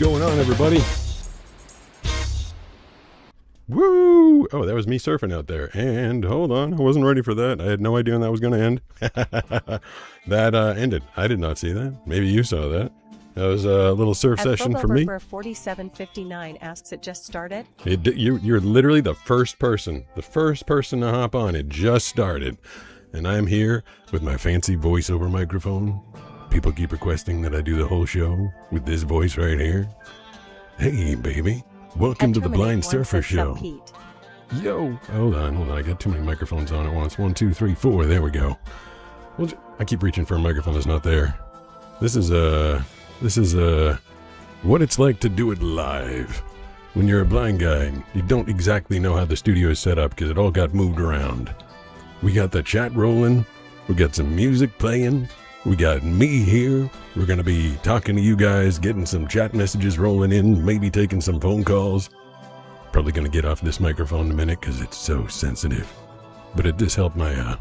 going on, everybody? Woo! Oh, that was me surfing out there. And hold on, I wasn't ready for that. I had no idea when that was going to end. That ended. I did not see that. Maybe you saw that. That was a little surf session for me. 4759 asks, it just started? You're literally the first person to hop on. It just started. And I'm here with my fancy voiceover microphone. People keep requesting that I do the whole show with this voice right here. Hey, baby. Welcome to the Blind Surfer Show. Yo, hold on. I got too many microphones on at once. 1, 2, 3, 4. There we go. I keep reaching for a microphone that's not there. This is what it's like to do it live. When you're a blind guy, you don't exactly know how the studio is set up because it all got moved around. We got the chat rolling. We got some music playing. We got me here. We're going to be talking to you guys, getting some chat messages rolling in, maybe taking some phone calls. Probably going to get off this microphone in a minute because it's so sensitive. But it does help my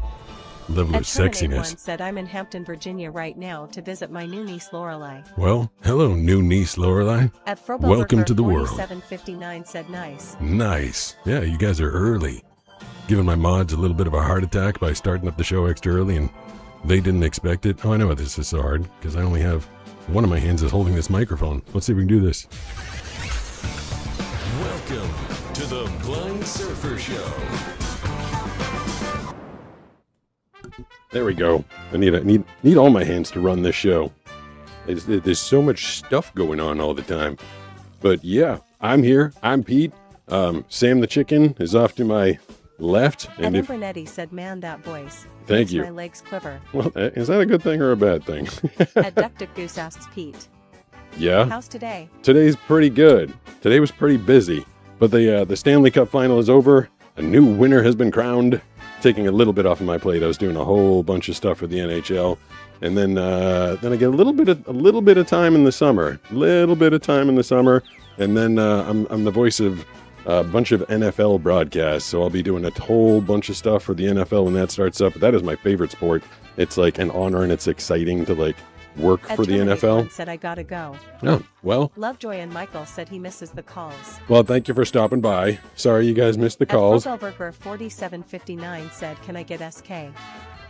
level of sexiness. Said, I'm in Hampton, Virginia right now to visit my new niece Lorelei. Well, hello, new niece Lorelei. Welcome to the world. 4759 said nice. Nice. Yeah, you guys are early. Giving my mods a little bit of a heart attack by starting up the show extra early, and they didn't expect it. Oh, I know this is so hard because I only have one of my hands is holding this microphone. Let's see if we can do this. Welcome to the Blind Surfer Show. There we go. I need all my hands to run this show. There's so much stuff going on all the time. But yeah, I'm here. I'm Pete. Sam the chicken is off to my left. And Bernetti said, man, that voice. Thank you. My legs quiver. Well, is that a good thing or a bad thing? Adductic Goose asks Pete. Yeah? How's today? Today's pretty good. Today was pretty busy. But the Stanley Cup final is over. A new winner has been crowned. Taking a little bit off of my plate. I was doing a whole bunch of stuff for the NHL. And then I get a little bit of time in the summer. And then I'm the voice of a bunch of NFL broadcasts, so I'll be doing a whole bunch of stuff for the NFL when that starts up. That is my favorite sport. It's like an honor and it's exciting to work for the NFL. Said I gotta go. Oh, well. Lovejoy and Michael said he misses the calls. Well, thank you for stopping by. Sorry you guys missed the calls. Burger 4759 said, can I get SK?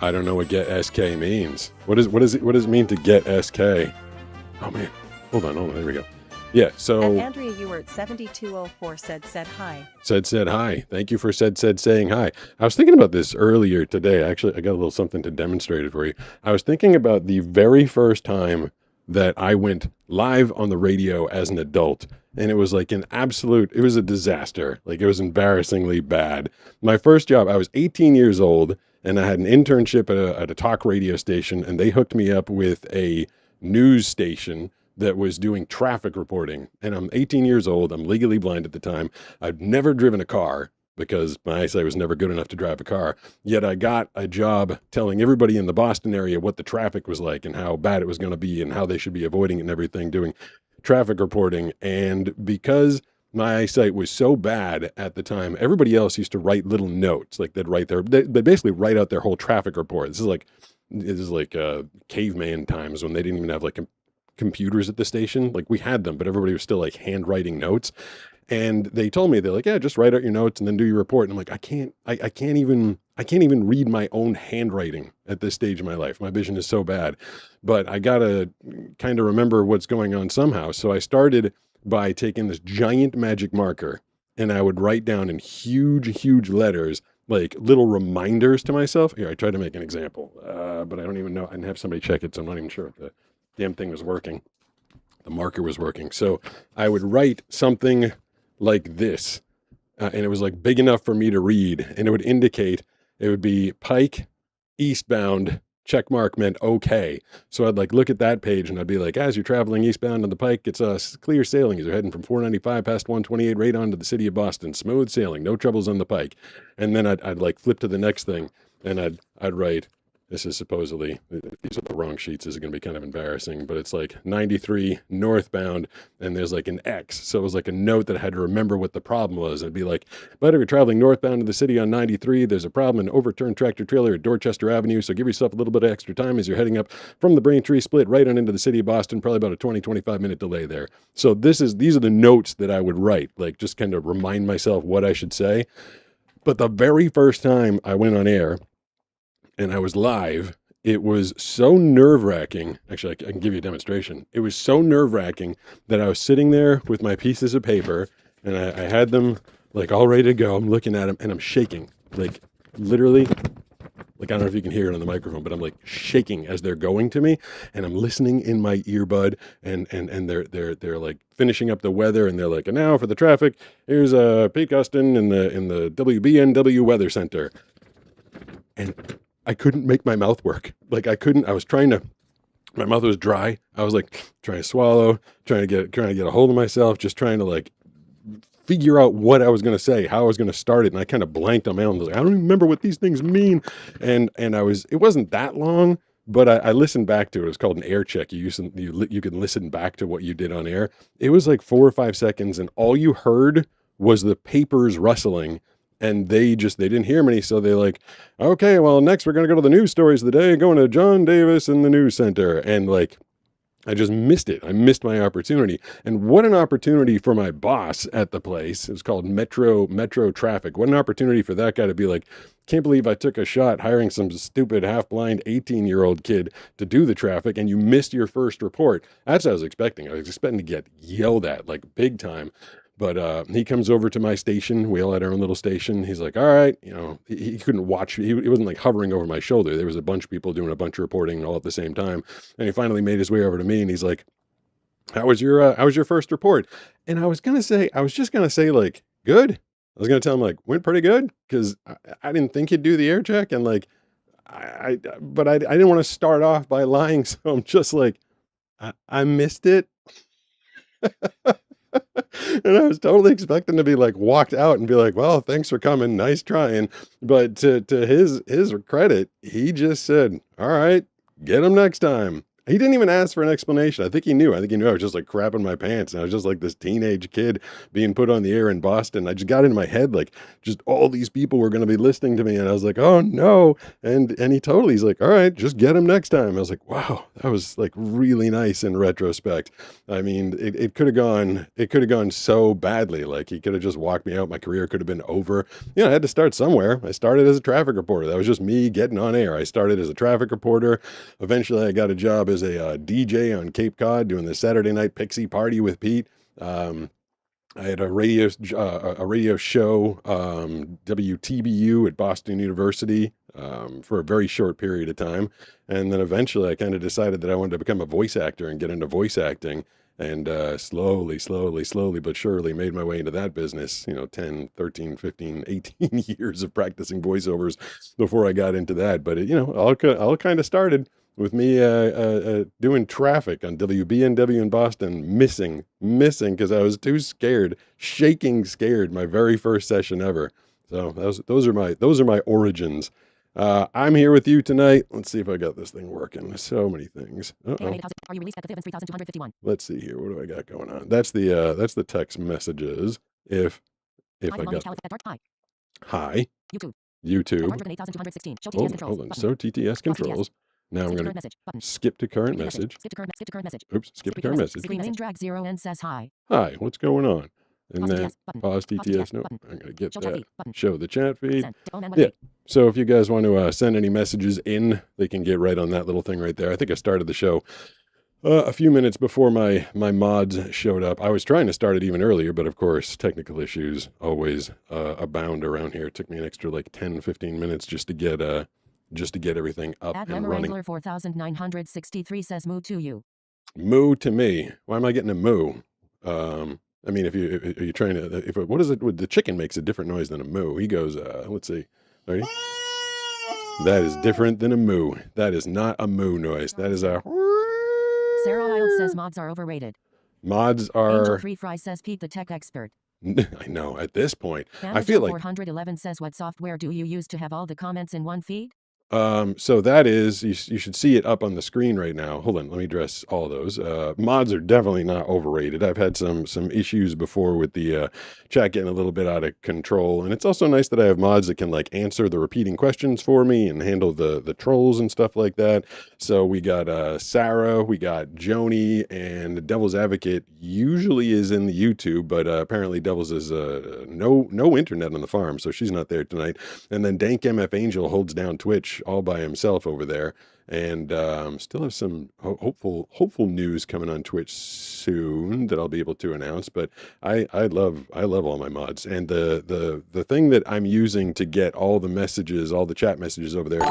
I don't know what get SK means. What does it mean to get SK? Oh man. Hold on, there we go. Yeah, so... And Andrea Ewert 7204 said hi. Said hi. Thank you for saying hi. I was thinking about this earlier today. Actually, I got a little something to demonstrate it for you. I was thinking about the very first time that I went live on the radio as an adult. And it was like it was a disaster. It was embarrassingly bad. My first job, I was 18 years old, and I had an internship at a talk radio station, and they hooked me up with a news station that was doing traffic reporting. And I'm 18 years old. I'm legally blind at the time. I'd never driven a car because my eyesight was never good enough to drive a car. Yet I got a job telling everybody in the Boston area what the traffic was like and how bad it was going to be and how they should be avoiding it and everything, doing traffic reporting. And because my eyesight was so bad at the time, everybody else used to write little notes. They'd basically write out their whole traffic report. This is like caveman times when they didn't even have computers at the station. We had them, but everybody was still handwriting notes. And they told me, they're like, yeah, just write out your notes and then do your report. And I'm like, I can't even read my own handwriting at this stage of my life. My vision is so bad, but I gotta kind of remember what's going on somehow. So I started by taking this giant magic marker and I would write down in huge letters, little reminders to myself. Here, I tried to make an example, but I don't even know. I didn't have somebody check it, so I'm not even sure if the damn thing was working. The marker was working. So I would write something like this, and it was big enough for me to read, and it would indicate, it would be Pike eastbound, check mark meant okay. So I'd look at that page and I'd be like, as you're traveling eastbound on the Pike, it's clear sailing as you're heading from 495 past 128 right on to the city of Boston. Smooth sailing, no troubles on the Pike. And then I'd flip to the next thing and I'd write, This is supposedly, these are the wrong sheets. This is going to be kind of embarrassing, but it's like 93 northbound, and there's like an X. So it was like a note that I had to remember what the problem was. It'd be like, but if you're traveling northbound to the city on 93, there's a problem, an overturned tractor trailer at Dorchester Avenue. So give yourself a little bit of extra time as you're heading up from the Braintree split right on into the city of Boston, probably about a 20-25 minute delay there. So these are the notes that I would write, like just kind of remind myself what I should say. But the very first time I went on air and I was live, it was so nerve-wracking. Actually, I can give you a demonstration. It was so nerve-wracking that I was sitting there with my pieces of paper, and I had them like all ready to go. I'm looking at them, and I'm shaking, like literally. Like, I don't know if you can hear it on the microphone, but I'm like shaking as they're going to me, and I'm listening in my earbud, and they're like finishing up the weather, and they're like, and now for the traffic, here's Pete Gustin in the WBNW Weather Center, and I couldn't make my mouth work. Like I was trying to. My mouth was dry. I was like trying to swallow, trying to get a hold of myself, just trying to like figure out what I was going to say, how I was going to start it. And I kind of blanked on my own. I was like, I don't even remember what these things mean. And it wasn't that long, but I listened back to it. It was called an air check. You can listen back to what you did on air. It was like 4 or 5 seconds, and all you heard was the papers rustling. And they didn't hear me. So they like, okay, well, next we're going to go to the news stories of the day, going to John Davis in the news center. And like, I just missed it. I missed my opportunity. And what an opportunity for my boss at the place. It was called Metro Traffic. What an opportunity for that guy to be like, can't believe I took a shot hiring some stupid half-blind 18-year-old kid to do the traffic, and you missed your first report. That's what I was expecting. I was expecting to get yelled at like big time. But he comes over to my station. We all had our own little station. He's like, all right, he couldn't watch. He wasn't like hovering over my shoulder. There was a bunch of people doing a bunch of reporting all at the same time. And he finally made his way over to me, and he's like, how was your first report? And I was just going to say like, good. I was going to tell him like, went pretty good, because I didn't think he'd do the air check. And like, but I didn't want to start off by lying. So I'm just like, I missed it. And I was totally expecting to be like walked out and be like, well, thanks for coming. Nice trying. But to his credit, he just said, all right, get him next time. He didn't even ask for an explanation. I think he knew. I was just like crapping my pants. And I was just like this teenage kid being put on the air in Boston. I just got in my head, like just all these people were going to be listening to me. And I was like, oh no. And he's like, all right, just get him next time. I was like, wow, that was like really nice in retrospect. I mean, it could have gone so badly. Like he could have just walked me out. My career could have been over. I had to start somewhere. I started as a traffic reporter. That was just me getting on air. I started as a traffic reporter. Eventually I got a job as a DJ on Cape Cod doing the Saturday night Pixie Party with Pete. I had a radio show, WTBU at Boston University, for a very short period of time. And then eventually I kind of decided that I wanted to become a voice actor and get into voice acting. And slowly, but surely made my way into that business, 10, 13, 15, 18 years of practicing voiceovers before I got into that. But, all kind of started with me doing traffic on WBNW in Boston, missing because I was too scared, shaking scared, my very first session ever. So those are my origins. I'm here with you tonight. Let's see if I got this thing working. So many things. Uh-oh. Are you released at the 3251? Let's see here. What do I got going on? That's the text messages. If I got hi YouTube. Hold on. So TTS controls. Now I'm going to skip to current message. Oops, skip to current message. Name drag 0 and says hi. Hi, what's going on? And then pause TTS. No, I'm going to get that. Show the chat feed. Yeah. So if you guys want to send any messages in, they can get right on that little thing right there. I think I started the show a few minutes before my mods showed up. I was trying to start it even earlier, but of course, technical issues always abound around here. It took me an extra like 10, 15 minutes just to get everything up and running. Wrangler 4963 says moo to you. Moo to me. Why am I getting a moo? I mean, if you're trying to, what is it? The chicken makes a different noise than a moo. He goes, let's see. Ready? That is different than a moo. That is not a moo noise. That is a. Sarah Iles says mods are overrated. Mods are. Angel 3 Fry says Pete the tech expert. I know. At this point, I feel like 411 says what software do you use to have all the comments in one feed? So that is, you should see it up on the screen right now. Hold on, let me address all of those. Mods are definitely not overrated. I've had some issues before with the chat getting a little bit out of control, and it's also nice that I have mods that can like answer the repeating questions for me and handle the trolls and stuff like that. So we got Sarah, we got Joni, and Devil's Advocate usually is in the YouTube, but apparently Devil's is no internet on the farm, so she's not there tonight. And then Dank MF Angel holds down Twitch all by himself over there. And still have some hopeful news coming on Twitch soon that I'll be able to announce. But I love all my mods, and the thing that I'm using to get all the messages, all the chat messages over there.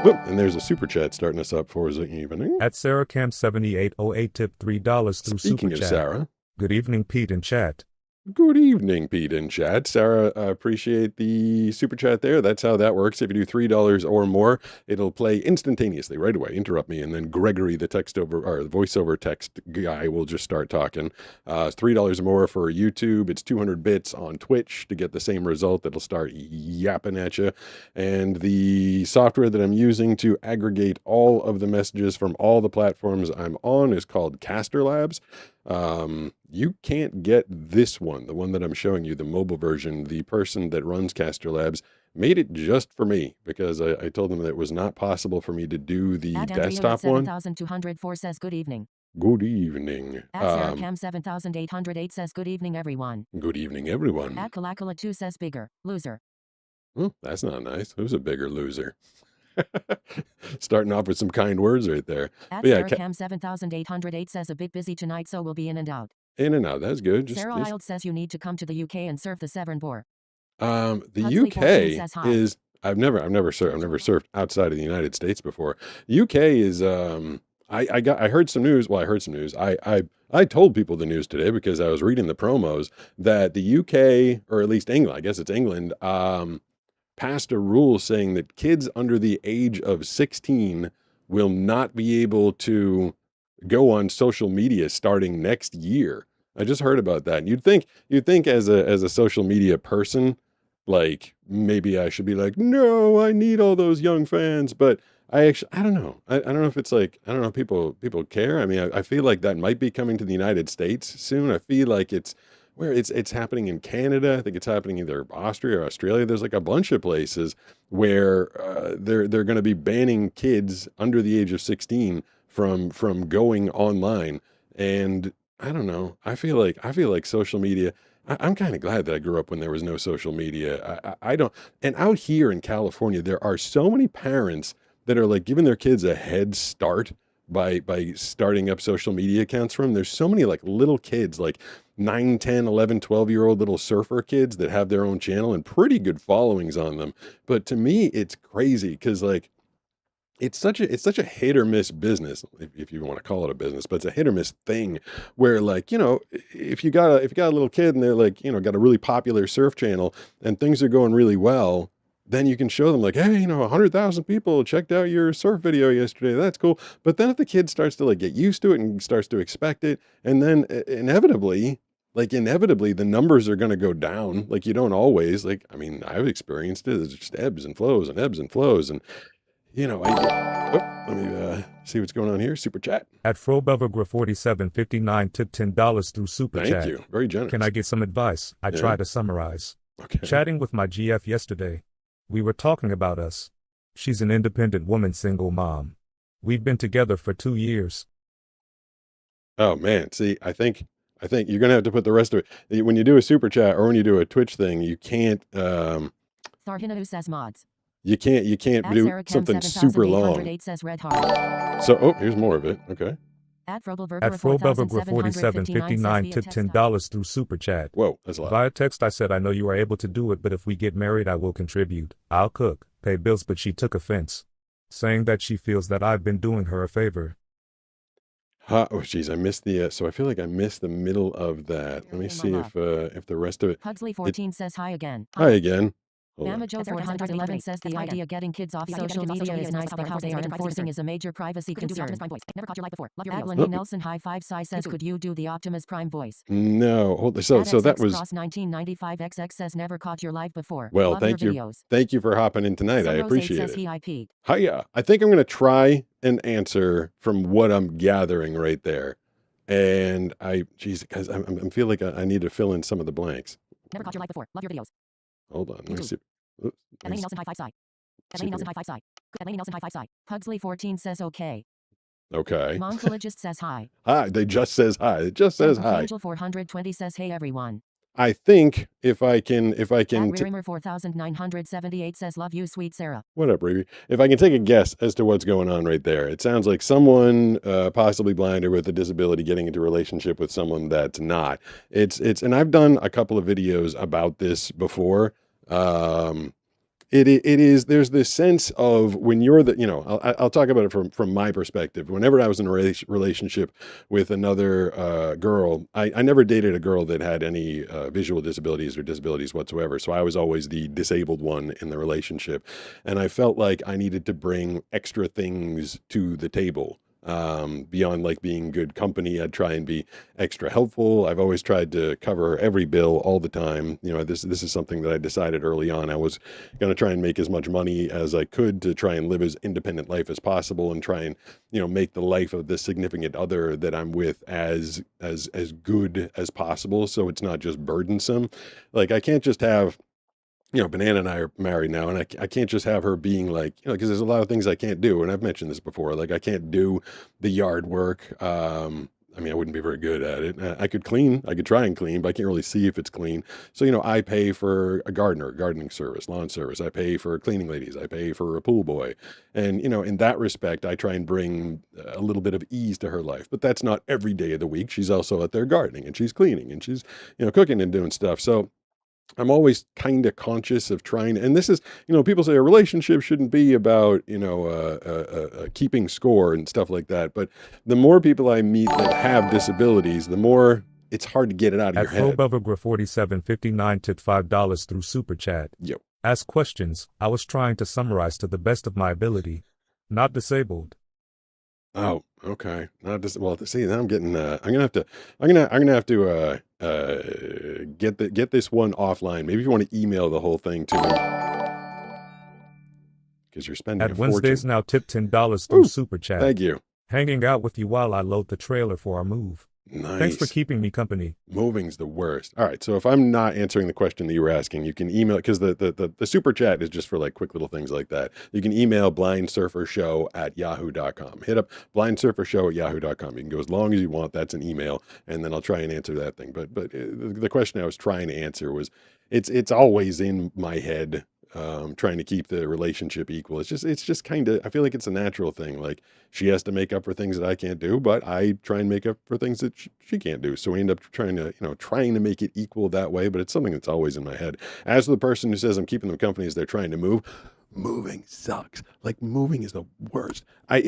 Whoop, and there's a super chat starting us up for the evening. At SarahCam7808 tip $3 through Speaking super of chat. Sarah, Good evening, Pete and chat. good evening, Pete and chat. Sarah, appreciate the super chat there. That's how that works. If you do $3 or more, it'll play instantaneously right away. Interrupt me, and then Gregory, the text over or the voiceover text guy, will just start talking. It's $3 or more for YouTube. It's 200 bits on Twitch to get the same result. That'll start yapping at you. And the software that I'm using to aggregate all of the messages from all the platforms I'm on is called Caster Labs. You can't get this one, the one that I'm showing you, the mobile version. The person that runs Caster Labs made it just for me because I told them that it was not possible for me to do the desktop one. 7204 says good evening. Good evening. Sarahcam 7808 says good evening everyone. Good evening, everyone. Kalakula 2 says bigger loser. Well, that's not nice. Who's a bigger loser? Starting off with some kind words right there. Sarahcam 7808 says a bit busy tonight, so we'll be in and out. In and out. That's good. Sarah Wild says you need to come to the UK and surf the Severn Boar. The Huxley 14 says UK hi. is I've never surfed outside of the United States before. UK is I heard some news. Well, I heard some news. I told people the news today because I was reading the promos that the UK, or at least England, I guess it's England, passed a rule saying that kids under the age of 16 will not be able to go on social media starting next year. I just heard about that. And you'd think as a social media person, like maybe I should be like, no, I need all those young fans. But I don't know. I don't know if it's like, I don't know if people care. I mean, I feel like that might be coming to the United States soon. I feel like it's happening in Canada. I think it's happening either Austria or Australia. There's like a bunch of places where they're going to be banning kids under the age of 16 from going online. And I don't know. I feel like social media. I'm kind of glad that I grew up when there was no social media. I don't. And out here in California, there are so many parents that are like giving their kids a head start by starting up social media accounts from. There's so many like little kids, like 9, 10, 11, 12-year-old little surfer kids that have their own channel and pretty good followings on them. But to me, it's crazy because like it's such a hit or miss business, if you want to call it a business, but it's a hit or miss thing where like, if you got a little kid and they're like, got a really popular surf channel and things are going really well, then you can show them like, hey, 100,000 people checked out your surf video yesterday. That's cool. But then if the kid starts to like get used to it and starts to expect it, and then inevitably the numbers are going to go down. Like you don't always like, I mean, I've experienced it. It's just ebbs and flows and ebbs and flows. And let me see what's going on here. Super chat. At FroBeverGra4759 tip $10 through super chat. Thank you. Very generous. Can I get some advice? I try to summarize. Okay. Chatting with my GF yesterday. We were talking about us. She's an independent woman, single mom. We've been together for 2 years. Oh man, see, I think you're gonna have to put the rest of it when you do a super chat or when you do a Twitch thing. You can't. Sarhina says mods. You can't do something super long. Says red heart. So here's more of it. Okay. At FroBeverGra4759 tip $10 through super chat. Whoa, that's a lot. Via text, I said I know you are able to do it, but if we get married, I will contribute. I'll cook, pay bills, but she took offense, saying that she feels that I've been doing her a favor. Oh geez, I missed the. So I feel like I missed the middle of that. Let me see if the rest of it. Huxley 14 says hi again. Hi again. Hold on. Mamajo 411 says the idea getting kids off social media is nice, but how they are enforcing is a major privacy concern. At Lenny Oh, Nelson High Five Sai says, could you do the Optimus Prime voice? no. So At that XX was Cross 1995 XX says never caught your live before. well. Love your Thank you. videos. Thank you for hopping in tonight. I Sunrose 8 appreciate says it. he IP'd. Hiya. I think I'm going to try and answer from what I'm gathering right there. And geez, guys, I feel like I need to fill in some of the blanks. Never caught your live before. Love your videos. Hold on. Let me see. Oops, At Lenny Nelson High Five Sai. At Lenny Nelson High Five Sai. At Lenny Nelson High Five Sai. Pugsley 14 says okay. Okay. Moncologist says hi. Hi. They just says hi. It just says hi. Angel 420 says hey everyone. I think if I can, At Reamer 4978 says love you sweet Sarah. what up, Ruby? If I can take a guess as to what's going on right there, it sounds like someone, possibly blind or with a disability, getting into a relationship with someone that's not. And I've done a couple of videos about this before. It is, there's this sense of when you're I'll talk about it from my perspective. Whenever I was in a relationship with another girl, I never dated a girl that had any visual disabilities or disabilities whatsoever. So I was always the disabled one in the relationship. And I felt like I needed to bring extra things to the table. Beyond like being good company, I'd try and be extra helpful. I've always tried to cover every bill all the time. This is something that I decided early on. I was going to try and make as much money as I could to try and live as independent life as possible and try and, make the life of the significant other that I'm with as good as possible. So it's not just burdensome. Like I can't just have, Banana and I are married now, and I can't just have her being like, because there's a lot of things I can't do. And I've mentioned this before. Like, I can't do the yard work. I wouldn't be very good at it. I could clean, I could try and clean, but I can't really see if it's clean. So, I pay for a gardening service, lawn service. I pay for cleaning ladies. I pay for a pool boy. And, in that respect, I try and bring a little bit of ease to her life. But that's not every day of the week. She's also out there gardening and she's cleaning and she's, cooking and doing stuff. So, I'm always kind of conscious of trying, and this is, people say a relationship shouldn't be about, keeping score and stuff like that. But the more people I meet that have disabilities, the more it's hard to get it out of At your head. Fobever 4759 tipped $5 through Super Chat. Yep. Ask questions. I was trying to summarize to the best of my ability. Not disabled. Oh, okay. Not just well. See, now I'm getting. I'm gonna have to get this one offline. Maybe if you want to email the whole thing to me, because you're spending At a Wednesdays fortune. now tipped $10 through Ooh, Super Chat. Thank you. Hanging out with you while I load the trailer for our move. Nice. Thanks for keeping me company. Moving's the worst. All right. So if I'm not answering the question that you were asking, you can email, because the super chat is just for like quick little things like that. You can email blindsurfershow@yahoo.com. Hit up blindsurfershow@yahoo.com. You can go as long as you want. That's an email. And then I'll try and answer that thing. But the question I was trying to answer was, it's always in my head, trying to keep the relationship equal. It's just kind of, I feel like it's a natural thing. Like she has to make up for things that I can't do, but I try and make up for things that she can't do. So we end up trying to make it equal that way, but it's something that's always in my head. As for the person who says I'm keeping them company as they're trying to move, moving sucks. Like moving is the worst. I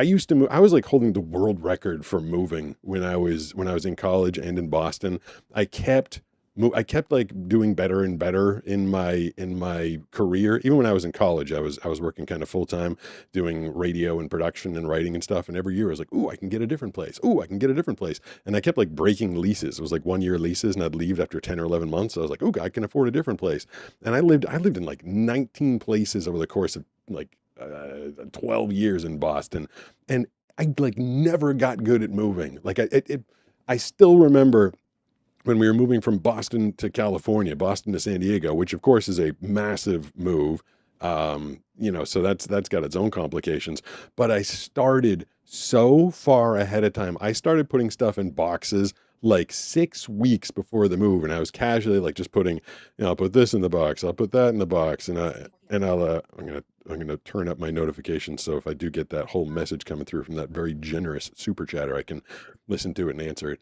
used to move. I was like holding the world record for moving when I was in college and in Boston. I kept like doing better and better in my career. Even when I was in college, I was working kind of full time doing radio and production and writing and stuff. And every year I was like, ooh, I can get a different place. Ooh, I can get a different place. And I kept like breaking leases. It was like 1-year leases, and I'd leave after 10 or 11 months. So I was like, ooh, I can afford a different place. And I lived in like 19 places over the course of like 12 years in Boston. And I like never got good at moving. Like I still remember when we were moving from Boston to California, Boston to San Diego, which of course is a massive move. So that's got its own complications. But I started so far ahead of time. I started putting stuff in boxes like 6 weeks before the move, and I was casually like just putting, I'll put this in the box, I'll put that in the box, and I'm gonna turn up my notifications, so if I do get that whole message coming through from that very generous super chatter, I can listen to it and answer it.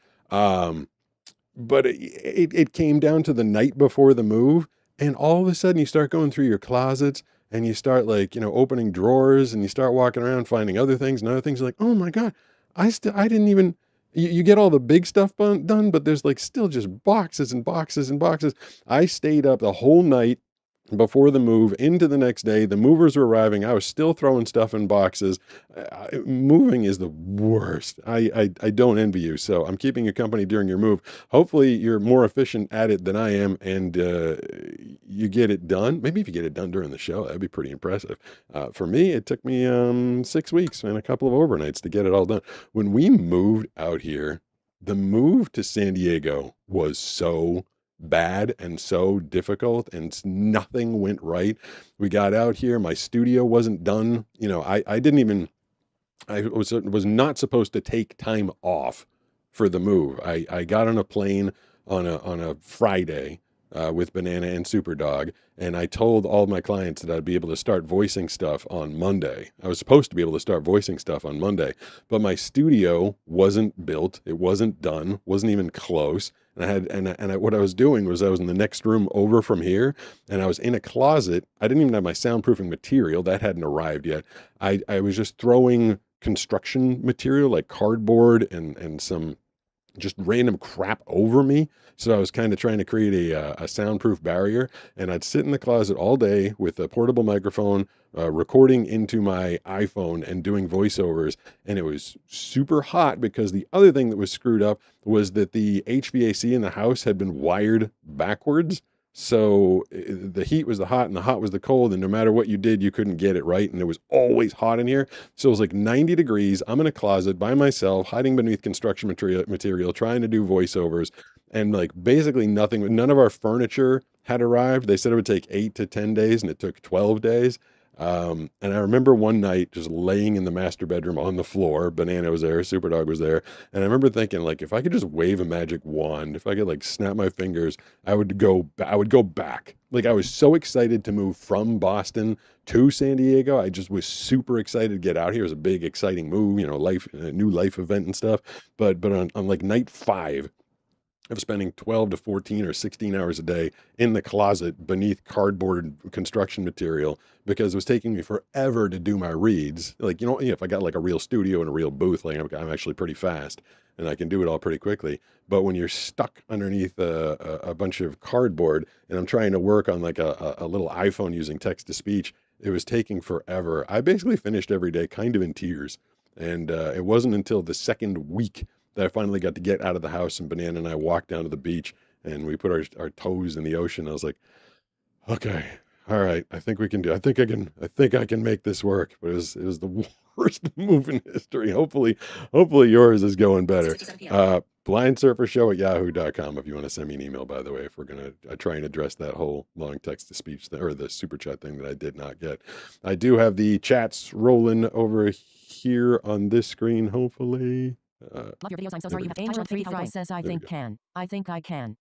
But it came down to the night before the move, and all of a sudden you start going through your closets and you start like, opening drawers, and you start walking around finding other things and other things. You're like, oh my God, I didn't even, you get all the big stuff done, but there's like still just boxes and boxes and boxes. I stayed up the whole night before the move into the next day. The movers were arriving. I was still throwing stuff in boxes. Moving is the worst. I don't envy you. So I'm keeping you company during your move. Hopefully you're more efficient at it than I am, and you get it done. Maybe if you get it done during the show, that'd be pretty impressive. For me, it took me 6 weeks and a couple of overnights to get it all done. When we moved out here, the move to San Diego was so bad and so difficult, and nothing went right. We got out here, my studio wasn't done. I didn't even, I was not supposed to take time off for the move. I got on a plane on a Friday with Banana and Superdog, and I told all my clients that I'd be able to start voicing stuff on Monday. I was supposed to be able to start voicing stuff on Monday, but my studio wasn't built. It wasn't done. Wasn't even close. And what I was doing was I was in the next room over from here, and I was in a closet. I didn't even have my soundproofing material. That hadn't arrived yet. I was just throwing construction material like cardboard and some just random crap over me. So I was kind of trying to create a soundproof barrier, and I'd sit in the closet all day with a portable microphone, recording into my iPhone and doing voiceovers. And it was super hot because the other thing that was screwed up was that the HVAC in the house had been wired backwards. So the heat was the hot and the hot was the cold, and no matter what you did, you couldn't get it right. And it was always hot in here. So it was like 90 degrees. I'm in a closet by myself, hiding beneath construction material, trying to do voiceovers. And like basically nothing, none of our furniture had arrived. They said it would take 8 to 10 days, and it took 12 days. And I remember one night just laying in the master bedroom on the floor. Banana was there, Superdog was there. And I remember thinking, like, if I could just wave a magic wand, if I could like snap my fingers, I would go back. Like, I was so excited to move from Boston to San Diego. I just was super excited to get out here. It was a big, exciting move, a new life event and stuff. But on like night 5 of spending 12 to 14 or 16 hours a day in the closet beneath cardboard construction material, because it was taking me forever to do my reads. Like, if I got like a real studio and a real booth, like I'm actually pretty fast and I can do it all pretty quickly. But when you're stuck underneath a bunch of cardboard, and I'm trying to work on like a little iPhone using text to speech, it was taking forever. I basically finished every day kind of in tears. And it wasn't until the second week that I finally got to get out of the house, and Banana and I walked down to the beach, and we put our toes in the ocean. I was like, okay, all right, I think we can do. I think I can make this work. But it was the worst move in history. Hopefully yours is going better. Blindsurfershow@yahoo.com if you want to send me an email, by the way, if we're going to try and address that whole long text to speech thing, or the super chat thing that I did not get. I do have the chats rolling over here on this screen, hopefully. Love your videos. I'm so sorry you have Angel 3 Fry says I think can. I think I can.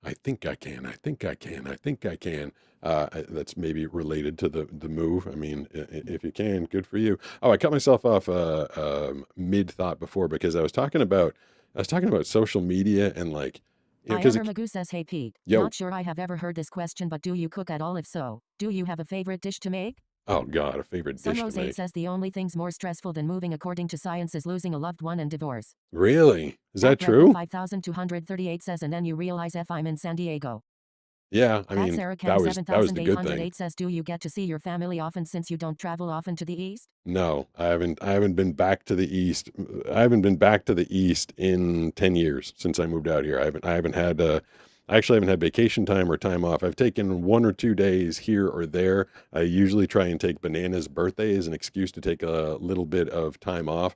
I think I can. I think I can. I think I can. That's maybe related to the move. I mean, if you can, good for you. Oh, I cut myself off mid thought before, because I was talking about social media and like, because Magoo says, hey Pete, Yo. Not sure I have ever heard this question, but do you cook at all? If so, do you have a favorite dish to make? Oh God, a favorite dish to Sunrose 8 make. says the only things more stressful than moving according to science is losing a loved one and divorce. Really? Is that true? 5238 says, and then you realize I'm in San Diego. Yeah, I mean, that was the good thing. Says, do you get to see your family often since you don't travel often to the east? No, I haven't been back to the east. I haven't been back to the east in 10 years since I moved out here. I actually haven't had vacation time or time off. I've taken 1 or 2 days here or there. I usually try and take Banana's birthday as an excuse to take a little bit of time off.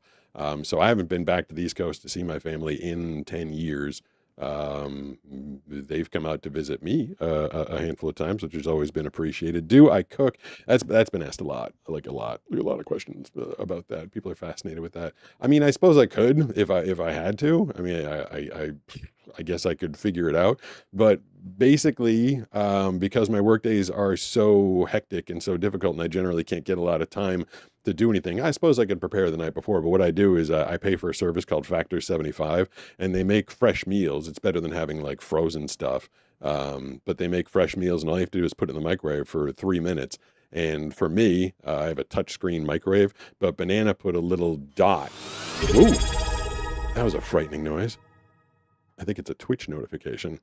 So I haven't been back to the East Coast to see my family in 10 years. They've come out to visit me a handful of times, which has always been appreciated. Do I cook? That's been asked a lot, like a lot of questions about that. People are fascinated with that. I mean, I suppose I could if I had to. I mean, I guess I could figure it out. But basically, because my work days are so hectic and so difficult, and I generally can't get a lot of time to do anything, I suppose I could prepare the night before. But what I do is I pay for a service called Factor 75, and they make fresh meals. It's better than having like frozen stuff. But they make fresh meals, and all you have to do is put it in the microwave for 3 minutes. And for me, I have a touchscreen microwave, but Banana put a little dot. Ooh, that was a frightening noise. I think it's a Twitch notification.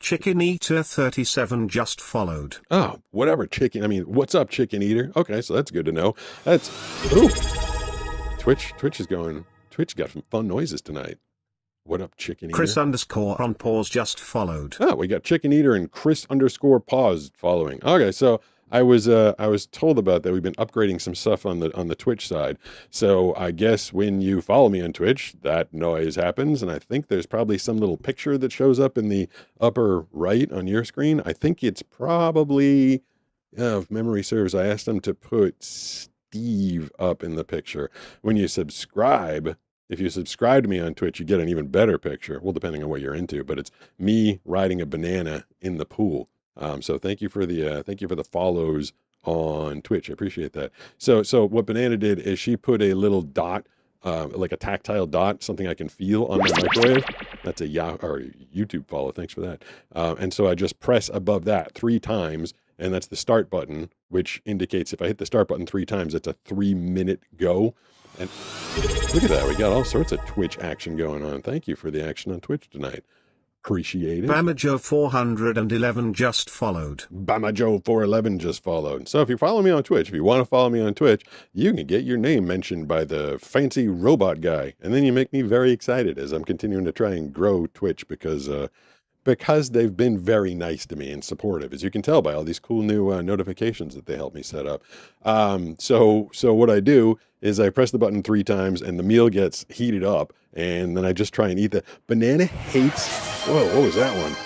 Chicken Eater 37 just followed. Oh, whatever, chicken. I mean, what's up, Chicken Eater? Okay, so that's good to know. That's, ooh, Twitch is going, Twitch got some fun noises tonight. What up, Chicken Eater? Chris underscore on pause just followed. Oh, we got Chicken Eater and Chris underscore pause following. Okay, so I was told about that. We've been upgrading some stuff on the Twitch side. So I guess when you follow me on Twitch, that noise happens, and I think there's probably some little picture that shows up in the upper right on your screen. I think it's probably, if memory serves, I asked them to put Steve up in the picture. When you subscribe, if you subscribe to me on Twitch, you get an even better picture. Well, depending on what you're into, but it's me riding a banana in the pool. So thank you for the follows on Twitch. I appreciate that. So what Banana did is she put a little dot, like a tactile dot, something I can feel on my microwave. That's a YouTube follow. Thanks for that. And so I just press above that 3 times, and that's the start button, which indicates if I hit the start button 3 times, it's a 3-minute go. And look at that. We got all sorts of Twitch action going on. Thank you for the action on Twitch tonight. Appreciate it. Bamajo 411 just followed. Bamajo 411 just followed. So if you follow me on Twitch, if you want to follow me on Twitch, you can get your name mentioned by the fancy robot guy. And then you make me very excited as I'm continuing to try and grow Twitch because they've been very nice to me and supportive, as you can tell by all these cool new notifications that they helped me set up. So what I do is I press the button 3 times and the meal gets heated up, and then I just try and eat the banana hates. Whoa, what was that one?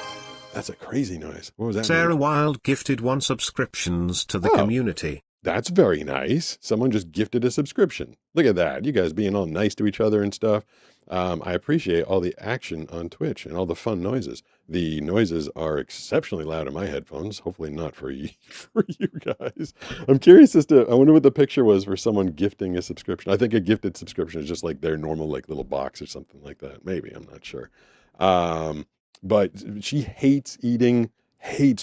That's a crazy noise. What was that? Sarah Wild gifted 1 subscriptions to the community. That's very nice. Someone just gifted a subscription. Look at that. You guys being all nice to each other and stuff. I appreciate all the action on Twitch and all the fun noises. The noises are exceptionally loud in my headphones. Hopefully not for you, guys. I'm curious I wonder what the picture was for someone gifting a subscription. I think a gifted subscription is just like their normal like little box or something like that. Maybe, I'm not sure. But she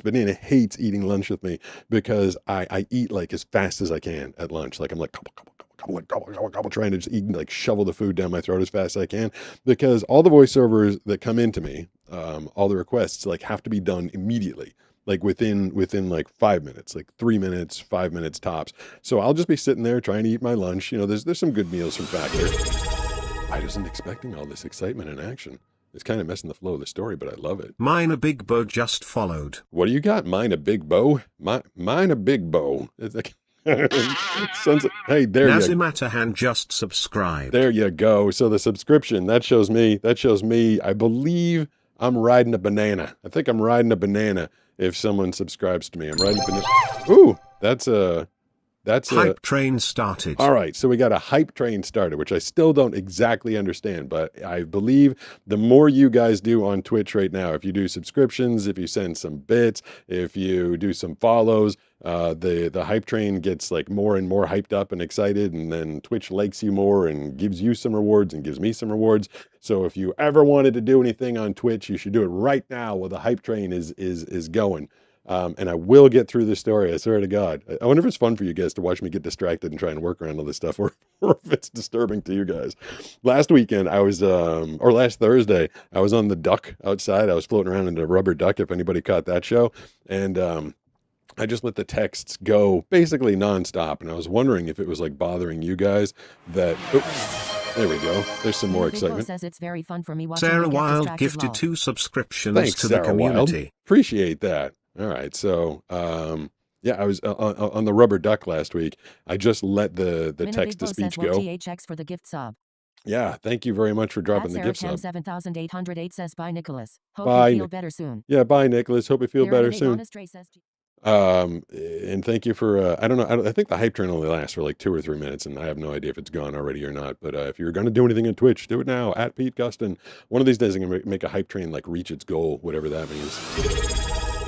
Banana hates eating lunch with me because I eat like as fast as I can at lunch. Like I'm like gobble, trying to just eat and like shovel the food down my throat as fast as I can, because all the voiceovers that come into me, all the requests like have to be done immediately, like within like 5 minutes, like 3 minutes, 5 minutes tops. So I'll just be sitting there trying to eat my lunch. You know, there's some good meals from Factor. I wasn't expecting all this excitement and action. It's kind of messing the flow of the story, but I love it. Mine a Big Bow just followed. What do you got? Mine a Big Bow? Mine a Big Bow. It's like, hey, there you go. Nazimatahan just subscribed. There you go. So the subscription, that shows me, I believe I'm riding a banana. I think I'm riding a banana if someone subscribes to me. I'm riding a banana. Ooh, that's Hype train started. All right, so we got a hype train started, which I still don't exactly understand, but I believe the more you guys do on Twitch right now, if you do subscriptions, if you send some bits, if you do some follows, the hype train gets like more and more hyped up and excited, and then Twitch likes you more and gives you some rewards and gives me some rewards. So if you ever wanted to do anything on Twitch, you should do it right now while the hype train is going. And I will get through this story, I swear to God. I wonder if it's fun for you guys to watch me get distracted and try and work around all this stuff, or if it's disturbing to you guys. Last weekend, or last Thursday, I was on the duck outside. I was floating around in a rubber duck, if anybody caught that show. And I just let the texts go basically nonstop. And I was wondering if it was like bothering you guys that... Oh, there we go. There's some more excitement. Says it's very fun for me watching Sarah Wild gifted 2 subscriptions Thanks, to the Sarah community. Wild. Appreciate that. All right, so yeah, I was on the rubber duck last week. I just let the text to speech go. THX for the gift sub. Yeah, thank you very much for dropping the gift sub. 7808 says bye, Nicholas. Hope Bye, you feel better soon. Yeah, bye, Nicholas. Hope you feel better soon. Says, and thank you for I don't know. I think the hype train only lasts for like 2 or 3 minutes, and I have no idea if it's gone already or not. But if you're going to do anything on Twitch, do it now at Pete Gustin. One of these days, I'm going to make a hype train like reach its goal, whatever that means.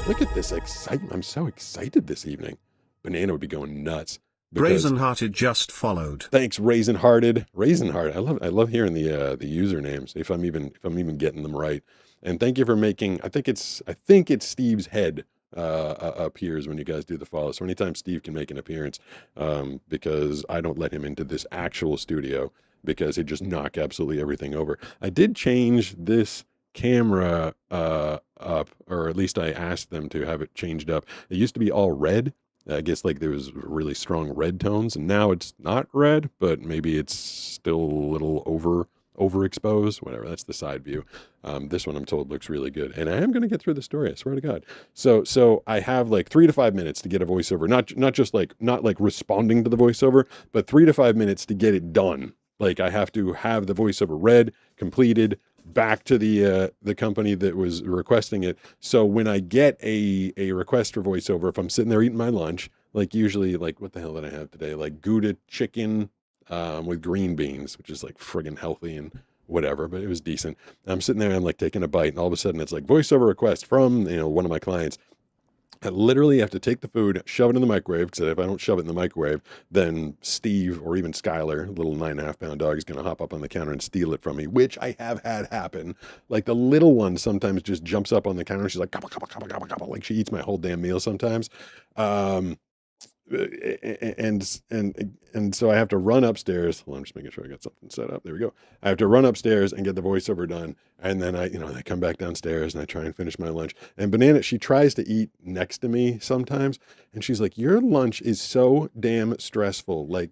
Look at this excitement. I'm so excited this evening. Banana would be going nuts. Raisin Hearted just followed. Thanks, Raisin Hearted. Raisin Hearted. I love hearing the usernames, if I'm even getting them right. And thank you for making, I think it's Steve's head appears when you guys do the follow. So anytime Steve can make an appearance, because I don't let him into this actual studio because he'd just knock absolutely everything over. I did change this camera up, or at least I asked them to have it changed up. It used to be all red. I guess like there was really strong red tones, and now it's not red, but maybe it's still a little overexposed. Whatever. That's the side view. This one I'm told looks really good, and I am going to get through the story. I swear to God. So I have like 3 to 5 minutes to get a voiceover. Not like responding to the voiceover, but 3 to 5 minutes to get it done. Like I have to have the voiceover read, completed, back to the company that was requesting it. So when I get a request for voiceover, if I'm sitting there eating my lunch, like usually like what the hell did I have today? Like Gouda chicken with green beans, which is like friggin' healthy and whatever, but it was decent. I'm sitting there and I'm like taking a bite, and all of a sudden it's like voiceover request from one of my clients. I literally have to take the food, shove it in the microwave, because if I don't shove it in the microwave, then Steve or even Skylar, little 9.5-pound dog, is going to hop up on the counter and steal it from me, which I have had happen. Like the little one sometimes just jumps up on the counter. She's like, gobble, gobble, gobble, gobble, gobble. Like she eats my whole damn meal sometimes. Um, and so I have to run upstairs. Well, I'm just making sure I got something set up. There we go. I have to run upstairs and get the voiceover done, and then I come back downstairs and I try and finish my lunch. And Banana, she tries to eat next to me sometimes, and she's like, "Your lunch is so damn stressful. Like,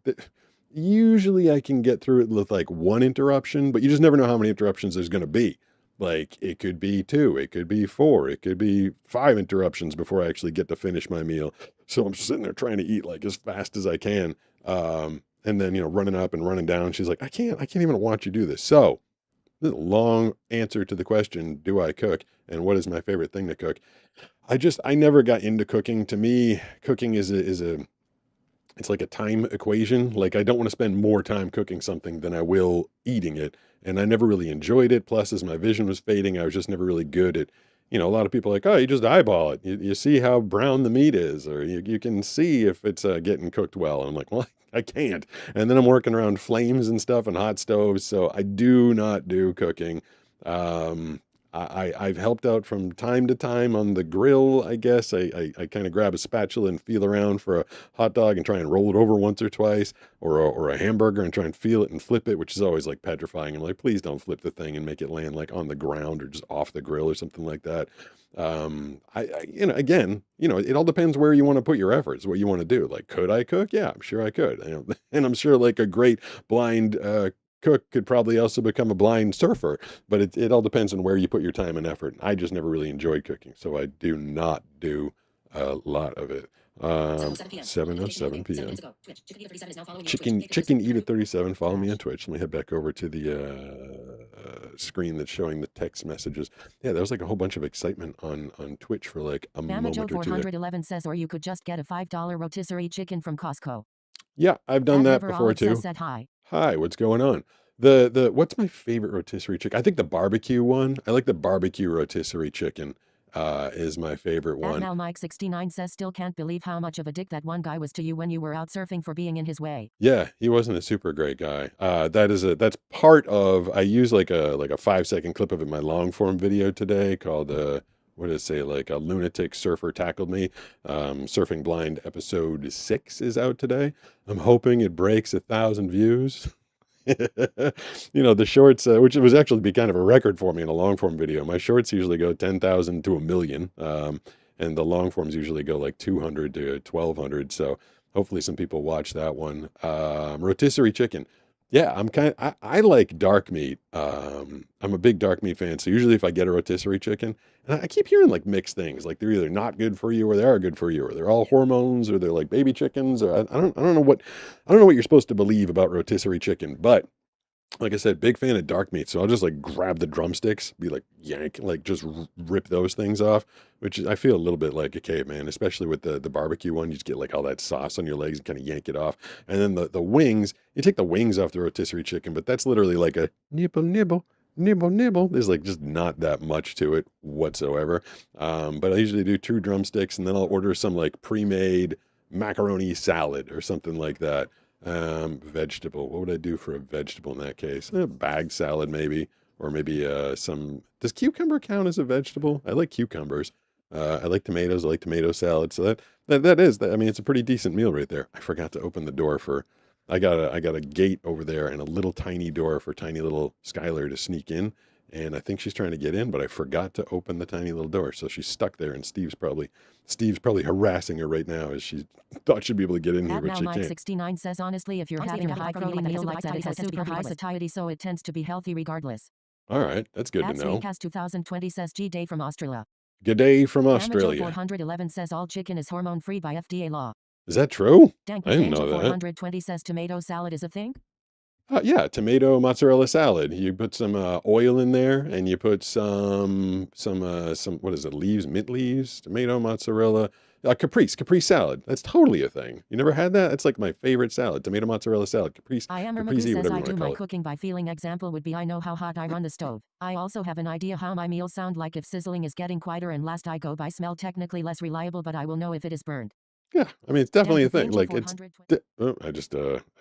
usually I can get through it with like one interruption, but you just never know how many interruptions there's going to be. Like it could be 2, it could be 4, it could be 5 interruptions before I actually get to finish my meal. So I'm sitting there trying to eat like as fast as I can. And then, running up and running down. She's like, I can't even watch you do this. So this is a long answer to the question, do I cook? And what is my favorite thing to cook? I never got into cooking. To me, cooking it's like a time equation. Like I don't want to spend more time cooking something than I will eating it. And I never really enjoyed it. Plus, as my vision was fading, I was just never really good at, a lot of people are like, oh, you just eyeball it. You see how brown the meat is, or you can see if it's getting cooked well. And I'm like, well, I can't. And then I'm working around flames and stuff and hot stoves. So I do not do cooking. I've helped out from time to time on the grill, I guess. I kind of grab a spatula and feel around for a hot dog and try and roll it over once or twice, or a hamburger and try and feel it and flip it, which is always like petrifying. I'm like, please don't flip the thing and make it land like on the ground or just off the grill or something like that. Again, it all depends where you want to put your efforts, what you want to do. Like, could I cook? Yeah, I'm sure I could. And I'm sure like a great blind cook could probably also become a blind surfer, but it all depends on where you put your time and effort. I just never really enjoyed cooking, so I do not do a lot of it. 7:07 p.m. Chicken Eat at 37. Follow me on Twitch. Let me head back over to the screen that's showing the text messages. Yeah, there was like a whole bunch of excitement on Twitch for like a moment or two. 411 says, or you could just get a $5 rotisserie chicken from Costco. Yeah, I've done that before too. Said hi. Hi, what's going on? The what's my favorite rotisserie chicken? I think the barbecue one. I like the barbecue rotisserie chicken. Is my favorite one. Now Mike 69 says, still can't believe how much of a dick that one guy was to you when you were out surfing for being in his way. Yeah, he wasn't a super great guy. That's part of. I use like a 5-second clip of it in my long form video today called what did it say? Like a lunatic surfer tackled me. Surfing Blind episode 6 is out today. I'm hoping it breaks 1,000 views. The shorts, which was actually be kind of a record for me in a long form video. My shorts usually go 10,000 to 1,000,000, and the long forms usually go like 200 to 1,200. So hopefully some people watch that one. Rotisserie chicken. Yeah, I like dark meat. I'm a big dark meat fan. So usually if I get a rotisserie chicken, and I keep hearing like mixed things, like they're either not good for you or they are good for you, or they're all hormones, or they're like baby chickens, or I don't know what you're supposed to believe about rotisserie chicken. But like I said, big fan of dark meat. So I'll just like grab the drumsticks, be like yank, like just rip those things off, which I feel a little bit like a caveman, especially with the barbecue one. You just get like all that sauce on your legs and kind of yank it off. And then the wings, you take the wings off the rotisserie chicken, but that's literally like a nibble, nibble, nibble, nibble. There's like just not that much to it whatsoever. But I usually do 2 drumsticks, and then I'll order some like pre-made macaroni salad or something like that. Vegetable. What would I do for a vegetable in that case? A bag salad maybe, or maybe does cucumber count as a vegetable? I like cucumbers. I like tomatoes. I like tomato salad. So that is, I mean, it's a pretty decent meal right there. I forgot to open the door I got a gate over there and a little tiny door for tiny little Skylar to sneak in. and I think she's trying to get in, but I forgot to open the tiny little door, so she's stuck there. And Steve's probably harassing her right now as she thought she'd be able to get in here, At but now she Mike can't. 69 says honestly if you're having a high protein meal like that it has super high satiety so it tends to be healthy regardless. All right, that's good to At know. Sneakcast 2020 says G Day from Australia. Good day from Amajo Australia. 411 says all chicken is hormone free by FDA law. Is that true? Dank I didn't Angel know that. 420 says tomato salad is a thing. Yeah, tomato mozzarella salad. You put some oil in there, and you put some what is it? Leaves, mint leaves, tomato mozzarella, caprese salad. That's totally a thing. You never had that? It's like my favorite salad, tomato mozzarella salad, caprese, I am caprese, says whatever I you want do to my call it. cooking by feeling. Example would be I know how hot I run the stove. I also have an idea how my meals sound like if sizzling is getting quieter and last I go by smell technically less reliable but I will know if it is burned. Yeah, I mean it's definitely a Dank thing. Angel Like it's. 420 Oh, I just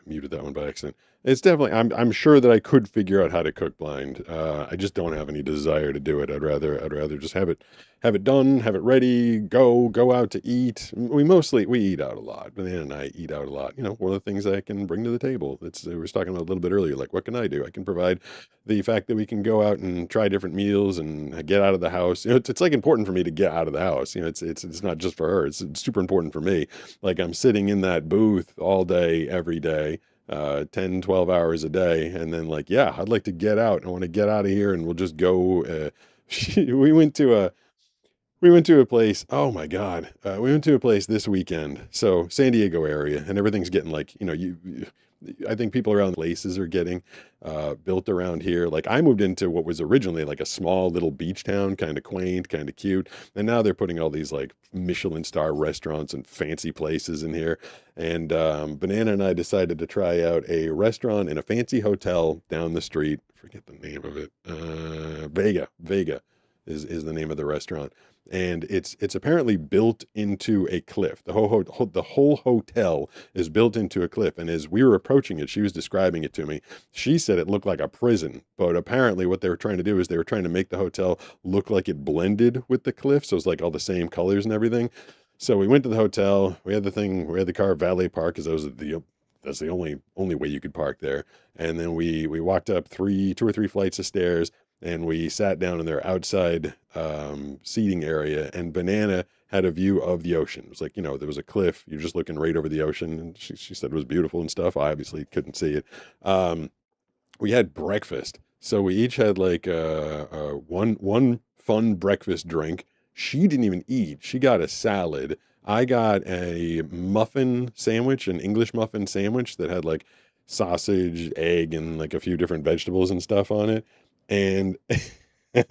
muted that one by accident. It's definitely. I'm sure that I could figure out how to cook blind. I just don't have any desire to do it. I'd rather just have it done, have it ready, go out to eat. We eat out a lot. Banana and I eat out a lot. You know, one of the things I can bring to the table. It's we were talking about a little bit earlier. Like, what can I do? I can provide the fact that we can go out and try different meals and get out of the house. You know, it's like important for me to get out of the house. You know, it's not just for her. It's super important for me. Like I'm sitting in that booth all day, every day, 10, 12 hours a day. And then like, yeah, I'd like to get out. I want to get out of here and we'll just go. We went to a place. Oh my God. We went to a place this weekend. So San Diego area and everything's getting like, I think people around places are getting built around here. Like I moved into what was originally like a small little beach town, kind of quaint, kind of cute. And now they're putting all these like Michelin star restaurants and fancy places in here. And Banana and I decided to try out a restaurant in a fancy hotel down the street. Forget the name of it. Vega is the name of the restaurant. And it's apparently built into a cliff. The whole hotel is built into a cliff. And as we were approaching it, she was describing it to me. She said it looked like a prison, but apparently what they were trying to do is they were trying to make the hotel look like it blended with the cliff. So it's like all the same colors and everything. So we went to the hotel. We had the car valet park because that's the only way you could park there. And then we walked up 2 or 3 flights of stairs and we sat down in their outside seating area, and Banana had a view of the ocean. It was like, there was a cliff. You're just looking right over the ocean. And she said it was beautiful and stuff. I obviously couldn't see it. We had breakfast. So we each had like one fun breakfast drink. She didn't even eat. She got a salad. I got a muffin sandwich, an English muffin sandwich that had like sausage, egg, and like a few different vegetables and stuff on it. And it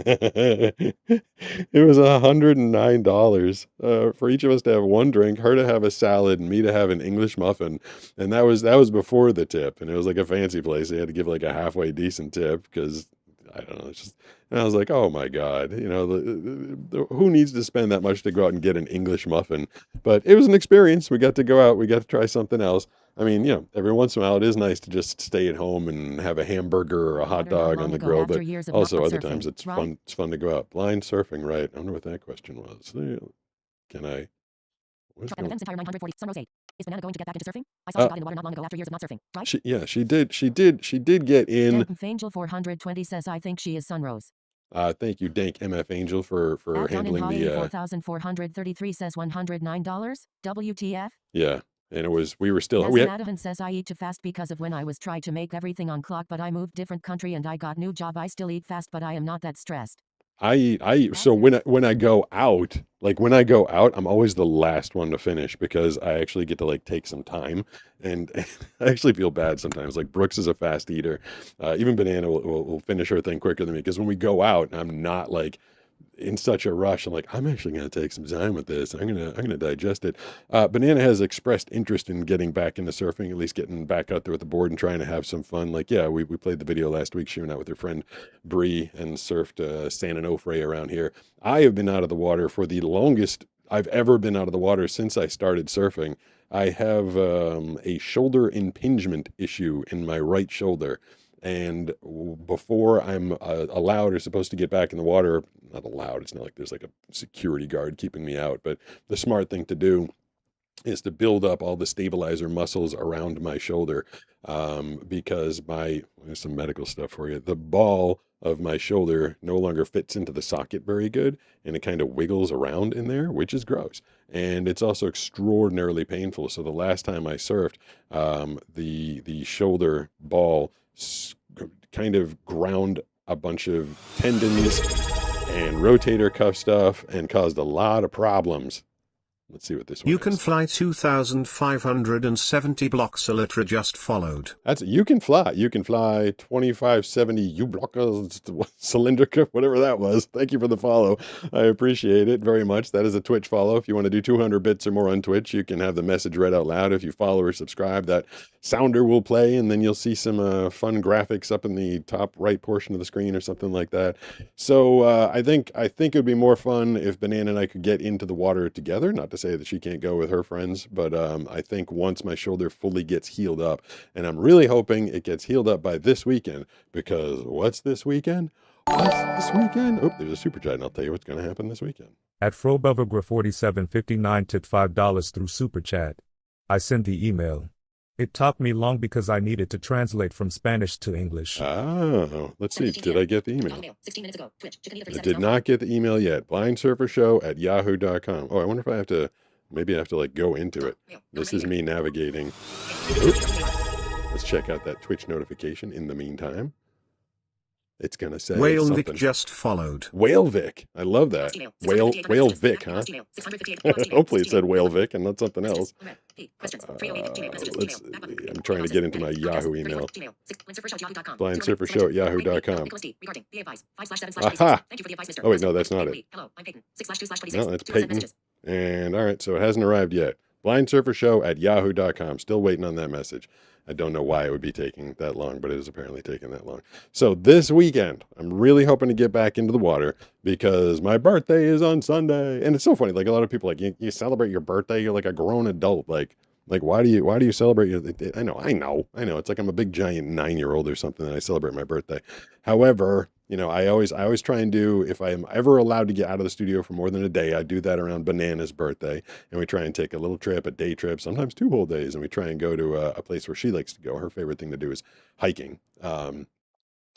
was $109 for each of us to have one drink, her to have a salad, and me to have an English muffin. And that was before the tip, and it was like a fancy place. They had to give like a halfway decent tip because I don't know. It's just, and I was like, oh my God, who needs to spend that much to go out and get an English muffin? But it was an experience. We got to go out. We got to try something else. I mean, every once in a while it is nice to just stay at home and have a hamburger or a hot dog on the grill, but also other times it's fun. It's fun to go out. Blind surfing, right? I wonder what that question was. Can I? What's going? Events entire 940 Sunrose 8. Is Banana going to get back into surfing? I saw she got in the water not long ago after years of not surfing, right? She did get in. Dank Angel 420 says I think she is Sunrose. Thank you, Dank MF Angel, for handling the 4433 says $109. WTF? Yeah. And we were still, Madahan says I eat too fast because of when I was trying to make everything on clock, but I moved different country and I got new job. I still eat fast, but I am not that stressed. I eat. So when I go out, I'm always the last one to finish because I actually get to like take some time, and I actually feel bad sometimes. Like Brooks is a fast eater. Even Banana will finish her thing quicker than me because when we go out, I'm not like in such a rush. I'm like, I'm actually going to take some time with this. I'm gonna digest it. Banana has expressed interest in getting back into surfing, at least getting back out there with the board and trying to have some fun. Like, yeah, we played the video last week. She went out with her friend Bree and surfed San Onofre around here. I have been out of the water for the longest I've ever been out of the water since I started surfing. I have a shoulder impingement issue in my right shoulder. And before I'm allowed or supposed to get back in the water, not allowed, it's not like there's like a security guard keeping me out, but the smart thing to do is to build up all the stabilizer muscles around my shoulder because there's some medical stuff for you. The ball of my shoulder no longer fits into the socket very good, and it kind of wiggles around in there, which is gross. And it's also extraordinarily painful. So the last time I surfed, the shoulder ball kind of ground a bunch of tendons and rotator cuff stuff and caused a lot of problems. Let's see what this one You is. can fly 2,570 blocks. A letter just followed. That's you can fly. You can fly 2570 U blockers cylindrical, whatever that was. Thank you for the follow. I appreciate it very much. That is a Twitch follow. If you want to do 200 bits or more on Twitch, you can have the message read out loud. If you follow or subscribe, that sounder will play, and then you'll see some fun graphics up in the top right portion of the screen or something like that. So I think it would be more fun if Banana and I could get into the water together. Not to say that she can't go with her friends, but I think once my shoulder fully gets healed up, and I'm really hoping it gets healed up by this weekend, because what's this weekend? What's this weekend? Oh, there's a super chat, and I'll tell you what's going to happen this weekend. At Frobevergra4759 tipped $5 through Super Chat. I sent the email. It took me long because I needed to translate from Spanish to English. Oh, let's see. Did I get the email? I did not get the email yet. blindsurfershow@yahoo.com. Oh, I wonder if I have to, maybe I have to like go into it. This is me navigating. Oops. Let's check out that Twitch notification in the meantime. It's going to say Whale something. Vic just followed. Whale Vic. I love that. Whale Vic, huh? Hopefully it said Whale Vic and not something else. I'm trying to get into my Yahoo email. blindsurfershow@yahoo.com. Aha! Oh wait, no, that's not it. No, that's Peyton. And all right, so it hasn't arrived yet. blindsurfershow@yahoo.com. Still waiting on that message. I don't know why it would be taking that long, but it is apparently taking that long. So this weekend, I'm really hoping to get back into the water because my birthday is on Sunday. And it's so funny. Like a lot of people like, you celebrate your birthday. You're like a grown adult. Like why do you celebrate your, I know. It's like I'm a big giant 9-year-old or something and I celebrate my birthday. However, I always try and do, if I'm ever allowed to get out of the studio for more than a day, I do that around Banana's birthday. And we try and take a little trip, a day trip, sometimes 2 whole days. And we try and go to a place where she likes to go. Her favorite thing to do is hiking.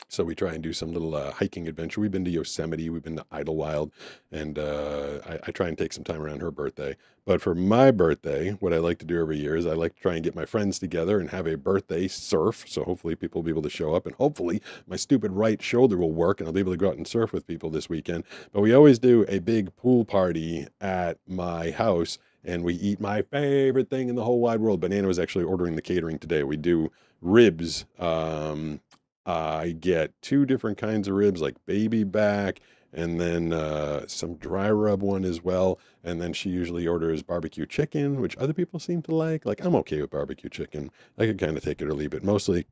So we try and do some little hiking adventure. We've been to Yosemite, we've been to Idlewild, and I try and take some time around her birthday. But for my birthday, what I like to do every year is I like to try and get my friends together and have a birthday surf. So hopefully people will be able to show up, and hopefully my stupid right shoulder will work and I'll be able to go out and surf with people this weekend. But we always do a big pool party at my house, and we eat my favorite thing in the whole wide world. Banana was actually ordering the catering today. We do ribs. I get 2 different kinds of ribs, like baby back, and then some dry rub one as well. And then she usually orders barbecue chicken, which other people seem to like. Like, I'm okay with barbecue chicken. I could kind of take it or leave it. Mostly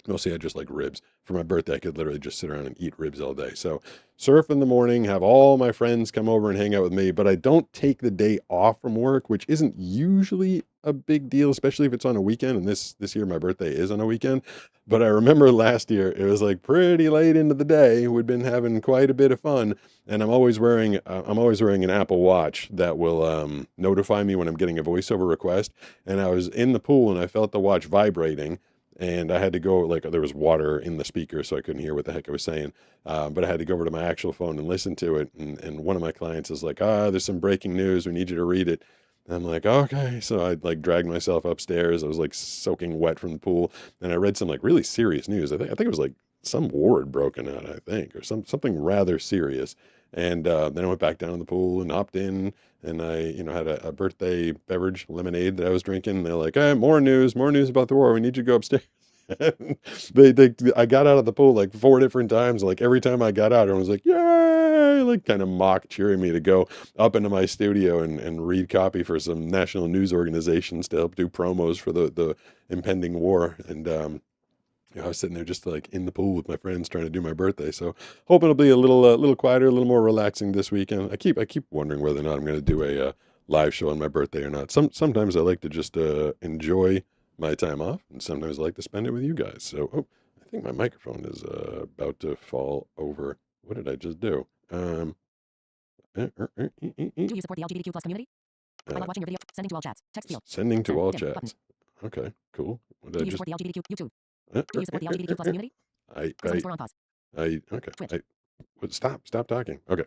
I just like ribs. For my birthday, I could literally just sit around and eat ribs all day. So surf in the morning, have all my friends come over and hang out with me, but I don't take the day off from work, which isn't usually a big deal, especially if it's on a weekend. And this year, my birthday is on a weekend. But I remember last year, it was like pretty late into the day. We'd been having quite a bit of fun. And I'm always wearing an Apple Watch that will notify me when I'm getting a voiceover request. And I was in the pool and I felt the watch vibrating. And I had to go, like, there was water in the speaker, so I couldn't hear what the heck I was saying. But I had to go over to my actual phone and listen to it. And one of my clients is like, there's some breaking news. We need you to read it. And I'm like, okay. So I like dragged myself upstairs. I was like soaking wet from the pool. And I read some like really serious news. I think it was like some war had broken out, I think, or something rather serious. And then I went back down to the pool and hopped in, and I, had a birthday beverage, lemonade that I was drinking. And they're like, hey, more news about the war. We need you to go upstairs. I got out of the pool like 4 different times. Like every time I got out, everyone was like, yay, like kind of mock cheering me to go up into my studio and read copy for some national news organizations to help do promos for the impending war. And, I was sitting there just like in the pool with my friends trying to do my birthday. So hoping it'll be a little quieter, a little more relaxing this weekend. I keep wondering whether or not I'm going to do a live show on my birthday or not. Sometimes I like to just enjoy my time off, and sometimes I like to spend it with you guys. So, I think my microphone is about to fall over. What did I just do? Do you support the LGBTQ plus community? I love watching your video. Sending to all chats. Text field. Sending to all Dim. chats. Okay, cool. What Do did you support the LGBTQ YouTube? Do you support the LGBTQ plus community? Personal store on pause. Okay. Twitch. Stop talking. Okay.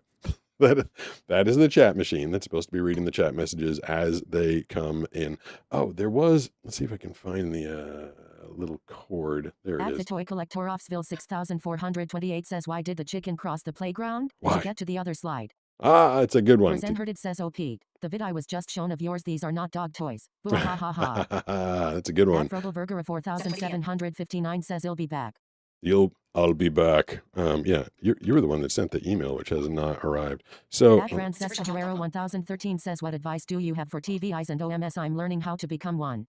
That is the chat machine that's supposed to be reading the chat messages as they come in. Oh, there was. Let's see if I can find the little cord. There it At is. the toy collector Offsville 6428 says, why did the chicken cross the playground? Why? To get to the other slide. Ah, it's a good one. Present says, oh Pete, the vid I was just shown of yours, these are not dog toys. Boo ha ha ha. That's a good one. At Frugalburger 4759 says, he'll be back. I'll be back. Yeah, you were the one that sent the email, which has not arrived. So At Francesca Guerrero 1013 says, what advice do you have for TVIs and OMS? I'm learning how to become one.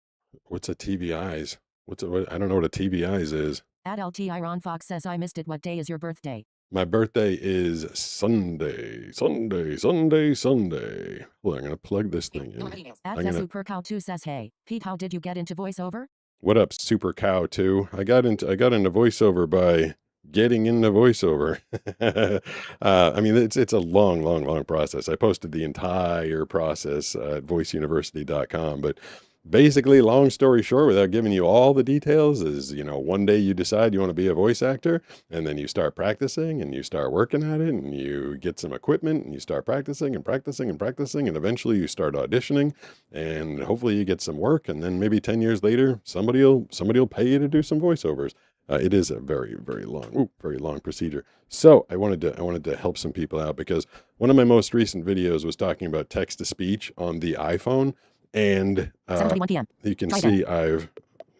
what's a TBIs? I don't know what a TBIs is. At LT Iron Fox says, I missed it. What day is your birthday? My birthday is Sunday. Hold on, I'm gonna plug this thing in. At the Super Cow 2 says, hey, Pete, how did you get into voiceover? What up, Super Cow 2? I got into voiceover by getting into voiceover. I mean, it's a long process. I posted the entire process at voiceuniversity.com, but basically, long story short, without giving you all the details, is, one day you decide you want to be a voice actor, and then you start practicing and you start working at it, and you get some equipment and you start practicing and practicing and practicing, and eventually you start auditioning, and hopefully you get some work, and then maybe 10 years later, somebody will pay you to do some voiceovers. It is a very long procedure. So I wanted to help some people out, because one of my most recent videos was talking about text to speech on the iPhone. And 7:21 p.m. You can Try see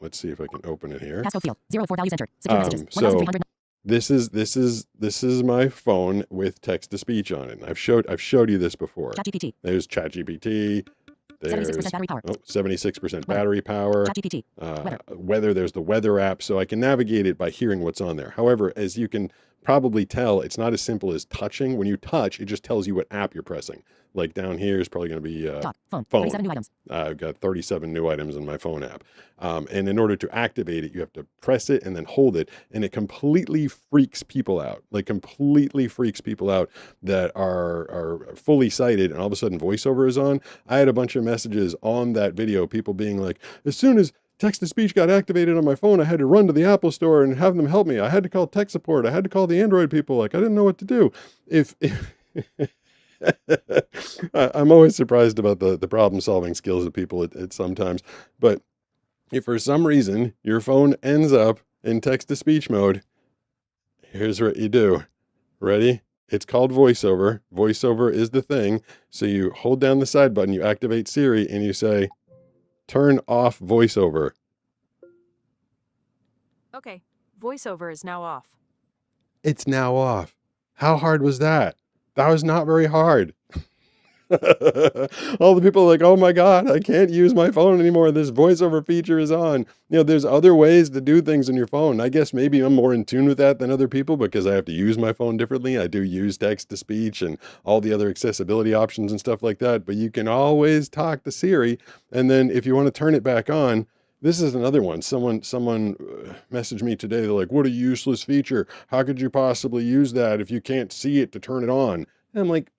let's see if I can open it here. Passcode field 04 values entered. Secure messages. So 1300. this is my phone with text to speech on it. And I've showed you this before. ChatGPT. There's ChatGPT. There's 76% battery power. 76% battery power. ChatGPT. Weather. There's the weather app, so I can navigate it by hearing what's on there. However, as you can probably tell, it's not as simple as touching. When you touch, it just tells you what app you're pressing. Like down here is probably going to be phone. 37 new items. I've got 37 new items in my phone app. And in order to activate it, you have to press it and then hold it. And it completely freaks people out. That are fully sighted. And all of a sudden voiceover is on. I had a bunch of messages on that video, people being like, as soon as text to speech got activated on my phone, I had to run to the Apple store and have them help me. I had to call tech support. I had to call the Android people. Like, I didn't know what to do. If I'm always surprised about the problem solving skills of people at sometimes. But if for some reason your phone ends up in text to speech mode, here's what you do. Ready? It's called VoiceOver. VoiceOver is the thing. So you hold down the side button, you activate Siri, and you say, turn off VoiceOver. Okay, VoiceOver is now off. It's now off. How hard was that? That was not very hard. All the people are like, oh my God, I can't use my phone anymore. This voiceover feature is on. There's other ways to do things on your phone. I guess maybe I'm more in tune with that than other people because I have to use my phone differently. I do use text to speech and all the other accessibility options and stuff like that. But you can always talk to Siri. And then if you want to turn it back on, this is another one. Someone messaged me today. They're like, what a useless feature. How could you possibly use that if you can't see it to turn it on? And I'm like,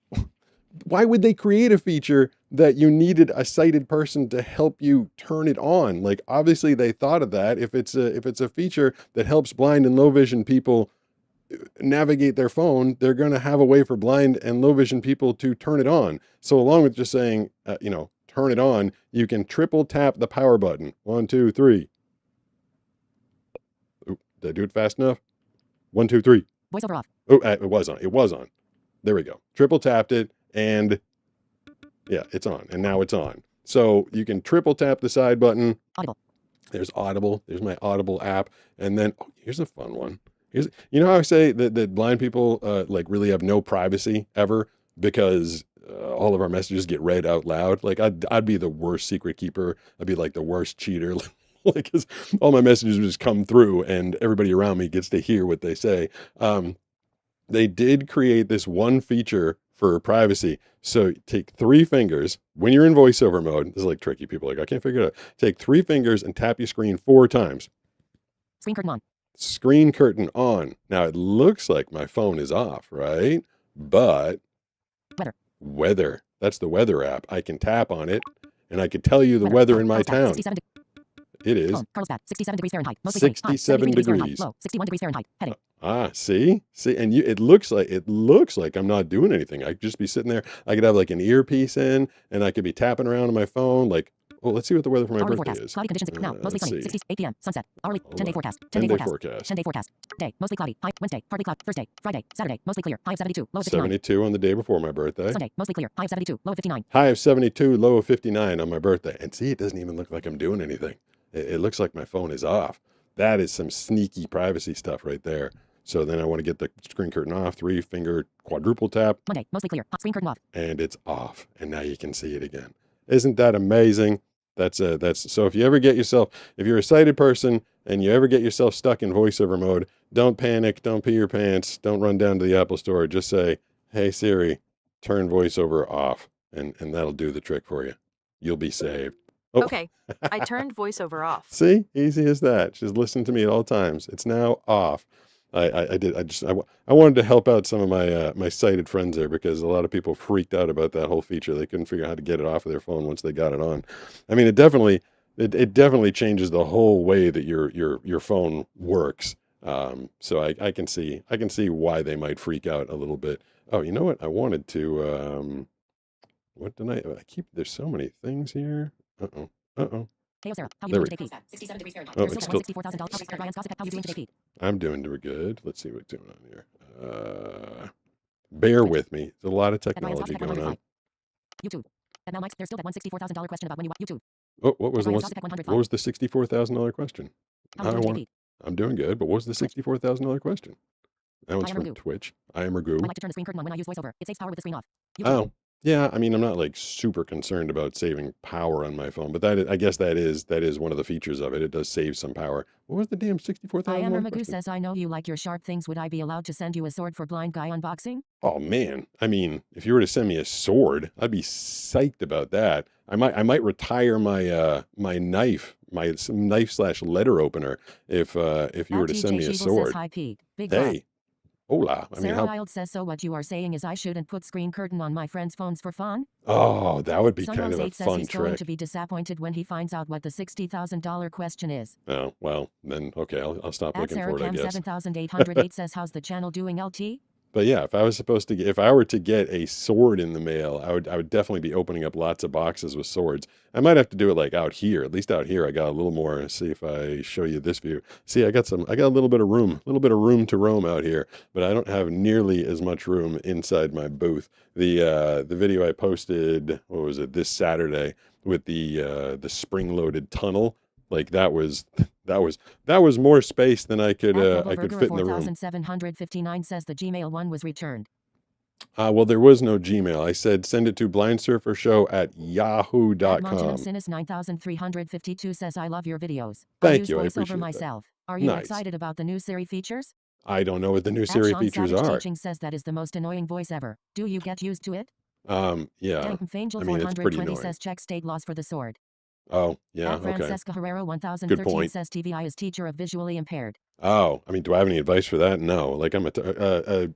why would they create a feature that you needed a sighted person to help you turn it on? Like, obviously they thought of that. If it's a feature that helps blind and low vision people navigate their phone, they're going to have a way for blind and low vision people to turn it on. So along with just saying, turn it on, you can triple tap the power button. 1, 2, 3. Oop, did I do it fast enough? 1, 2, 3. VoiceOver off. Oh, it was on. There we go. Triple tapped it, and yeah, it's on. And now it's on. So you can triple tap the side button. Audible. There's Audible. There's my Audible app. And then here's a fun one. How I say that blind people really have no privacy ever because all of our messages get read out loud. Like I'd be the worst secret keeper. I'd be like the worst cheater. Like, 'cause all my messages would just come through and everybody around me gets to hear what they say. They did create this one feature for privacy. So take 3 fingers when you're in voiceover mode. This is like tricky. People are like, I can't figure it out. Take 3 fingers and tap your screen 4 times. Screen curtain on. Screen curtain on. Now it looks like my phone is off, right? But weather. That's the weather app. I can tap on it and I can tell you the weather in my town. It is Carlsbad, 67 degrees Fahrenheit. Mostly 67 sunny. High, 73 degrees. Fahrenheit. Low, 61 degrees Fahrenheit. Heading. See, and it looks like I'm not doing anything. I could just be sitting there. I could have like an earpiece in, and I could be tapping around on my phone. Like, oh, let's see what the weather for my Hourly birthday forecast. is. Cloudy conditions. Now, mostly Let's sunny. see. 8 p.m. Sunset. Hourly. Hold 10-day on. forecast. 10 10-day day forecast. forecast. 10-day forecast. Day. Mostly cloudy. High. Wednesday. Partly cloud. Thursday. Friday. Saturday. Mostly clear. High of 72. Low of 59. 72 on the day before my birthday. Sunday. Mostly clear. High of 72. Low of 59. High of 72, low of 59 on my birthday. And see, it doesn't even look like I'm doing anything. It looks like my phone is off. That is some sneaky privacy stuff right there. So then I want to get the screen curtain off, 3-finger quadruple tap. Monday. Mostly clear. Hot screen curtain off. And it's off. And now you can see it again. Isn't that amazing? That's so if you ever get yourself, if you're a sighted person and you ever get yourself stuck in voiceover mode, don't panic, don't pee your pants, don't run down to the Apple store. Just say, hey Siri, turn voiceover off. And that'll do the trick for you. You'll be saved. Oh. Okay, I turned voiceover off. See, easy as that. Just listen to me at all times. It's now off. I wanted to help out some of my my sighted friends there because a lot of people freaked out about that whole feature. They couldn't figure out how to get it off of their phone once they got it on. I mean, it definitely changes the whole way that your phone works. So I can see why they might freak out a little bit. Oh, you know what? I wanted to what did I keep? There's so many things here. Uh-oh. Hey, Sarah. How you There doing we today, Pete? 67 degrees Fahrenheit. Oh, You're it's still still. at $64,000. Ryan's Gossip. How you doing today, Pete? I'm doing good. Let's see what's going on here. Bear with me. There's a lot of At Ryan's technology Gossip at going on. 105. YouTube. And now, Mike, there's still that $164,000 question about when you watch YouTube. Oh, what was At the Ryan's one? Gossip at 105. What was the $64,000 question? How you doing today, Pete? I'm doing good, but what was the Twitch. $64,000 question? That one's I am from Raghu. Twitch. I am I Raghu. like to turn the screen curtain on when I use voiceover. It saves power with the screen off. YouTube. Oh, yeah. I mean, I'm not like super concerned about saving power on my phone, but I guess that is one of the features of it. It does save some power. What was the damn I am $64,000 Magoo question? says, I know you like your sharp things. Would I be allowed to send you a sword for blind guy unboxing? Oh man, I mean, if you were to send me a sword, I'd be psyched about that. I might retire my my knife, my knife / letter opener if you were to send me a Sheeble sword. says, hi, Pete. Big love. Hey, hola. I mean, Sarah how? Wild says, so what you are saying is I shouldn't put screen curtain on my friends' phones for fun? Oh, that would be kind of a Sunrise8 says fun he's going trick. to be disappointed when he finds out what the $60,000 question is. Oh well, then okay, I'll stop At looking Sarah for it, I Cam guess. 7808 says, how's the channel doing, LT? But yeah, if I were to get a sword in the mail, I would definitely be opening up lots of boxes with swords. I might have to do it like out here. At least out here, I got a little more. See if I show you this view. See, I got a little bit of room to roam out here, but I don't have nearly as much room inside my booth. The video I posted, what was it, this Saturday with the spring-loaded tunnel, like that was more space than I could fit in the room. 4759 says the Gmail one was returned. Well, there was no Gmail. I said send it to blindsurfershow@yahoo.com. Montana 9352 says, I love your videos. Thank I you, I use voiceover appreciate that. myself. Are you Nice. excited about the new Siri features? I don't know what the new At Siri Sean features Savage are. Teaching says that is the most annoying voice ever. Do you get used to it? Yeah. Angel I mean, it's pretty 420 annoying. says check state laws for the sword. Oh, yeah, At okay. Francesca Herrero Good 1013 point. says TVI is teacher of visually impaired. Oh, I mean, do I have any advice for that? No. Like hold on,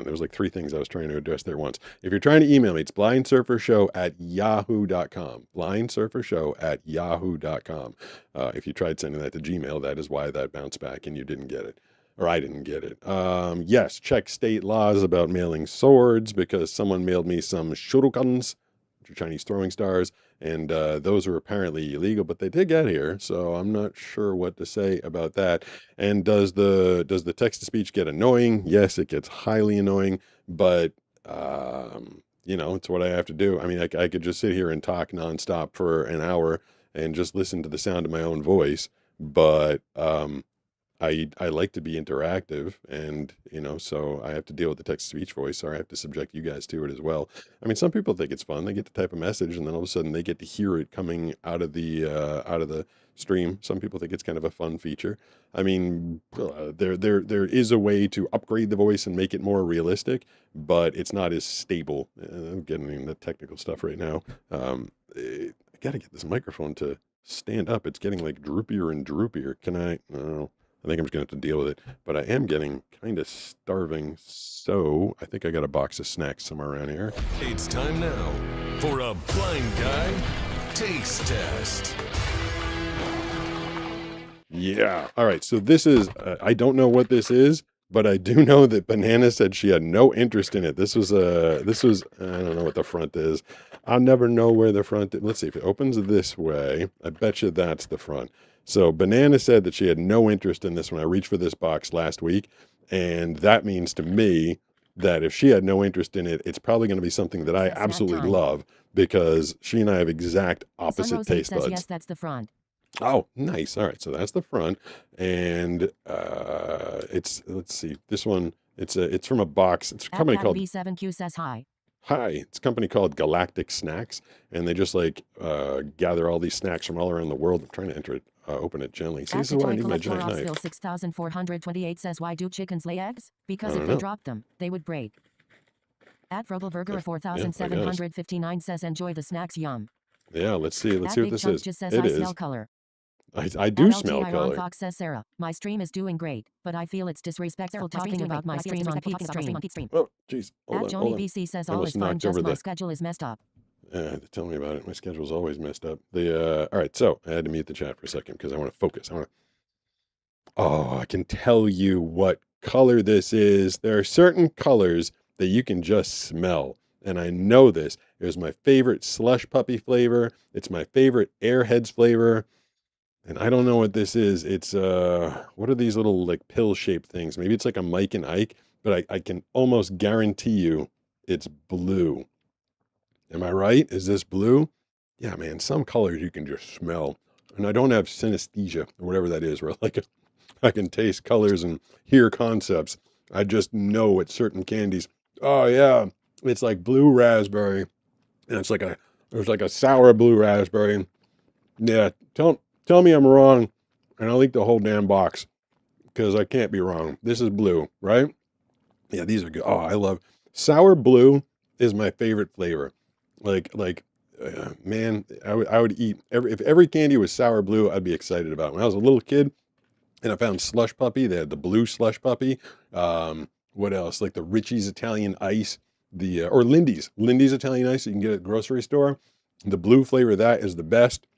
there was like 3 things I was trying to address there once. If you're trying to email me, it's blindsurfershow@yahoo.com. Blindsurfershow@yahoo.com. If you tried sending that to Gmail, that is why that bounced back and you didn't get it. Or I didn't get it. Yes, check state laws about mailing swords because someone mailed me some shurikens, which are Chinese throwing stars, and those are apparently illegal, but they did get here, so I'm not sure what to say about that. And does the text to speech get annoying? Yes, it gets highly annoying, but it's what I have to do. I mean, I could just sit here and talk nonstop for an hour and just listen to the sound of my own voice, but I like to be interactive, and so I have to deal with the text-to-speech voice, or I have to subject you guys to it as well. I mean, some people think it's fun; they get to type a message, and then all of a sudden they get to hear it coming out of the stream. Some people think it's kind of a fun feature. I mean, there is a way to upgrade the voice and make it more realistic, but it's not as stable. I'm getting into technical stuff right now. I got to get this microphone to stand up. It's getting like droopier and droopier. Can I? No. I think I'm just going to have to deal with it, but I am getting kind of starving, so I think I got a box of snacks somewhere around here. It's time now for a blind guy taste test. Yeah. All right. So this is, I don't know what this is, but I do know that Banana said she had no interest in it. This was I don't know what the front is. I'll never know where the front is. Let's see if it opens this way. I bet you that's the front. So Banana said that she had no interest in this when I reached for this box last week, and that means to me that if she had no interest in it, it's probably going to be something that I Snack absolutely time. because she and I have exact opposite Sunrose 8 taste says buds. yes, that's the front. Oh, nice. All right, so that's the front, and let's see, this one it's from a box. It's a company At called B7Q says hi. Hi. It's a company called Galactic Snacks, and they just like gather all these snacks from all around the world. I'm trying to enter it, open it gently. See, At this is why I need my Detroit giant knife. Rossville 6428 says why do chickens lay eggs? Because I if don't they know. drop them, they would break. At Vrogelburger Yeah, I guess. 4759 says enjoy the snacks, yum. Yeah, let's see. Let's At see what Big this Chunk is. just says It I is. smell color. I do At smell LG Iron color. Fox says Sarah, my stream is doing great, but I feel it's disrespectful talking about my stream on Pete's stream. Oh, jeez. Hold At on. Johnny Hold on. BC says I all almost is fine, knocked over just my the. schedule is messed up. Tell me about it. My schedule's always messed up. All right. So I had to mute the chat for a second because I want to focus. Oh, I can tell you what color this is. There are certain colors that you can just smell. And I know this. It was my favorite slush puppy flavor. It's my favorite Airheads flavor. And I don't know what this is. It's what are these little like pill shaped things? Maybe it's like a Mike and Ike, but I can almost guarantee you it's blue. Am I right? Is this blue? Yeah, man, some colors you can just smell. And I don't have synesthesia or whatever that is, where like I can taste colors and hear concepts. I just know at certain candies. Oh yeah, it's like blue raspberry, and it's like a sour blue raspberry. Yeah, tell me I'm wrong, and I'll eat the whole damn box because I can't be wrong. This is blue, right? Yeah, these are good. Oh, I love sour blue is my favorite flavor. Man, I would eat if every candy was sour blue, I'd be excited about it. When I was a little kid and I found slush puppy, they had the blue slush puppy. What else? Like the Richie's Italian ice, or Lindy's Italian ice you can get at the grocery store. The blue flavor of that is the best.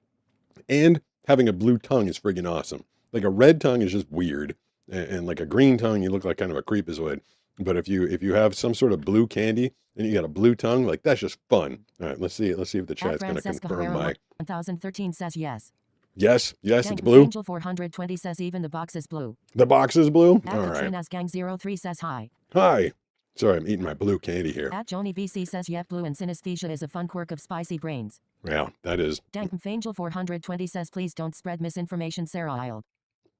And having a blue tongue is friggin' awesome. Like a red tongue is just weird, and like a green tongue, you look like kind of a creepazoid. But if you have some sort of blue candy and you got a blue tongue, like that's just fun. All right, let's see if the At chat's gonna Francesca confirm Herrera my 1013 says yes. yes, it's Gang blue. Angel 420 says even the box is blue. The box is blue. At All right. Katrina's Gang 03 says hi. Hi. Sorry, I'm eating my blue candy here. At Joni BC says yep, blue and synesthesia is a fun quirk of spicy brains. Yeah, that is. Angel 420 says please don't spread misinformation, Sarah Ild.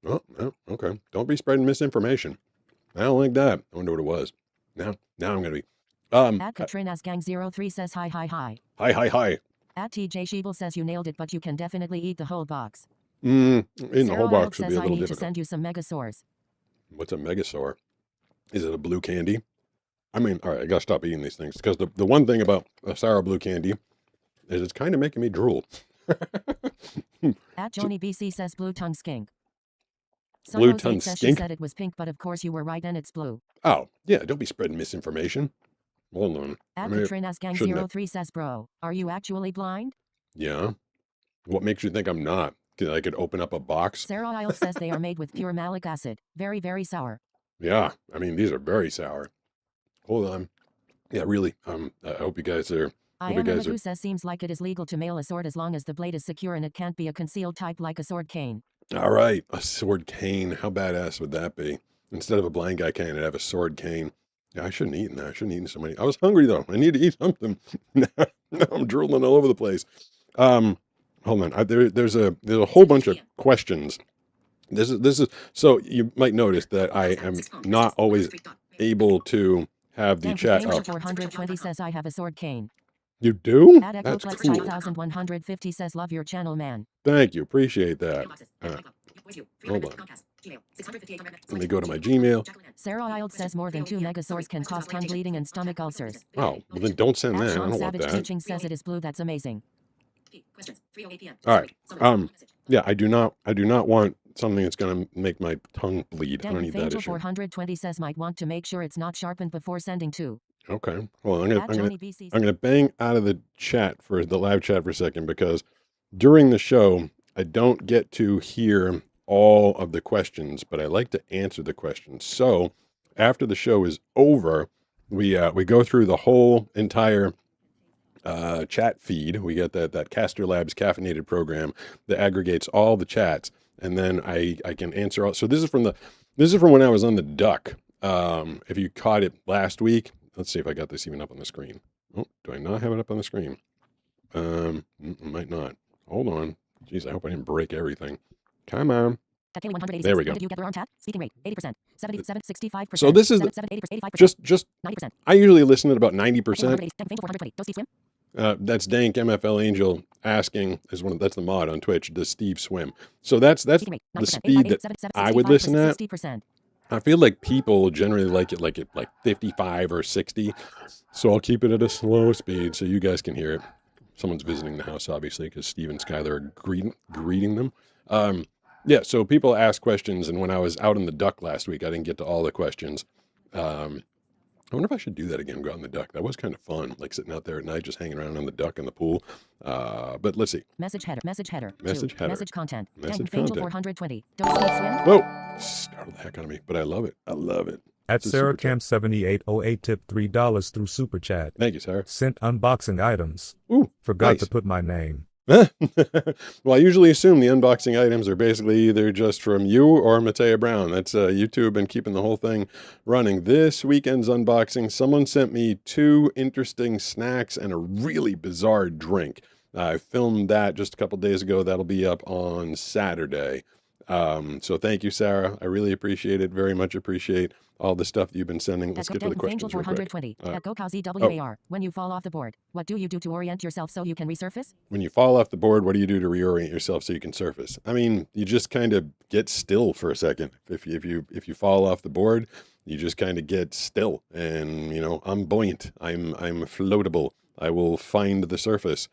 Oh, okay. Don't be spreading misinformation. I don't like that. I wonder what it was. Now I'm gonna be. At Katrina's Gang 03 says hi. Hi. At TJ Sheeble says you nailed it, but you can definitely eat the whole box. In the Sarah whole Ild box would says be a I little need to difficult. send you some Megasaurs. What's a megasaur? Is it a blue candy? I mean, all right, I gotta stop eating these things because the one thing about a sour blue candy is it's kind of making me drool. At Joni BC says blue tongue skink. Blue Sunrose tongue 8 says she skink? said it was pink, but of course you were right and it's blue. Oh, yeah, don't be spreading misinformation. Hold on. At I mean, Katrina's Gang shouldn't have. 03 says bro, are you actually blind? Yeah. What makes you think I'm not? I could open up a box? Sarah Isle says they are made with pure malic acid. Very, very sour. Yeah, I mean, these are very sour. Hold on. Yeah, really. I hope you guys are. I Hope you am guys are. Medusa seems like it is legal to mail a sword as long as the blade is secure and it can't be a concealed type like a sword cane. All right, a sword cane. How badass would that be? Instead of a blind guy cane, I'd have a sword cane. Yeah, I shouldn't have eaten that. I shouldn't have eaten so many. I was hungry though. I need to eat something. Now I'm drooling all over the place. Hold on. There's a whole bunch of questions. This is so you might notice that I am not always able to have the Gang chat Angel up. 420 says I have a sword cane. You do? At That's Echoplex cool. 5150 says love your channel, man. Thank you. Appreciate that. Hold on. Let me go to my Gmail. Sarah Ild says more than 2 megasaurs can cause tongue bleeding and stomach ulcers. Oh, well then don't send At that. I Sean don't want Savage that. Teaching says it is blue. That's amazing. All right. Yeah, I do not want something that's gonna make my tongue bleed. I don't Gang need that Angel issue. 420 says might want to make sure it's not sharpened before sending to. Okay. Well, I'm At gonna Johnny BC I'm gonna bang out of the chat for the live chat for a second because during the show I don't get to hear all of the questions, but I like to answer the questions. So after the show is over, we go through the whole entire chat feed. We get that Caster Labs caffeinated program that aggregates all the chats, and then I can answer all. So this is from when I was on the Duck. If you caught it last week, let's see if I got this even up on the screen. Oh, do I not have it up on the screen? Might not. Hold on. Jeez, I hope I didn't break everything. Come on. There we go. When did you get the tap? Speaking rate 80%, 77, 65%. So this is 80%, just 90%. I usually listen at about 90%. 420. Go Steve Swim. That's Dank MFL Angel asking that's the mod on Twitch. Does Steve swim? So that's the speed that I would listen at. 60%. I feel like people generally like it like 55 or 60. So I'll keep it at a slow speed so you guys can hear it. Someone's visiting the house, obviously, because Steve and Skylar are greeting them. Yeah, so people ask questions, and when I was out in the Duck last week, I didn't get to all the questions. I wonder if I should do that again, go out in the Duck. That was kind of fun, like sitting out there at night, just hanging around on the Duck in the pool. But let's see. Message header. Message header. Message content. Message Angel content. 420. Don't Steve Swim. Whoa! Startled the heck out of me, but I love it. I love it. At It's a super chat. SarahCam7808 tip $3 through Super Chat. Thank you, Sarah. Sent unboxing items. Ooh, Forgot nice. to put my name. Well, I usually assume the unboxing items are basically either just from you or Matea Brown. That's YouTube and keeping the whole thing running. This weekend's unboxing, someone sent me 2 interesting snacks and a really bizarre drink. I filmed that just a couple days ago. That'll be up on Saturday. So thank you, Sarah. I really appreciate it. Very much appreciate all the stuff that you've been sending. Let's get to the questions Angel real quick. 420. At GoCowZWAR. When you fall off the board, what do you do to orient yourself so you can resurface? When you fall off the board, what do you do to reorient yourself so you can surface? I mean, you just kind of get still for a second. If you fall off the board, you just kind of get still, and I'm buoyant. I'm floatable. I will find the surface.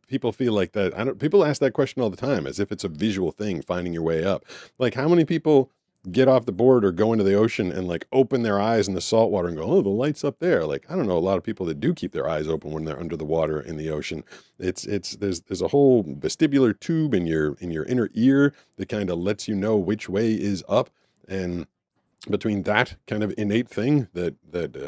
People feel like that. People ask that question all the time, as if it's a visual thing, finding your way up. Like, how many people get off the board or go into the ocean and like open their eyes in the salt water and go, oh, the light's up there? Like, I don't know a lot of people that do keep their eyes open when they're under the water in the ocean. There's a whole vestibular tube in your inner ear that kind of lets you know which way is up. And between that kind of innate thing that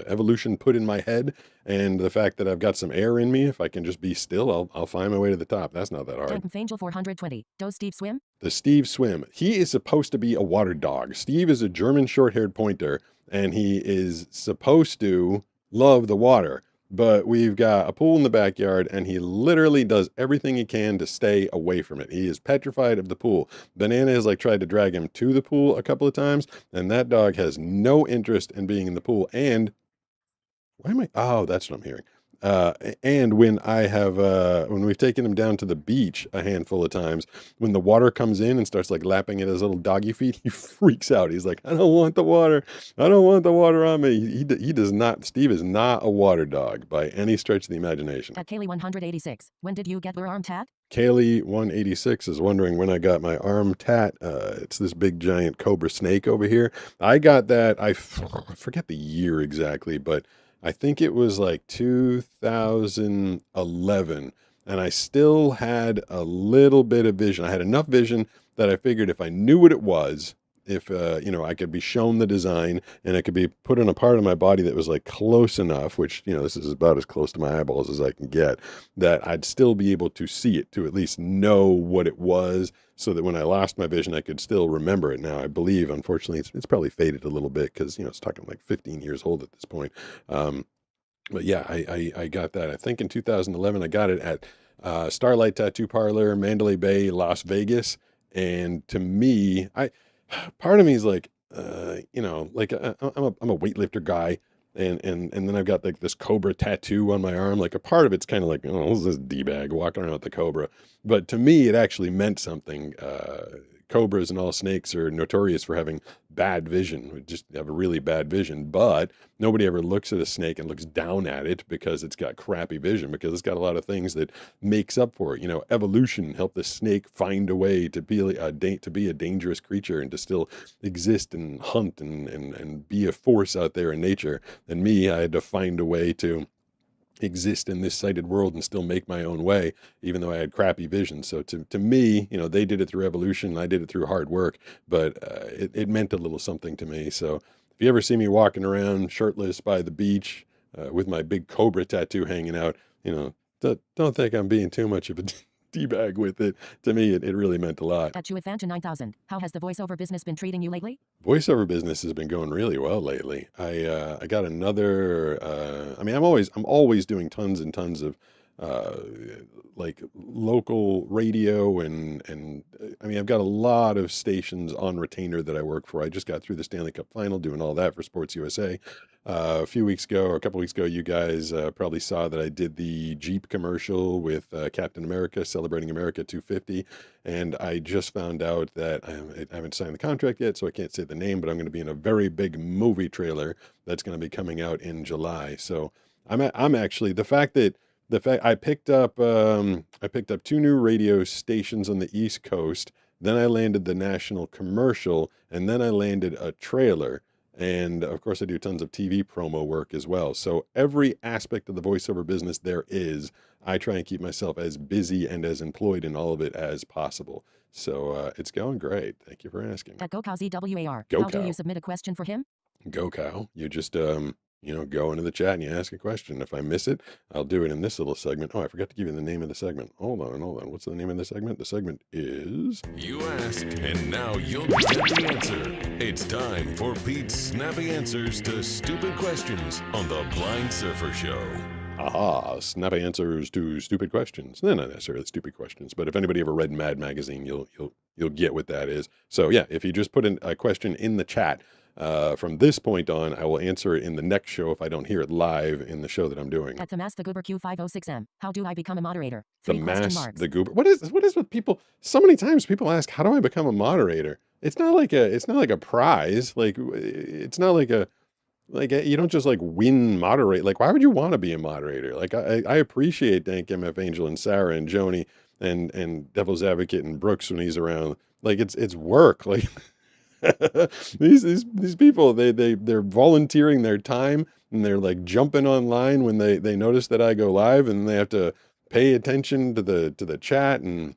evolution put in my head and the fact that I've got some air in me, if I can just be still, I'll find my way to the top. That's not that hard. Angel 420. Does Steve swim? The Steve swim. He is supposed to be a water dog. Steve is a German short-haired pointer, and he is supposed to love the water. But we've got a pool in the backyard, and he literally does everything he can to stay away from it. He is petrified of the pool. Banana has tried to drag him to the pool a couple of times, and that dog has no interest in being in the pool. And oh, that's what I'm hearing. And when when we've taken him down to the beach a handful of times, when the water comes in and starts lapping at his little doggy feet, he freaks out. He's like, I don't want the water. I don't want the water on me. He does not. Steve is not a water dog by any stretch of the imagination. At Kaylee 186. When did you get your arm tat? Kaylee 186 is wondering when I got my arm tat. It's this big giant cobra snake over here. I got that. I forget the year exactly, but I think it was 2011, and I still had a little bit of vision. I had enough vision that I figured if I knew what it was, if I could be shown the design and it could be put on a part of my body that was close enough, which this is about as close to my eyeballs as I can get, that I'd still be able to see it, to at least know what it was, so that when I lost my vision, I could still remember it. Now, I believe, unfortunately, it's probably faded a little bit because it's talking 15 years old at this point. But yeah, I got that. I think in 2011, I got it at Starlight Tattoo Parlor, Mandalay Bay, Las Vegas. And to me, part of me is I'm a weightlifter guy, and then I've got this cobra tattoo on my arm. A part of it's kind of oh, this is D-bag walking around with the cobra. But to me, it actually meant something. Cobras and all snakes are notorious for having bad vision. We just have a really bad vision, but nobody ever looks at a snake and looks down at it because it's got crappy vision, because it's got a lot of things that makes up for it. Evolution helped the snake find a way to be a dangerous creature and to still exist and hunt and be a force out there in nature. And me, I had to find a way to exist in this sighted world and still make my own way, even though I had crappy vision. So to me, they did it through evolution. I did it through hard work, but it meant a little something to me. So if you ever see me walking around shirtless by the beach with my big cobra tattoo hanging out, don't think I'm being too much of a D-bag with it. To me, it really meant a lot. At Chuathan to 9,000. How has the voiceover business been treating you lately? Voiceover business has been going really well lately. I got another. I'm always doing tons and tons of uh, like local radio and I've got a lot of stations on retainer that I work for. I just got through the Stanley Cup final doing all that for Sports USA. A few weeks ago, or a couple weeks ago, you guys probably saw that I did the Jeep commercial with Captain America celebrating America 250. And I just found out that I haven't signed the contract yet, so I can't say the name, but I'm going to be in a very big movie trailer that's going to be coming out in July. So I'm actually the fact I picked up two new radio stations on the East Coast. Then I landed the national commercial, and then I landed a trailer. And of course, I do tons of TV promo work as well. So every aspect of the voiceover business there is, I try and keep myself as busy and as employed in all of it as possible. So it's going great. Thank you for asking. At GoCowZWAR. Go How do Cow. you submit a question for him? Go Cow. You just go into the chat and you ask a question. If I miss it, I'll do it in this little segment. Oh, I forgot to give you the name of the segment. Hold on. What's the name of the segment? The segment is You ask, and now you'll get the answer. It's time for Pete's snappy answers to stupid questions on the Blind Surfer Show. Aha, snappy answers to stupid questions. No, not necessarily stupid questions, but if anybody ever read Mad Magazine, you'll get what that is. So yeah, if you just put in a question in the chat, from this point on, I will answer it in the next show if I don't hear it live in the show that I'm doing. At the Mass the Goober Q506M. How do I become a moderator? The 3 question mass, marks. the goober. What is with people? So many times people ask, "How do I become a moderator?" It's not like a prize. Like it's not like you don't just like win moderate. Like why would you want to be a moderator? Like I appreciate Dank MF Angel and Sarah and Joni and Devil's Advocate and Brooks when he's around. Like it's work. Like these people they're volunteering their time and they're like jumping online when they notice that I go live, and they have to pay attention to the chat. And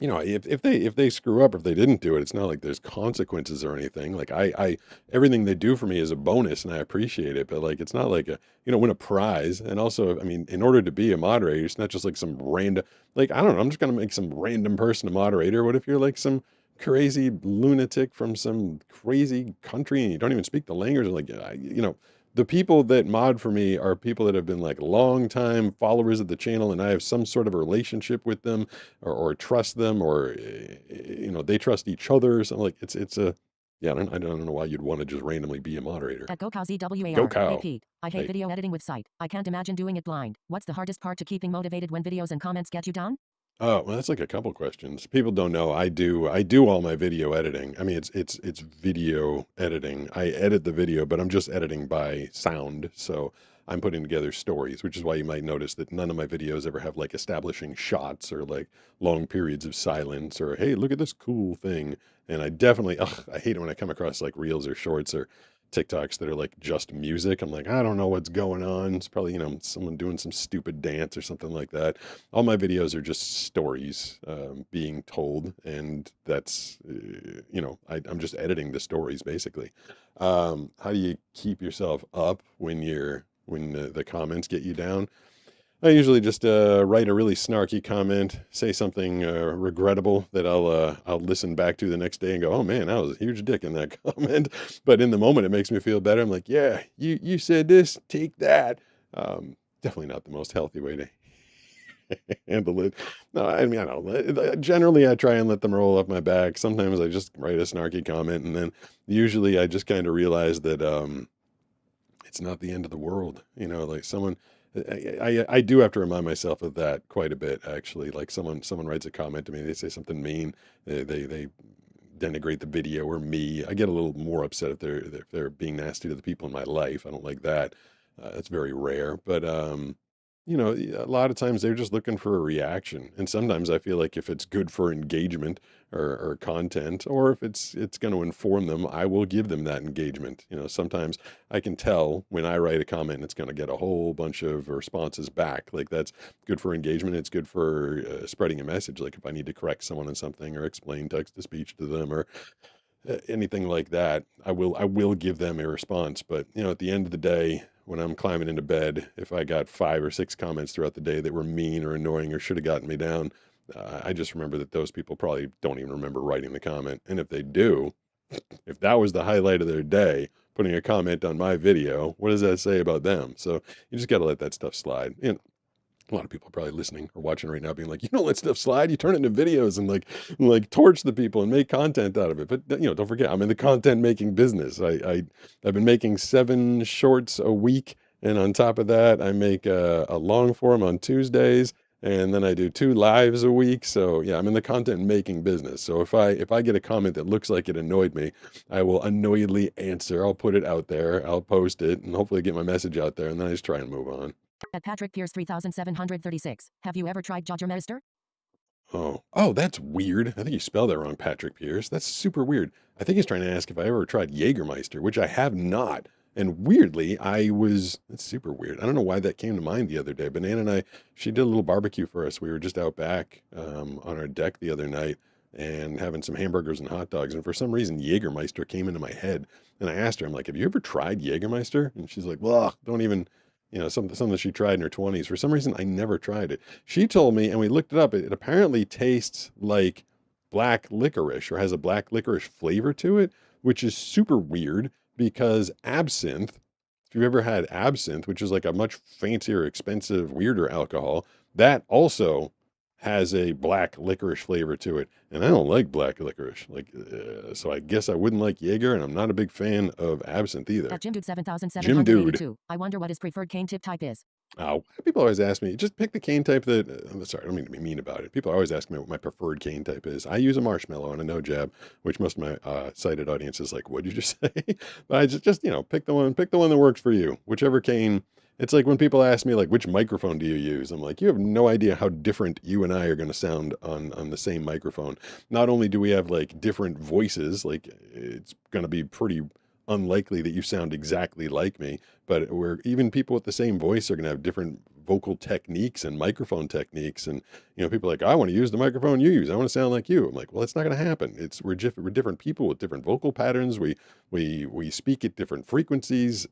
if they screw up, if they didn't do it, it's not like there's consequences or anything. Like I everything they do for me is a bonus and I appreciate it, but like it's not like win a prize. And also, I mean, in order to be a moderator, it's not just like some random, like I don't know, I'm just gonna make some random person a moderator. What if you're like some crazy lunatic from some crazy country and you don't even speak the language? Like the people that mod for me are people that have been like long time followers of the channel, and I have some sort of a relationship with them, or trust them, or they trust each other. So like it's a yeah. I don't know why you'd want to just randomly be a moderator. At GoCowZWAR. Go Cow. Repeat. I hate Hey. video editing with sight. I can't imagine doing it blind. What's the hardest part to keeping motivated when videos and comments get you down? Oh, well, that's like a couple questions. People don't know I do all my video editing. I mean, it's video editing. I edit the video, but I'm just editing by sound. So I'm putting together stories, which is why you might notice that none of my videos ever have like establishing shots or like long periods of silence or hey, look at this cool thing. And I definitely, I hate it when I come across like reels or shorts or TikToks that are like just music. I'm like, I don't know what's going on. It's probably, someone doing some stupid dance or something like that. All my videos are just stories being told. And that's, I'm just editing the stories basically. How do you keep yourself up when the comments get you down? I usually just write a really snarky comment, say something regrettable that I'll listen back to the next day and go, oh man, I was a huge dick in that comment. But in the moment, it makes me feel better. I'm like, yeah, you said this, take that. Definitely not the most healthy way to handle it. No, I mean, I don't know. Generally, I try and let them roll off my back. Sometimes I just write a snarky comment, and then usually I just kind of realize that it's not the end of the world. Like someone. I do have to remind myself of that quite a bit, actually. Like someone writes a comment to me, they say something mean, they denigrate the video or me. I get a little more upset if they're being nasty to the people in my life. I don't like that. It's very rare, but a lot of times they're just looking for a reaction. And sometimes I feel like if it's good for engagement or content, or if it's going to inform them, I will give them that engagement. Sometimes I can tell when I write a comment, it's going to get a whole bunch of responses back. Like that's good for engagement. It's good for spreading a message. Like if I need to correct someone on something or explain text to speech to them or anything like that, I will give them a response. But at the end of the day, when I'm climbing into bed, if I got 5 or 6 comments throughout the day that were mean or annoying or should have gotten me down, I just remember that those people probably don't even remember writing the comment. And if they do, if that was the highlight of their day, putting a comment on my video, what does that say about them? So you just got to let that stuff slide. A lot of people are probably listening or watching right now being like, you don't let stuff slide, you turn it into videos and like torch the people and make content out of it. But don't forget, I'm in the content making business. I've been making 7 shorts a week, and on top of that I make a long form on Tuesdays, and then I do 2 lives a week. So yeah, I'm in the content making business. So if I get a comment that looks like it annoyed me, I will annoyedly answer. I'll put it out there, I'll post it, and hopefully get my message out there, and then I just try and move on. At Patrick Pierce 3736. Have you ever tried Jagermeister? Oh, that's weird. I think you spelled that wrong, Patrick Pierce. That's super weird. I think he's trying to ask if I ever tried Jägermeister, which I have not. And weirdly, that's super weird. I don't know why that came to mind the other day. Banana and she did a little barbecue for us. We were just out back on our deck the other night and having some hamburgers and hot dogs. And for some reason, Jägermeister came into my head. And I asked her, I'm like, have you ever tried Jägermeister? And she's like, well, don't even, something she tried in her 20s. For some reason, I never tried it. She told me, and we looked it up, it apparently tastes like black licorice or has a black licorice flavor to it, which is super weird because absinthe, if you've ever had absinthe, which is like a much fancier, expensive, weirder alcohol, that also has a black licorice flavor to it. And I don't like black licorice. So I guess I wouldn't like Jaeger, and I'm not a big fan of absinthe either. At Jim Dude Jim Dude. 7782. I wonder what his preferred cane tip type is. People always ask me, just pick the cane type that, I'm sorry, I don't mean to be mean about it. People always ask me what my preferred cane type is. I use a marshmallow and a no jab, which most of my sighted audience is like, what'd you just say? But I just, pick the one that works for you. Whichever cane. It's like when people ask me, like, which microphone do you use? I'm like, you have no idea how different you and I are going to sound on the same microphone. Not only do we have like different voices, like it's going to be pretty unlikely that you sound exactly like me, but even people with the same voice are going to have different vocal techniques and microphone techniques. And people are like, I want to use the microphone you use, I want to sound like you. I'm like, well, it's not going to happen. We're different people with different vocal patterns. We speak at different frequencies,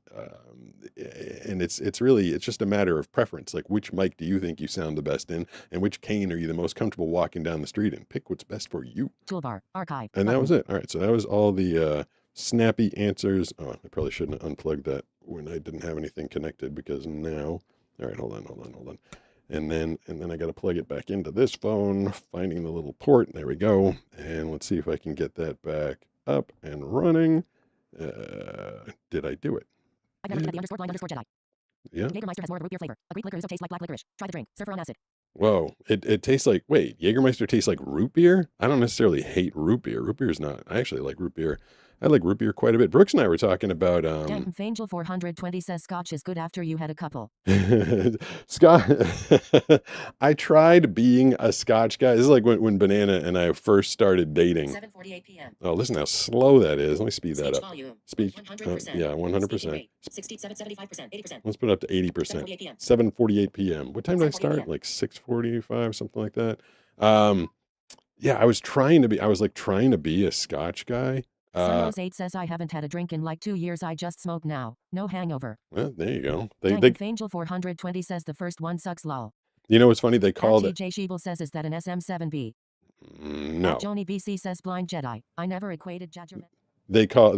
and it's just a matter of preference. Like, which mic do you think you sound the best in, and which cane are you the most comfortable walking down the street in? Pick what's best for you. Toolbar, archive, and that button. was it. All right, so that was all the snappy answers. Oh, I probably shouldn't have unplugged that when I didn't have anything connected, because now, all right, hold on. And then I got to plug it back into this phone, finding the little port. There we go. And let's see if I can get that back up and running. Did I do it? I've never tried the _blind_Jedi. Yeah. Jägermeister has more of a root beer flavor. A Greek liquor is tastes like black licorice. Try the drink. Surfer on acid. Whoa, it tastes like, wait, Jägermeister tastes like root beer? I don't necessarily hate root beer. Root beer is not, I actually like root beer. I like root beer quite a bit. Brooks and I were talking about Fangel 420 says Scotch is good after you had a couple. Scotch. I tried being a Scotch guy. This is like when Banana and I first started dating. 7:48 p.m. Oh, listen how slow that is. Let me speed that up. Volume. Speech. 100%. Yeah, 100%. 75%, 80%. Let's put it up to 80%. 7:48 p.m. 7:48 p.m. What time did I start? PM. Like 6:45, something like that. Yeah, I was trying to be a Scotch guy. Sunrose 8 says I haven't had a drink in like 2 years. I just smoke now. No hangover. Well, there you go. Fangel 420 says the first one sucks lol. You know what's funny? They called it. J. Sheeble says, is that an SM7B? No. Joni BC says blind Jedi. I never equated Jagerman. They call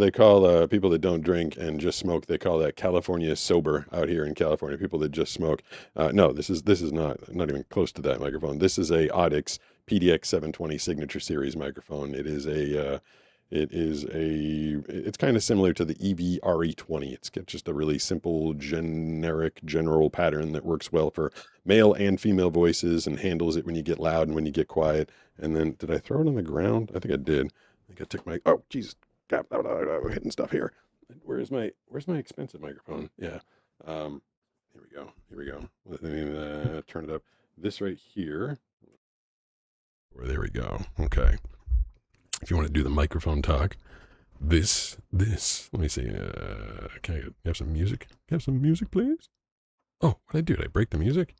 people that don't drink and just smoke. They call that California sober out here in California. People that just smoke. No, this is not even close to that microphone. This is a Audix PDX 720 Signature Series microphone. It's kind of similar to the EV RE20. It's got just a really simple, general pattern that works well for male and female voices and handles it when you get loud and when you get quiet. And then, did I throw it on the ground? I think I did. I think I took my, oh, Jesus, I'm hitting stuff here. Where's my expensive microphone? Yeah. Here we go. Here we go. Let me turn it up. This right here. Or there we go. Okay. If you want to do the microphone talk, this. Let me see. Can I have some music? Can I have some music, please? Oh, what did I do? Did I break the music?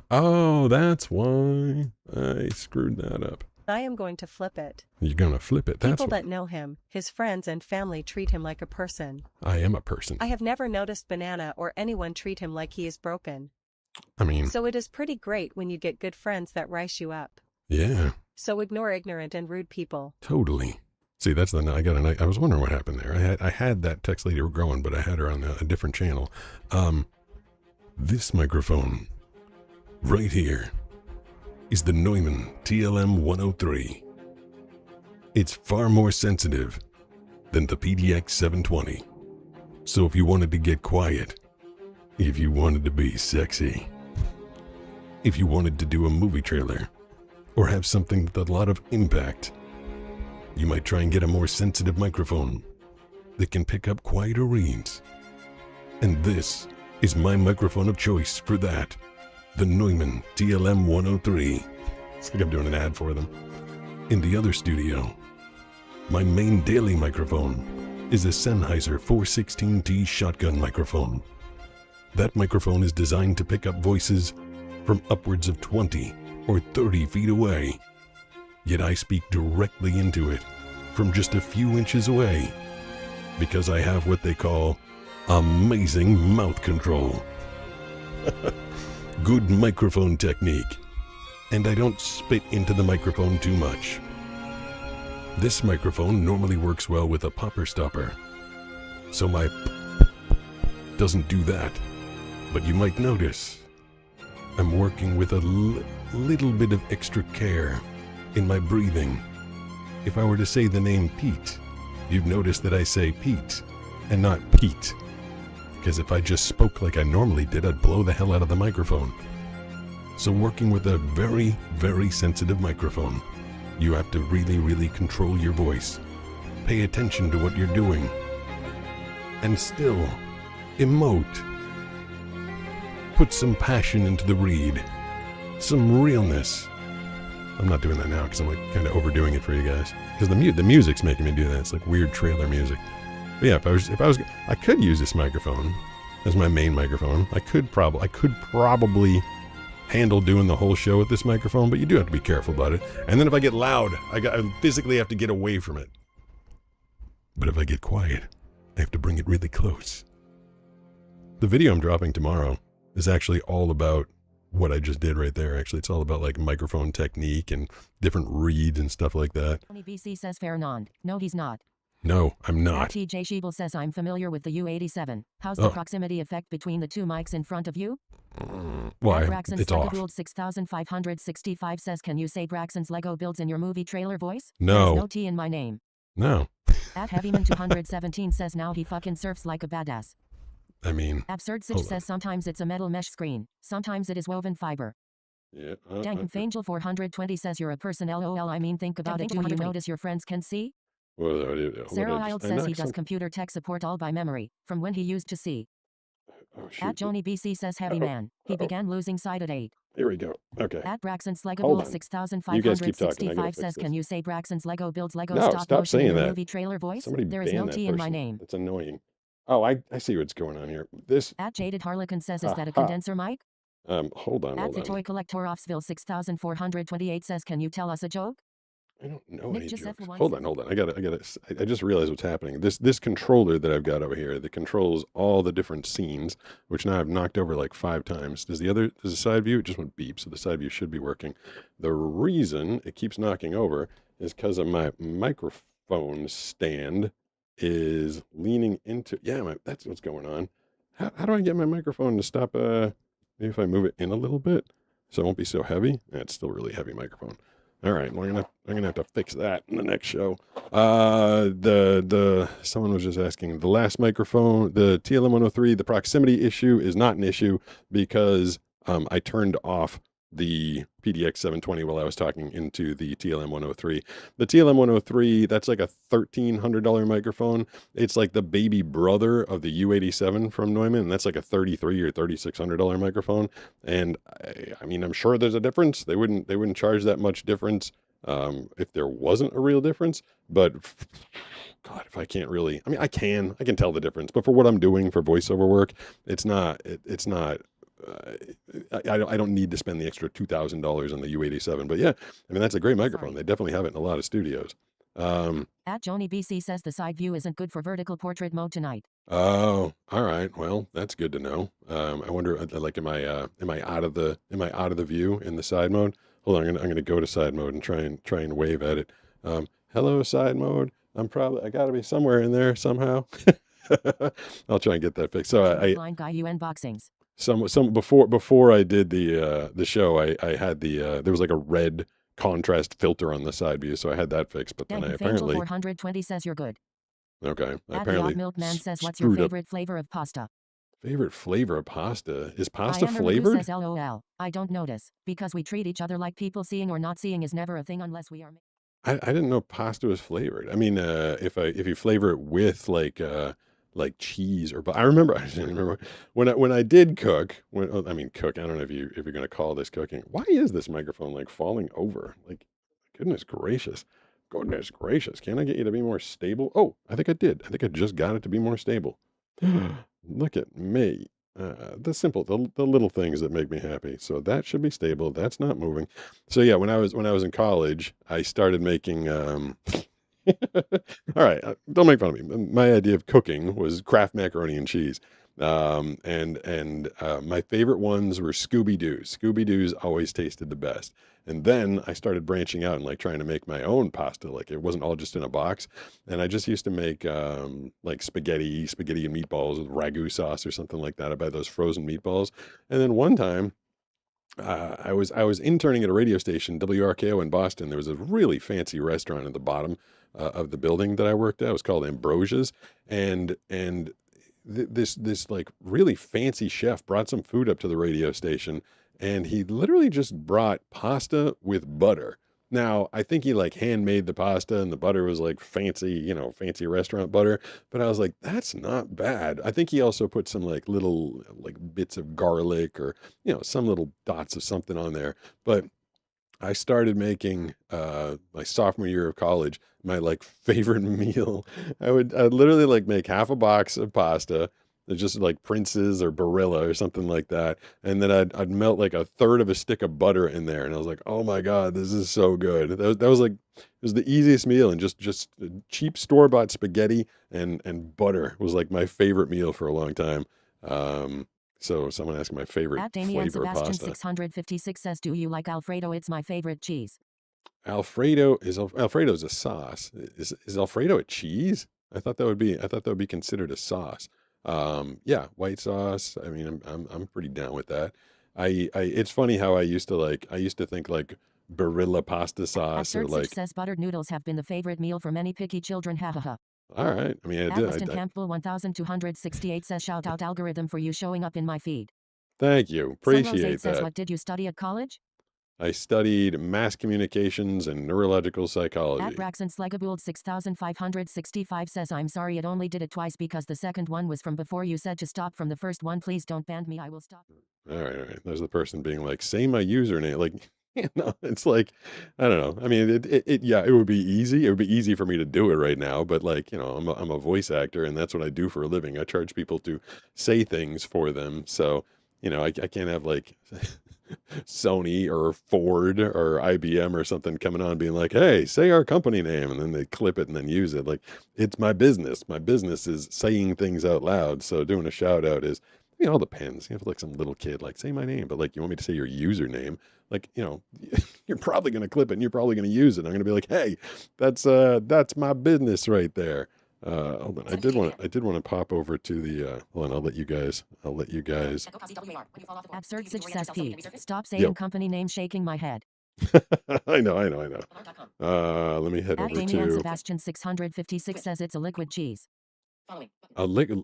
Oh, that's why I screwed that up. I am going to flip it. You're going to flip it. That's People what, that know him, his friends and family treat him like a person. I am a person. I have never noticed Banana or anyone treat him like he is broken. I mean, So it is pretty great when you get good friends that rise you up. yeah, So ignore ignorant and rude people. totally. See, that's the, I was wondering what happened there. I had that text lady growing, but I had her on a different channel. This microphone right here is the Neumann TLM 103. It's far more sensitive than the PDX 720. So if you wanted to get quiet, if you wanted to be sexy, if you wanted to do a movie trailer, or have something with a lot of impact, you might try and get a more sensitive microphone that can pick up quieter reads. And this is my microphone of choice for that. The Neumann TLM 103. It's like I'm doing an ad for them. In the other studio, my main daily microphone is a Sennheiser 416T shotgun microphone. That microphone is designed to pick up voices from upwards of 20 or 30 feet away. Yet I speak directly into it from just a few inches away because I have what they call amazing mouth control. Good microphone technique. And I don't spit into the microphone too much. This microphone normally works well with a popper stopper, so my doesn't do that. But you might notice I'm working with a little bit of extra care in my breathing. If I were to say the name Pete, you'd notice that I say Pete and not Pete. Because if I just spoke like I normally did, I'd blow the hell out of the microphone. So working with a very, very sensitive microphone, you have to really, really control your voice. Pay attention to what you're doing. And still, emote. Put some passion into the read. Some realness. I'm not doing that now because I'm like kind of overdoing it for you guys. Because the music's making me do that. It's like weird trailer music. But yeah, I could use this microphone as my main microphone. I could probably handle doing the whole show with this microphone, but you do have to be careful about it. And then if I get loud, I physically have to get away from it. But if I get quiet, I have to bring it really close. The video I'm dropping tomorrow is actually all about what I just did right there. Actually, it's all about like microphone technique and different reads and stuff like that. Tony BC says Fernand. No, he's not. No, I'm not. TJ Sheeble says I'm familiar with the U87. How's the proximity effect between the two mics in front of you? Why? Braxton's It's off. 6565 says, can you say Braxton's Lego builds in your movie trailer voice? No. There's no T in my name. No. At Heavyman217 says now he fucking surfs like a badass. I mean, Absurd Sitch says sometimes it's a metal mesh screen. Sometimes it is woven fiber. yeah. Fangel 420 says you're a person lol. I mean think about it. Do you notice your friends can see? Sarah Ild says he does computer tech support all by memory, from when he used to see. At Joni BC says heavy man. He began losing sight at 8. Here we go. Okay. At Braxton's Lego Hold build on. 6565 says, can you say Braxton's Lego builds Lego No, stop stop motion saying in your that. movie trailer voice? Somebody There is ban no that T in my person. name. That's annoying. Oh, I see what's going on here. This. At Jaded Harlequin says, is that a condenser mic? Hold on. At Vitoy Collector Offsville 6428 says, can you tell us a joke? I don't know Nick any Joseph jokes. once- Hold on. I just realized what's happening. This controller that I've got over here that controls all the different scenes, which now I've knocked over like 5 times. Does the side view? It just went beep, so the side view should be working. The reason it keeps knocking over is because of my microphone stand is leaning into. Yeah, that's what's going on. How do I get my microphone to stop? Maybe if I move it in a little bit, so it won't be so heavy. It's still a really heavy microphone. All right, well, I'm gonna have to fix that in the next show. Someone was just asking the last microphone, the TLM 103, the proximity issue is not an issue because I turned off the PDX 720 while I was talking into the TLM 103. The TLM 103, that's like a $1,300 microphone. It's like the baby brother of the U87 from Neumann, and that's like a $3,300 or $3,600 microphone. And I mean, I'm sure there's a difference. They wouldn't charge that much difference if there wasn't a real difference. But God, if I can't really, I mean, I can tell the difference. But for what I'm doing for voiceover work, it's not. Uh, I don't need to spend the extra $2,000 on the U87. But yeah, I mean, that's a great microphone. They definitely have it in a lot of studios. At Joni BC says the side view isn't good for vertical portrait mode tonight. Oh, all right. Well, that's good to know. I wonder, like, am I out of the view in the side mode? Hold on, I'm gonna go to side mode and try and wave at it. Hello, side mode. I got to be somewhere in there somehow. I'll try and get that fixed. So Blind guy unboxings. Some before I did the show, I had there was like a red contrast filter on the side view, so I had that fixed. But then I apparently 420 says you're good. Okay, I At apparently the Milkman says, what's your favorite flavor of pasta? Favorite flavor of pasta? Is pasta I flavored? Says LOL. I don't notice because we treat each other like people. Seeing or not seeing is never a thing unless we are. I didn't know pasta was flavored. I mean, if you flavor it with like cheese or, but I remember I didn't remember when I did cook. I mean cook. I don't know if you're gonna call this cooking. Why is this microphone like falling over? Like, goodness gracious, goodness gracious. Can I get you to be more stable? Oh, I think I did. I think I just got it to be more stable. Look at me. The little things that make me happy. So that should be stable. That's not moving. So yeah, when I was in college, I started making all right, don't make fun of me. My idea of cooking was Kraft macaroni and cheese. My favorite ones were Scooby Doo's. Scooby Doo's always tasted the best. And then I started branching out and like trying to make my own pasta. Like it wasn't all just in a box. And I just used to make like spaghetti and meatballs with ragu sauce or something like that. I buy those frozen meatballs. And then one time I was interning at a radio station, WRKO in Boston. There was a really fancy restaurant at the bottom of the building that I worked at. It was called Ambrosia's, and this like really fancy chef brought some food up to the radio station, and he literally just brought pasta with butter. Now, I think he like handmade the pasta and the butter was like fancy, fancy restaurant butter. But I was like, that's not bad. I think he also put some like little like bits of garlic or, some little dots of something on there. But I started making my sophomore year of college my like favorite meal. I'd literally like make half a box of pasta, just like Prince's or Barilla or something like that, and then I'd melt like a third of a stick of butter in there, and I was like, oh my god, this is so good. That was like it was the easiest meal, and just cheap store-bought spaghetti and butter was like my favorite meal for a long time. So someone asked my favorite At Damien flavor of Sebastian pasta. 656 says, do you like Alfredo? It's my favorite cheese. Alfredo's a sauce. Is Alfredo a cheese? I thought that would be considered a sauce. Yeah, white sauce. I mean, I'm pretty down with that. It's funny how I used to think like Barilla pasta sauce or like. Says buttered noodles have been the favorite meal for many picky children. Ha ha ha. All right. I mean, Weston Campbell 1268 says, shout out algorithm for you showing up in my feed. Thank you. Appreciate says, that. what did you study at college? I studied mass communications and neurological psychology. At Braxton Slegabould 6565 says, I'm sorry it only did it twice because the second one was from before you said to stop from the first one. Please don't ban me. I will stop. All right. There's the person being like, say my username. Like, it's like, I don't know. I mean, it would be easy. It would be easy for me to do it right now. But like, I'm a voice actor and that's what I do for a living. I charge people to say things for them. So, I can't have like Sony or Ford or IBM or something coming on being like, hey, say our company name. And then they clip it and then use it. Like, it's my business. My business is saying things out loud. So doing a shout out is, it all depends. You have like some little kid, like, say my name, but like, you want me to say your username? Like, you're probably going to clip it and you're probably going to use it. I'm going to be like, hey, that's my business right there. Hold on. I did want to pop over to the, hold on. I'll let you guys. Absurd Sitch says, Pete, stop saying company name, shaking my head. I know. Let me head over Damien to Sebastian 656 says it's a liquid cheese.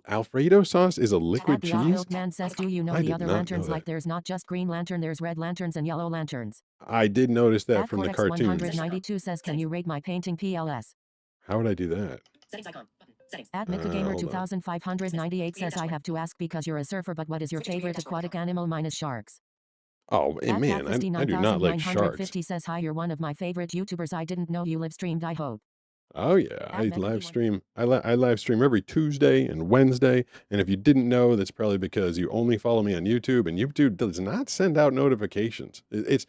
Alfredo sauce is a liquid At the cheese? Milkman says, do you know I the did other not know lanterns? that. Like there's not just green lantern, there's red lanterns and yellow lanterns. I did notice that At from the Cortex cartoons. 192 says, can you rate my painting PLS? How would I do that? At Gamer 2598 says, I have to ask because you're a surfer, but what is your favorite aquatic animal minus sharks? Oh, At man, I do not like sharks. 50 says, hi, you're one of my favorite YouTubers. I didn't know you live streamed. I hope. Oh yeah, I live stream. I live stream every Tuesday and Wednesday. And if you didn't know, that's probably because you only follow me on YouTube, and YouTube does not send out notifications. It's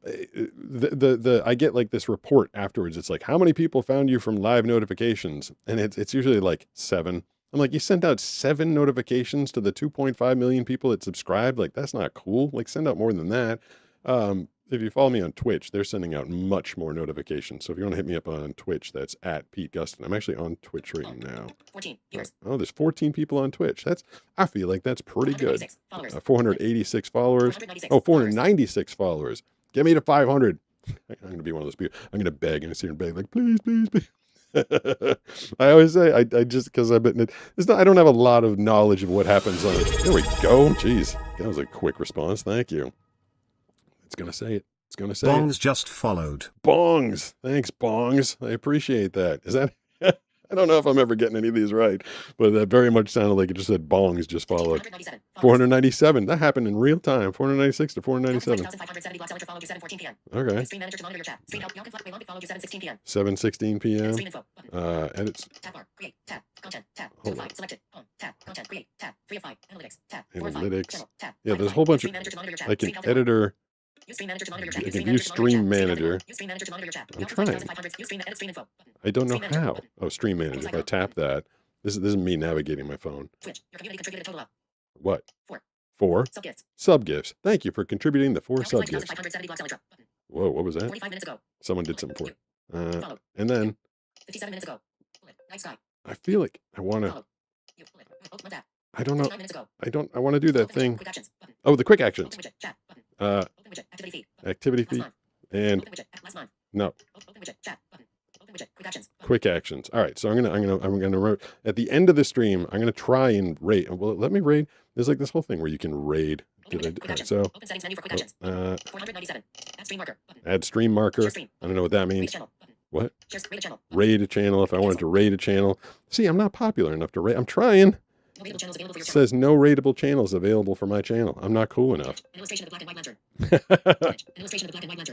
I get like this report afterwards. It's like, how many people found you from live notifications? And it's usually like 7. I'm like, you sent out 7 notifications to the 2.5 million people that subscribed. Like, that's not cool. Like, send out more than that. If you follow me on Twitch, they're sending out much more notifications. So if you want to hit me up on Twitch, that's at Pete Gustin. I'm actually on Twitch right now. 14 viewers. Oh, there's 14 people on Twitch. I feel like that's pretty good. 486 followers. Oh, 496 followers. Get me to 500. I'm going to be one of those people. I'm going to beg and sit here and beg, like, please, please, please. I always say, I just, because I've been, I don't have a lot of knowledge of what happens on it. There we go. Jeez. That was a quick response. Thank you. It's going to say it. It's going to say Bongs it. just followed. Bongs. Thanks, Bongs. I appreciate that. Is that... I don't know if I'm ever getting any of these right, but that very much sounded like it just said Bongs just followed. 497. That happened in real time. 496 to 497. Okay. 7:16 p.m. Edits. Hold on. Analytics. Yeah, there's a whole bunch of, like an editor. I can view Stream Manager. I'm trying. I don't know how. Oh, Stream Manager. If I tap that, this is me navigating my phone. What? 4 sub gifts. Thank you for contributing the 4 sub gifts. Whoa, what was that? Someone did something for it. And then I feel like I want to. I don't know. I want to do that thing. Oh, the quick actions. Activity feed. And no. Quick actions. All right. So I'm gonna at the end of the stream, I'm gonna try and raid. Well, let me raid. There's like this whole thing where you can raid. So add stream marker. I don't know what that means. What? Raid a channel. If I wanted to raid a channel. See, I'm not popular enough to raid. I'm trying. It says no rateable channels available for my channel. I'm not cool enough.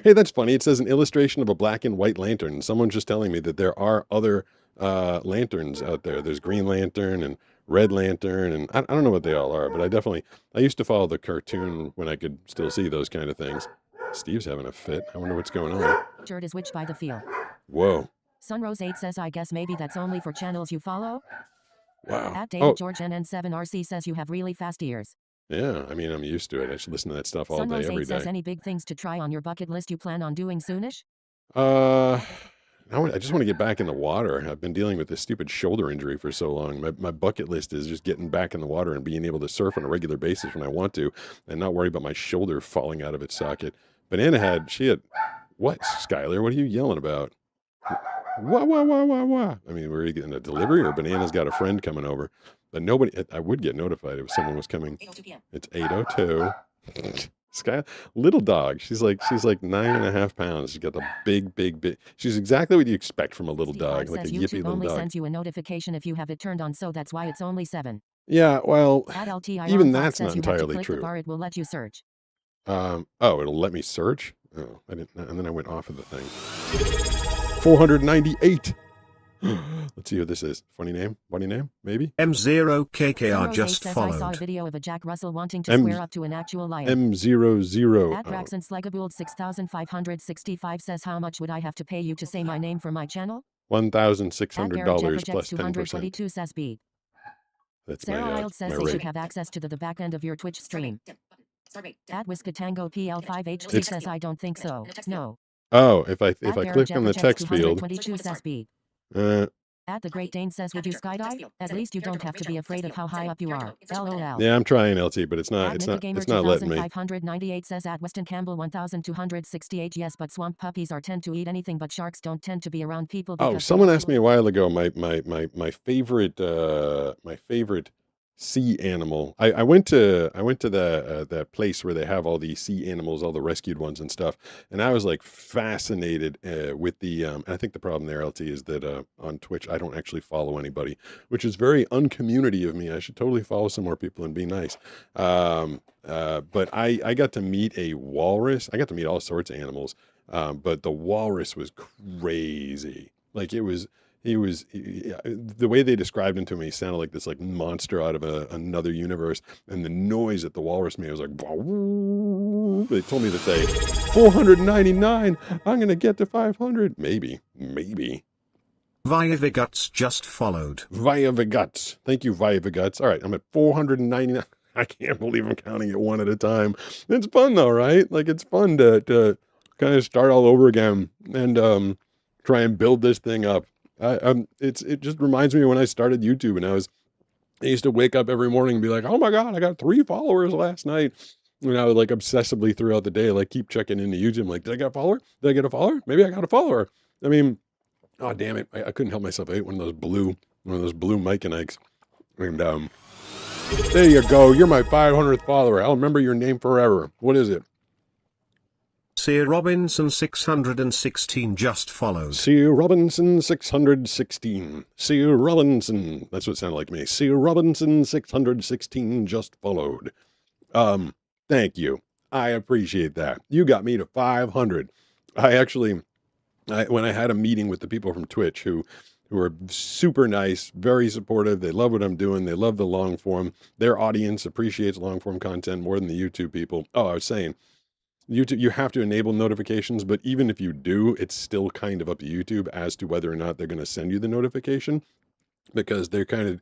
Hey, that's funny. It says an illustration of a black and white lantern. Someone's just telling me that there are other lanterns out there. There's Green Lantern and Red Lantern, and I don't know what they all are, but I used to follow the cartoon when I could still see those kind of things. Steve's having a fit. I wonder what's going on. Shirt is which by the feel. Whoa. Sunrose 8 says, I guess maybe that's only for channels you follow? Wow. At David George NN7RC says you have really fast ears. Yeah, I mean, I'm used to it. I should listen to that stuff all day, every day. Says any big things to try on your bucket list you plan on doing soonish? I just want to get back in the water. I've been dealing with this stupid shoulder injury for so long. My bucket list is just getting back in the water and being able to surf on a regular basis when I want to and not worry about my shoulder falling out of its socket. Banana she had, what, Skylar? What are you yelling about? Wah. I mean, were you getting a delivery or Banana's got a friend coming over? But I would get notified if someone was coming. It's 8:02. Sky, little dog. She's like 9.5 pounds. She's got the big. She's exactly what you expect from a little dog, like a yippy YouTube little only dog. Sends you a notification if you have it turned on, so that's why it's only 7. Yeah, well, even that's not entirely true. It will let you search. It'll let me search. Oh, I didn't, and then I went off of the thing. 498. Let's see who this is. Funny name? Maybe? M0KKR just followed. I saw a video of a Jack Russell wanting to square up to an actual lion. M00. At Braxton Slegabould 6565 says, how much would I have to pay you to say my name for my channel? $1,600 plus 10%. 222 says B. That's Sarah my Ild says they should have access to the back end of your Twitch stream. At Whiskatango PL5HT says, I don't think so. No. Oh, if I click on the text field. At the Great Dane says, would you skydive? At least you don't have to be afraid of how high up you are. LOL. Yeah, I'm trying, LT, but it's not letting me. 2598 says at Weston Campbell 1268, yes, but swamp puppies are tend to eat anything, but sharks don't tend to be around people. Oh, someone asked me a while ago my favorite sea animal. I went to that place where they have all these sea animals, all the rescued ones and stuff, and I was like fascinated with the. I think the problem there, LT, is that on Twitch I don't actually follow anybody, which is very uncommunity of me. I should totally follow some more people and be nice. But I got to meet a walrus. I got to meet all sorts of animals, but the walrus was crazy. Like it was. The way they described him to me sounded like this like monster out of another universe, and the noise that the walrus made was like. They told me to say 499. I'm gonna get to 500. Maybe. Via the Guts just followed. Via the Guts. Thank you, Via the Guts. All right, I'm at 499. I can't believe I'm counting it one at a time. It's fun though, right? Like it's fun to kind of start all over again and try and build this thing up. It just reminds me of when I started YouTube, and I used to wake up every morning and be like, oh my God, I got 3 followers last night. And I would like obsessively throughout the day, like keep checking into YouTube. Like, did I get a follower? Did I get a follower? Maybe I got a follower. I mean, oh damn it. I couldn't help myself. I ate one of those blue Mike and Ikes. And there you go. You're my 500th follower. I'll remember your name forever. What is it? Sir Robinson 616 just followed. Sir Robinson 616. Sir Robinson. That's what it sounded like to me. Sir Robinson 616 just followed. Thank you. I appreciate that. You got me to 500. When I had a meeting with the people from Twitch who are super nice, very supportive. They love what I'm doing. They love the long form. Their audience appreciates long form content more than the YouTube people. Oh, I was saying, YouTube, you have to enable notifications, but even if you do, it's still kind of up to YouTube as to whether or not they're going to send you the notification, because they're trying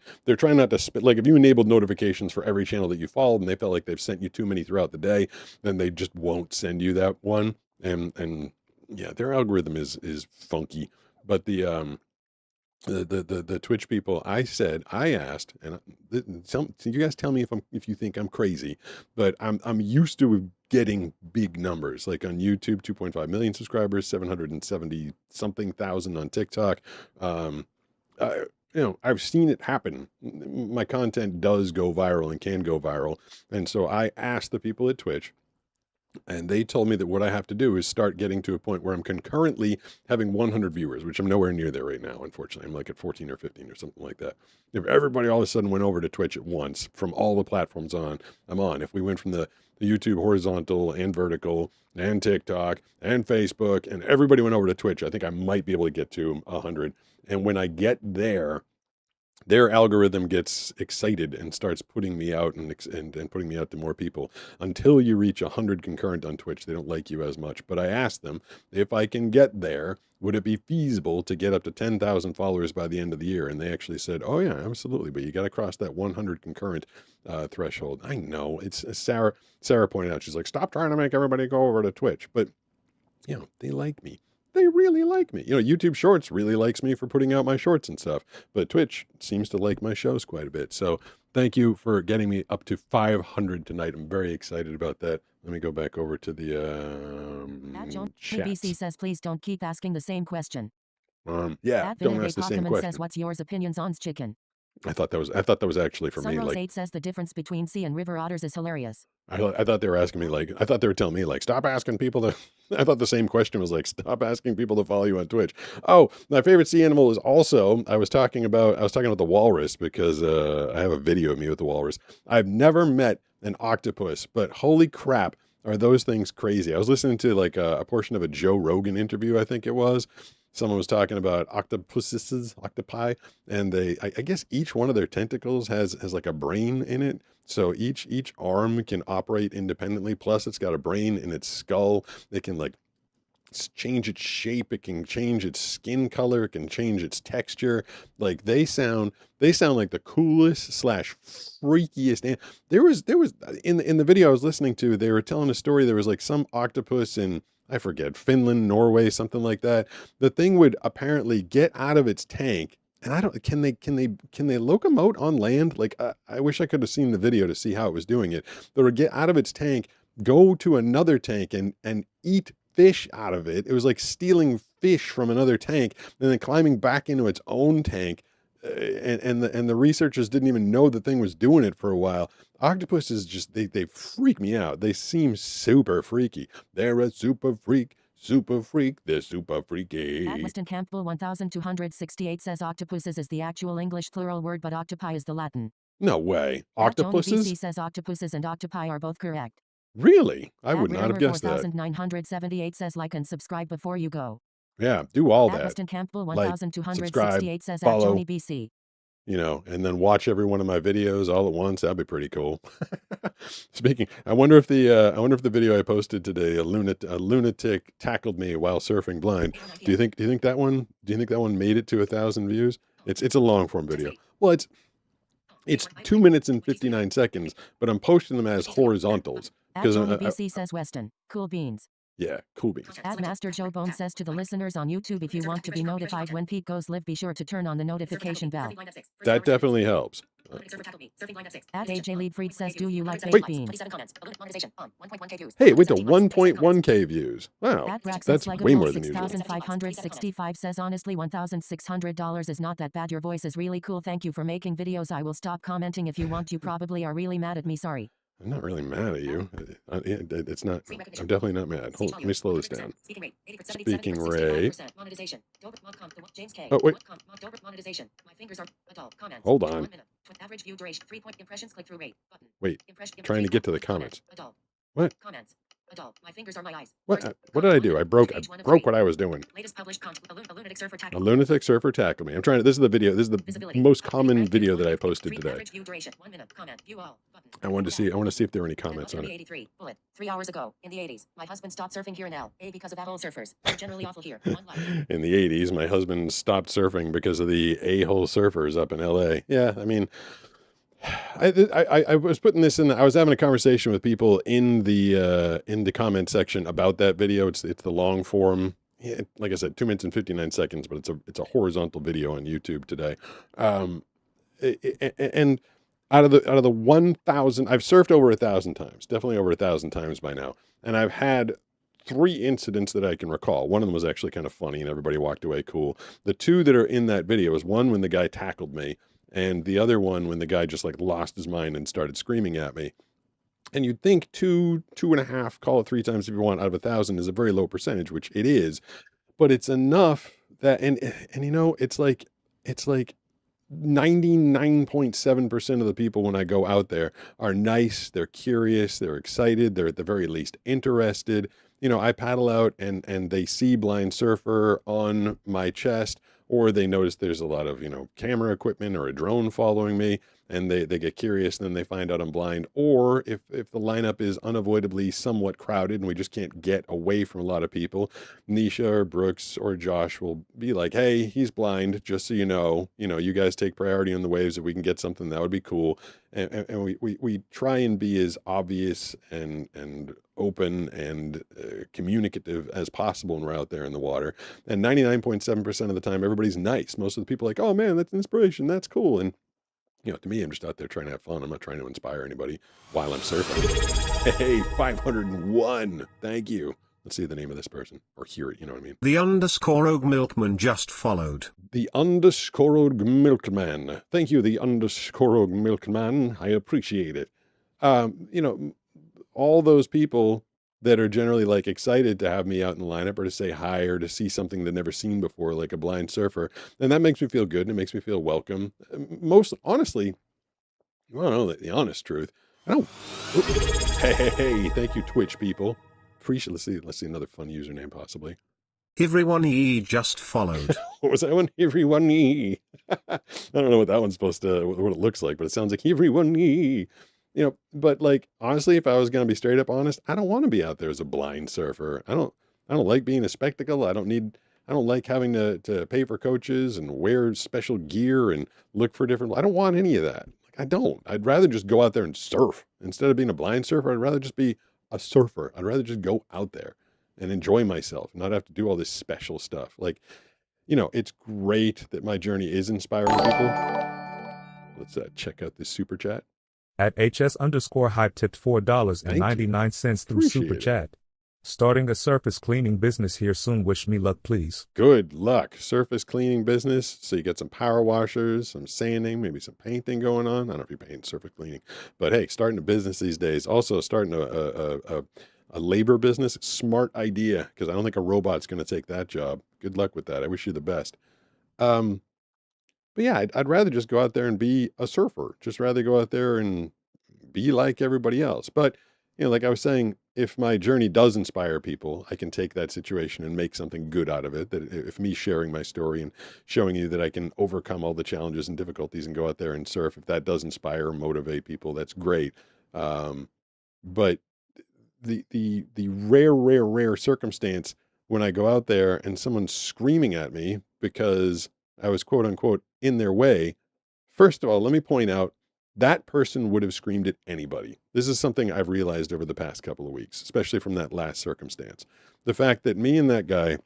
not to like if you enabled notifications for every channel that you followed and they felt like they've sent you too many throughout the day, then they just won't send you that one. And yeah, their algorithm is funky. But the Twitch people, I asked, and you guys tell me if you think I'm crazy, but I'm used to getting big numbers, like on YouTube, 2.5 million subscribers, 770 something thousand on TikTok. I've seen it happen. My content does go viral and can go viral, and so I asked the people at Twitch. And they told me that what I have to do is start getting to a point where I'm concurrently having 100 viewers, which I'm nowhere near there right now, unfortunately. I'm like at 14 or 15 or something like that. If everybody all of a sudden went over to Twitch at once from all the platforms I'm on, if we went from the YouTube horizontal and vertical and TikTok and Facebook and everybody went over to Twitch, I think I might be able to get to 100. And when I get there, their algorithm gets excited and starts putting me out and putting me out to more people. Until you reach 100 concurrent on Twitch, they don't like you as much. But I asked them, if I can get there, would it be feasible to get up to 10,000 followers by the end of the year? And they actually said, oh yeah, absolutely. But you got to cross that 100 concurrent threshold. I know. It's Sarah pointed out, she's like, stop trying to make everybody go over to Twitch. But, they like me. They really like me. YouTube Shorts really likes me for putting out my shorts and stuff, but Twitch seems to like my shows quite a bit. So thank you for getting me up to 500 tonight. I'm very excited about that. Let me go back over to the chat. BC says, please don't keep asking the same question. Don't ask the same question. Says, what's yours opinions on chicken? I thought that was actually for me. Sunrose 8 says the difference between sea and river otters is hilarious. I thought they were asking me I thought they were telling me stop asking people to. I thought the same question was stop asking people to follow you on Twitch. Oh, my favorite sea animal is also I was talking about the walrus because I have a video of me with the walrus. I've never met an octopus, but holy crap, are those things crazy? I was listening to a portion of a Joe Rogan interview, I think it was. Someone was talking about octopi, and I guess each one of their tentacles has like a brain in it. So each arm can operate independently. Plus, it's got a brain in its skull. It can change its shape. It can change its skin color. It can change its texture. They sound like the coolest / freakiest. And there was in the video I was listening to, they were telling a story. There was some octopus in, I forget, Finland, Norway, something like that. The thing would apparently get out of its tank And I don't, can they locomote on land? Like, I wish I could have seen the video to see how it was doing it. They would get out of its tank, go to another tank and eat fish out of it. It was like stealing fish from another tank and then climbing back into its own tank. And the researchers didn't even know the thing was doing it for a while. Octopuses just, they freak me out. They seem super freaky. They're a super freak. Super freak, they're super freaky. At Weston Campbell 1268 says octopuses is the actual English plural word, but octopi is the Latin. No way. At Tony Octopuses? BC says octopuses and octopi are both correct. Really? I At would not have guessed that. 4978 says like and subscribe before you go. Yeah, do all At that. Weston Campbell Like, 1268 says follow. at Tony BC. You know, and then watch every one of my videos all at once. That'd be pretty cool. Speaking, I wonder if the video I posted today, a lunatic tackled me while surfing blind. Do you think that one made it to 1,000 views? It's a long form video. Well, it's 2 minutes and 59 seconds, but I'm posting them as horizontals At because Tony BC says Weston. Cool beans. yeah, cool beans. At Master Joe Bone says to the listeners on YouTube, if you want to be notified when Pete goes live, be sure to turn on the notification bell. That definitely helps. At AJ Leadfried says, do you like baked beans? Hey, it went to 1.1k views. Wow, At that's way more than usual. 6565 says, honestly, $1,600 is not that bad. Your voice is really cool. Thank you for making videos. I will stop commenting if you want. You probably are really mad at me. Sorry. I'm not really mad at you. It's not. I'm definitely not mad. Hold on, let me slow this down. Speaking rate. Oh wait. Hold on. Wait. Trying to get to the comments. What? What did I do? I broke what I was doing. A lunatic surfer tackled me. I'm trying to. This is the video. This is the most common video that I posted today. I wanted to see if there were any comments on it. 3 hours ago, in the 80s, my husband stopped surfing here in L. A because of a-hole surfers. They're generally awful here. In the 80s, my husband stopped surfing because of the a-hole surfers up in LA. Yeah, I mean, I was putting this in. I was having a conversation with people in the comment section about that video. It's the long form. Yeah, like I said, 2 minutes and 59 seconds, but it's a horizontal video on YouTube today. And out of the 1,000, I've surfed over 1,000 times, definitely over 1,000 times by now, and I've had 3 incidents that I can recall. One of them was actually kind of funny, and everybody walked away cool. The 2 that are in that video is one when the guy tackled me, and the other one when the guy just like lost his mind and started screaming at me. And you'd think 2.5, call it 3 times if you want, out of 1,000 is a very low percentage, which it is, but it's enough that, and you know, it's like 99.7% of the people when I go out there are nice, they're curious, they're excited, they're at the very least interested. You know, I paddle out and they see Blind Surfer on my chest, or they notice there's a lot of, you know, camera equipment or a drone following me, and they get curious, and then they find out I'm blind. Or if the lineup is unavoidably somewhat crowded and we just can't get away from a lot of people, Nisha or Brooks or Josh will be like, hey, he's blind, just so you know, you guys take priority on the waves. If we can get something, that would be cool. And we try and be as obvious and open and communicative as possible when we're out there in the water. And 99.7% of the time, everybody's nice. Most of the people are like, oh man, that's inspiration. That's cool. And you know, to me, I'm just out there trying to have fun. I'm not trying to inspire anybody while I'm surfing. Hey, 501. Thank you. Let's see the name of this person or hear it. You know what I mean? The _og milkman just followed. The _og milkman. Thank you, the _og milkman. I appreciate it. You know, all those people that are generally like excited to have me out in the lineup or to say hi or to see something they've never seen before, like a blind surfer. And that makes me feel good and it makes me feel welcome. Most honestly, you want to know the honest truth. I don't. Hey, thank you, Twitch people. Appreciate. Let's see another fun username possibly. Everyone just followed. What was that one? Everyone I don't know what that one's supposed to, what it looks like, but it sounds like everyone You know, but like, honestly, if I was going to be straight up honest, I don't want to be out there as a blind surfer. I don't like being a spectacle. I don't like having to pay for coaches and wear special gear and look for different, I don't want any of that. Like, I don't. I'd rather just go out there and surf. Instead of being a blind surfer, I'd rather just be a surfer. I'd rather just go out there and enjoy myself, not have to do all this special stuff. Like, it's great that my journey is inspiring people. Let's check out this super chat. At HS_hype tipped $4.99 through Appreciate super it. chat. Starting a surface cleaning business here soon. Wish me luck, please. Good luck. Surface cleaning business. So you get some power washers, some sanding, maybe some painting going on. I don't know if you're painting surface cleaning, but hey, starting a business these days. Also starting a labor business. Smart idea, because I don't think a robot's going to take that job. Good luck with that. I wish you the best. But yeah, I'd rather just go out there and be a surfer. Just rather go out there and be like everybody else. But, like I was saying, if my journey does inspire people, I can take that situation and make something good out of it. That if me sharing my story and showing you that I can overcome all the challenges and difficulties and go out there and surf, if that does inspire or motivate people, that's great. But the rare circumstance when I go out there and someone's screaming at me because I was quote unquote in their way. First of all, let me point out that person would have screamed at anybody. This is something I've realized over the past couple of weeks, especially from that last circumstance. The fact that me and that guy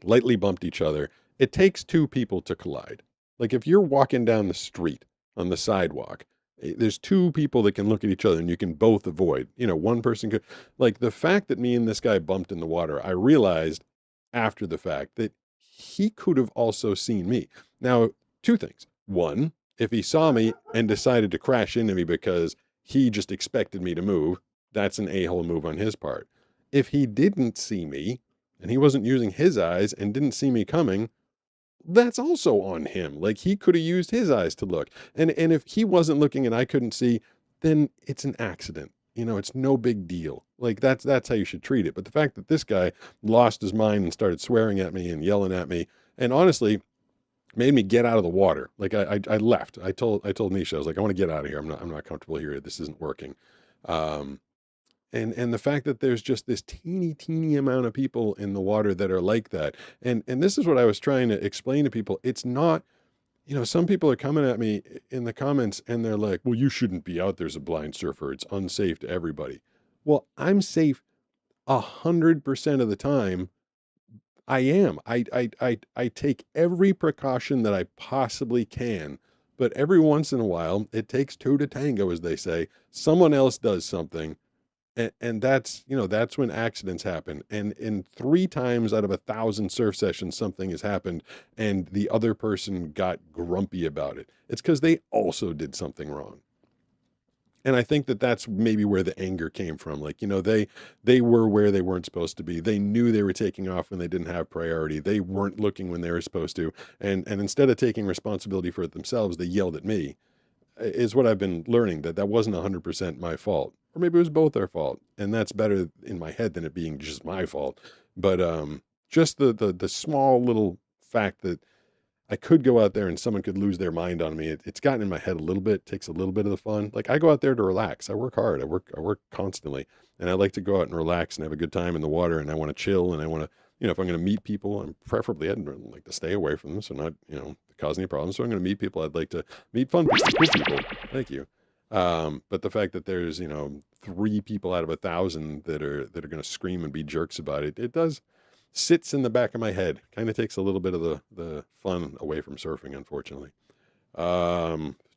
lightly bumped each other, it takes two people to collide. Like if you're walking down the street on the sidewalk, there's two people that can look at each other and you can both avoid. One person could, like the fact that me and this guy bumped in the water, I realized after the fact that he could have also seen me. Now, two things. One, if he saw me and decided to crash into me because he just expected me to move, that's an a-hole move on his part. If he didn't see me and he wasn't using his eyes and didn't see me coming, that's also on him. Like he could have used his eyes to look. And if he wasn't looking and I couldn't see, then it's an accident. It's no big deal. Like that's how you should treat it. But the fact that this guy lost his mind and started swearing at me and yelling at me, and honestly made me get out of the water. Like I left. I told Nisha, I was like, I want to get out of here. I'm not comfortable here. This isn't working. And the fact that there's just this teeny amount of people in the water that are like that. And this is what I was trying to explain to people. It's not, some people are coming at me in the comments and they're like, well, you shouldn't be out there as a blind surfer. It's unsafe to everybody. Well, I'm safe 100% of the time. I am. I take every precaution that I possibly can. But every once in a while, it takes two to tango, as they say. Someone else does something. And that's when accidents happen. And in 3 times out of 1,000 surf sessions, something has happened and the other person got grumpy about it. It's because they also did something wrong. And I think that that's maybe where the anger came from. Like, they were where they weren't supposed to be. They knew they were taking off when they didn't have priority. They weren't looking when they were supposed to. And instead of taking responsibility for it themselves, they yelled at me. Is what I've been learning, that wasn't 100% my fault. Or maybe it was both their fault. And that's better in my head than it being just my fault. But just the small little fact that I could go out there and someone could lose their mind on me. It's gotten in my head a little bit, takes a little bit of the fun. Like I go out there to relax. I work hard. I work constantly. And I like to go out and relax and have a good time in the water. And I want to chill and I want to, if I'm going to meet people, and preferably I'd like to stay away from them. So not, cause any problems. So I'm going to meet people. I'd like to meet fun people, cool people. Thank you. But the fact that there's, 3 people out of 1,000 that are going to scream and be jerks about it, it does sits in the back of my head. Kind of takes a little bit of the fun away from surfing, unfortunately.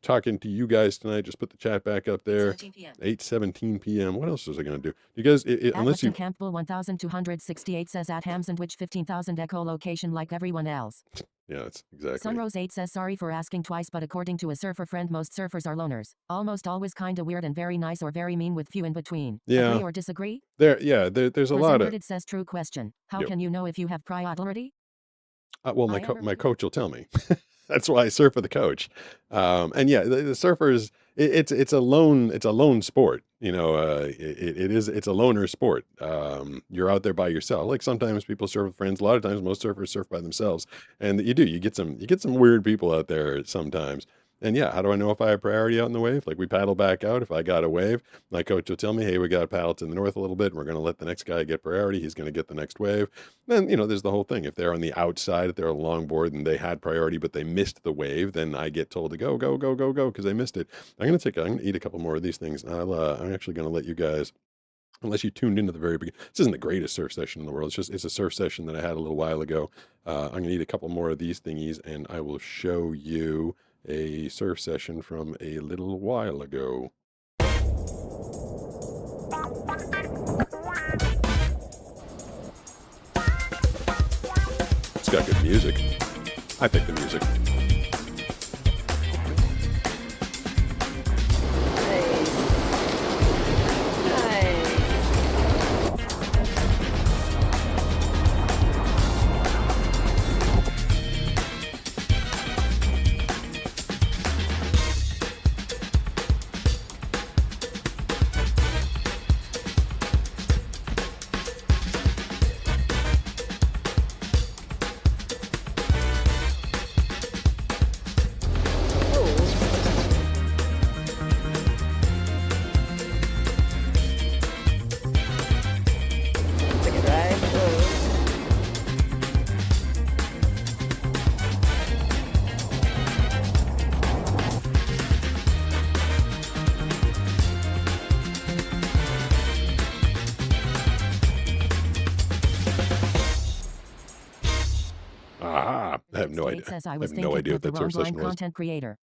Talking to you guys tonight. Just put the chat back up there. 8:17 p.m. What else was I going to do? You guys, unless you... Campbell 1268 says at Hamsandwich 15,000 echolocation like everyone else. Yeah, that's exactly. Sunrose 8 says sorry for asking twice, but according to a surfer friend, most surfers are loners. Almost always kind of weird and very nice or very mean with few in between. Yeah. Agree or disagree? There's a lot of... It says true question. How can you know if you have priority? Well, my coach will tell me. That's why I surf with the coach. And yeah, the surfers, it's a lone sport. It's a loner sport. You're out there by yourself. Like sometimes people surf with friends. A lot of times, most surfers surf by themselves. And you get some weird people out there sometimes. And yeah, how do I know if I have priority out in the wave? Like we paddle back out. If I got a wave, my coach will tell me, hey, we got to paddle to the north a little bit. And we're going to let the next guy get priority. He's going to get the next wave. Then, there's the whole thing. If they're on the outside, if they're a longboard and they had priority, but they missed the wave, then I get told to go because they missed it. I'm going to eat a couple more of these things. I'm actually going to let you guys unless you tuned into the very beginning. This isn't the greatest surf session in the world. It's a surf session that I had a little while ago. I'm going to need a couple more of these thingies, and I will show you a surf session from a little while ago. It's got good music. I picked the music. I have no idea. Says I was have no idea what that surf blind session was. content creator.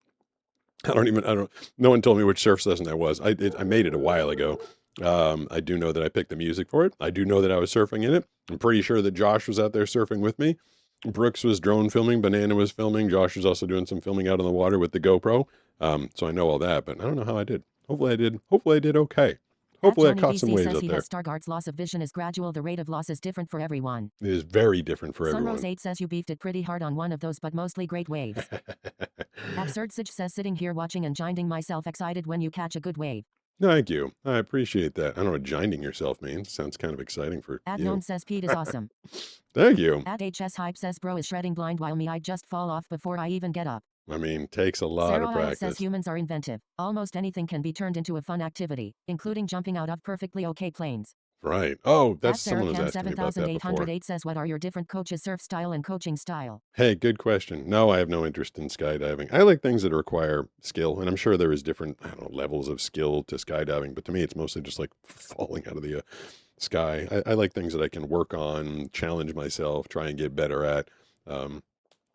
No one told me which surf session that was. I made it a while ago. I do know that I picked the music for it. I do know that I was surfing in it. I'm pretty sure that Josh was out there surfing with me. Brooks was drone filming. Banana was filming. Josh was also doing some filming out on the water with the GoPro. So I know all that, but I don't know how I did. Hopefully I did okay. Hopefully I caught some waves out there. Stargard's loss of vision is gradual. The rate of loss is different for everyone. It is very different for everyone. Sunrose 8 says you beefed it pretty hard on one of those, but mostly great waves. Absurdsage says sitting here watching and jinding myself excited when you catch a good wave. Thank you. I appreciate that. I don't know what jinding yourself means. Sounds kind of exciting for you. Known says Pete is awesome. Thank you. HS Hype says bro is shredding blind while me I just fall off before I even get up. I mean, takes a lot of practice. Says humans are inventive. Almost anything can be turned into a fun activity, including jumping out of perfectly okay planes. Right. Oh, that's someone was asking me about that before. 7808 says what are your different coaches' surf style and coaching style? Hey, good question. No, I have no interest in skydiving. I like things that require skill, and I'm sure there is different, I don't know, levels of skill to skydiving, but to me it's mostly just like falling out of the sky. I like things that I can work on, challenge myself, try and get better at.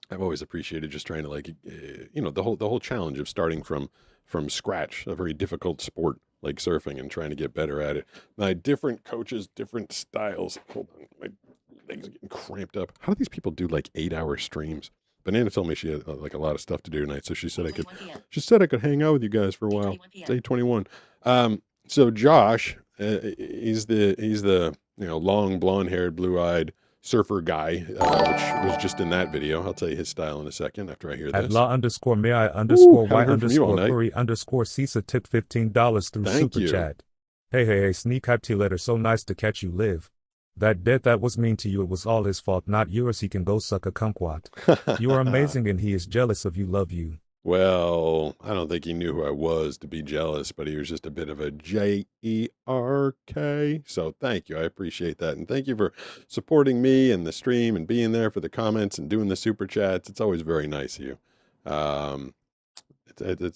I've always appreciated just trying to the whole challenge of starting from scratch, a very difficult sport like surfing, and trying to get better at it. My different coaches, different styles. Hold on, my legs are getting cramped up. How do these people do like 8-hour streams? Banana told me she had like a lot of stuff to do tonight, so she said I could hang out with you guys for a while. It's 8:21. So Josh, he's the long blonde-haired, blue-eyed surfer guy, which was just in that video. I'll tell you his style in a second after I hear this. At law_may_y_Cisa tipped $15 through Super Chat. Hey, Sneak Hype T-letter, so nice to catch you live. That bet that was mean to you, it was all his fault, not yours. He can go suck a kumquat. You are amazing and he is jealous of you, love you. Well, I don't think he knew who I was to be jealous, but he was just a bit of a Jerk. So thank you. I appreciate that. And thank you for supporting me and the stream and being there for the comments and doing the super chats. It's always very nice of you.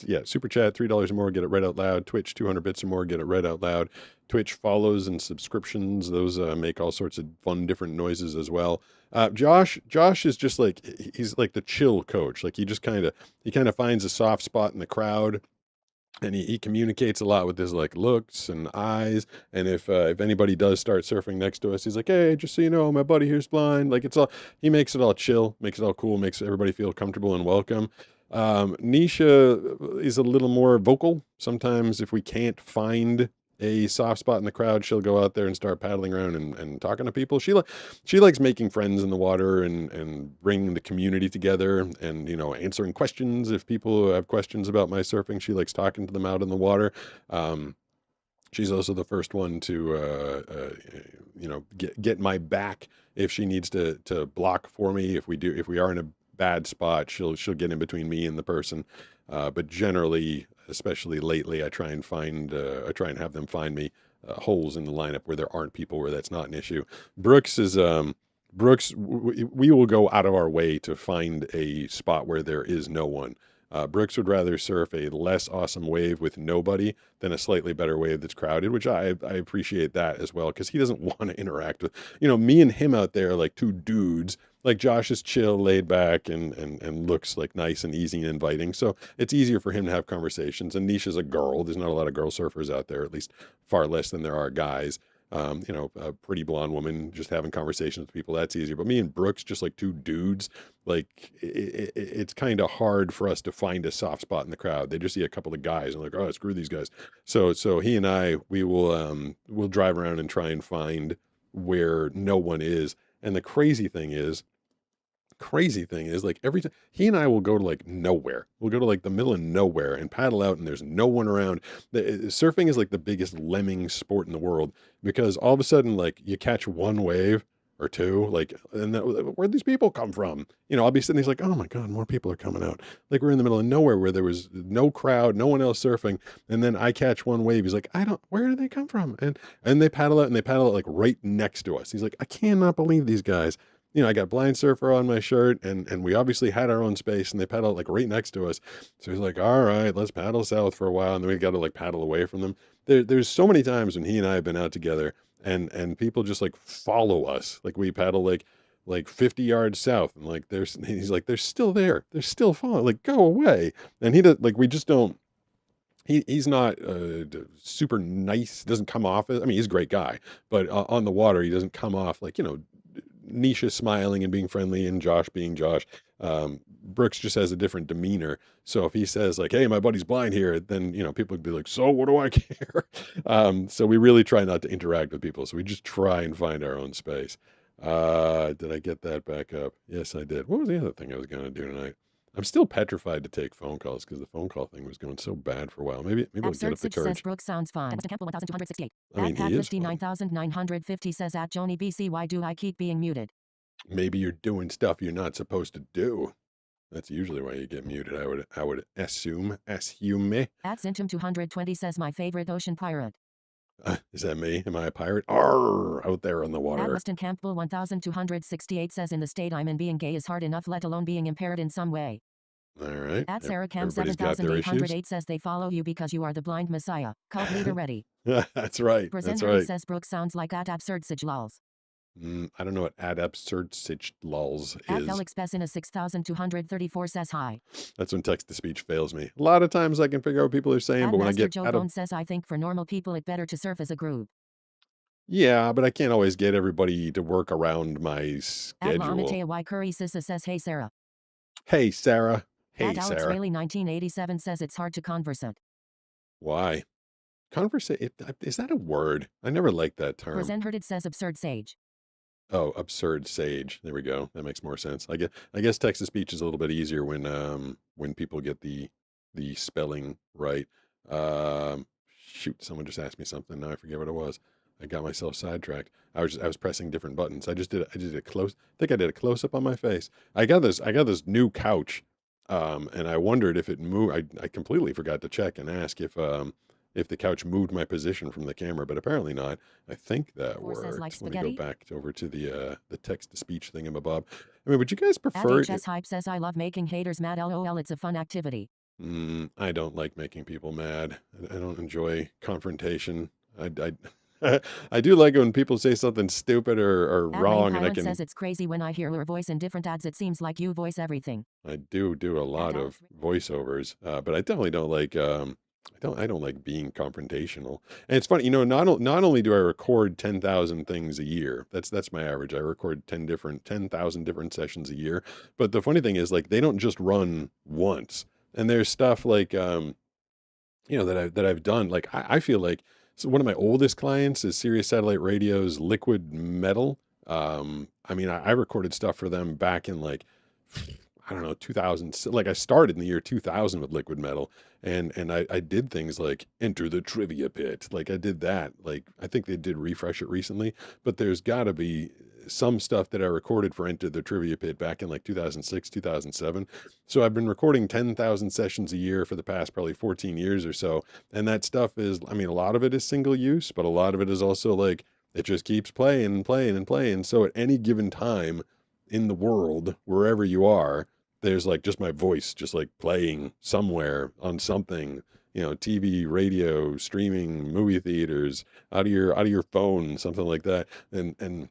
Yeah, super chat, $3 or more, get it read out loud. Twitch, 200 bits or more, get it read out loud. Twitch follows and subscriptions, those make all sorts of fun different noises as well. Josh is just like, he's like the chill coach. Like he kind of finds a soft spot in the crowd, and he communicates a lot with his like looks and eyes. And if anybody does start surfing next to us, he's like, hey, just so you know, my buddy here's blind. Like he makes it all chill, makes it all cool, makes everybody feel comfortable and welcome. Nisha is a little more vocal. Sometimes if we can't find a soft spot in the crowd, she'll go out there and start paddling around and talking to people. She likes making friends in the water and bringing the community together and, answering questions. If people have questions about my surfing, she likes talking to them out in the water. She's also the first one to, get my back if she needs to block for me. If we are in a bad spot, she'll get in between me and the person. But generally, especially lately, I try and have them find me holes in the lineup where there aren't people, where that's not an issue. Brooks, we will go out of our way to find a spot where there is no one. Brooks would rather surf a less awesome wave with nobody than a slightly better wave that's crowded, which I appreciate that as well, because he doesn't want to interact with, me and him out there like two dudes. Like Josh is chill, laid back, and looks like nice and easy and inviting. So it's easier for him to have conversations. And Nisha's a girl. There's not a lot of girl surfers out there, at least far less than there are guys. A pretty blonde woman just having conversations with people, that's easier. But me and Brooks, just like two dudes, like it's kind of hard for us to find a soft spot in the crowd. They just see a couple of guys and like, oh, screw these guys. So he and I, we'll drive around and try and find where no one is. And the crazy thing is like every time he and I will go to like nowhere, we'll go to like the middle of nowhere and paddle out and there's no one around. Surfing is like the biggest lemming sport in the world, because all of a sudden like you catch one wave or two, like, and where'd these people come from? I'll be sitting there like, oh my God, more people are coming out. Like we're in the middle of nowhere where there was no crowd, no one else surfing. And then I catch one wave. He's like, where do they come from? And they paddle out and they paddle out like right next to us. He's like, I cannot believe these guys. I got Blind Surfer on my shirt, and we obviously had our own space, and they paddled like right next to us. So he's like, all right, let's paddle south for a while, and then we got to like paddle away from them. There's so many times when he and I have been out together, and people just like follow us. Like we paddle like 50 yards south, and like he's like, they're still there. They're still following. Like, go away. And he does, like, we just don't. He's not super nice. Doesn't come off as, I mean, he's a great guy, but on the water, he doesn't come off like, Nisha smiling and being friendly and Josh being Josh. Brooks just has a different demeanor. So if he says like, hey, my buddy's blind here, then, people would be like, so what do I care? So we really try not to interact with people. So we just try and find our own space. Did I get that back up? Yes, I did. What was the other thing I was going to do tonight? I'm still petrified to take phone calls because the phone call thing was going so bad for a while. Maybe I'll get up the courage. Says Brooks sounds fun. Campbell 1268. I mean, he is 59,950 says at Joni BC. Why do I keep being muted? Maybe you're doing stuff you're not supposed to do. That's usually why you get muted. I would assume. At Zintum 220 says my favorite ocean pirate. Is that me? Am I a pirate? Arr, out there on the water. At Weston Campbell 1268 says in the state I'm in, being gay is hard enough, let alone being impaired in some way. All right. At Sarah Cam 7808 says they follow you because you are the blind messiah. Cult leader ready. That's right. Presenter That's right. says Brooks sounds like at absurd sig lols. I don't know what ad absurd sich lols is. At Felix Bessin 6234 says hi. That's when text to speech fails me. A lot of times I can figure out what people are saying, at but when Master I get Joe out of... says I think for normal people it better to surf as a group. Yeah, but I can't always get everybody to work around my schedule. At Lamatea Y Curry Sissa says hey Sarah. Hey Sarah. Hey at Alex Sarah. Rayleigh 1987 says it's hard to conversate. Why? Conversate, is that a word? I never liked that term. Presenter says absurd sage. Oh, absurd sage. There we go. That makes more sense. I guess text to speech is a little bit easier when people get the spelling right. Shoot, someone just asked me something. Now I forget what it was. I got myself sidetracked. I was pressing different buttons. I just did a close. I think I did a close up on my face. I got this new couch, and I wondered if it moved. I completely forgot to check and ask if the couch moved my position from the camera, but apparently not. I think that worked. Like Let me go back over to the text-to-speech thingamabob. I mean, would you guys prefer... HS Hype says, I love making haters mad, lol, it's a fun activity. I don't like making people mad. I don't enjoy confrontation. I do like it when people say something stupid or wrong, and I can... says it's crazy when I hear your voice in different ads. It seems like you voice everything. I do a lot of voiceovers, but I definitely don't like... I don't like being confrontational. And it's funny, not only do I record 10,000 things a year, that's my average. I record 10,000 different sessions a year. But the funny thing is, like, they don't just run once. And there's stuff like, that I've done. Like, I feel like, so one of my oldest clients is Sirius Satellite Radio's Liquid Metal. I mean, I recorded stuff for them back in like, I don't know, 2000. Like I started in the year 2000 with Liquid Metal, and I did things like Enter the Trivia Pit. Like I did that. Like I think they did refresh it recently, but there's got to be some stuff that I recorded for Enter the Trivia Pit back in like 2006, 2007. So I've been recording 10,000 sessions a year for the past probably 14 years or so. And that stuff is, I mean, a lot of it is single use, but a lot of it is also like, it just keeps playing and playing and playing. So at any given time in the world, wherever you are, there's like just my voice, just like playing somewhere on something, TV, radio, streaming, movie theaters, out of your phone, something like that. And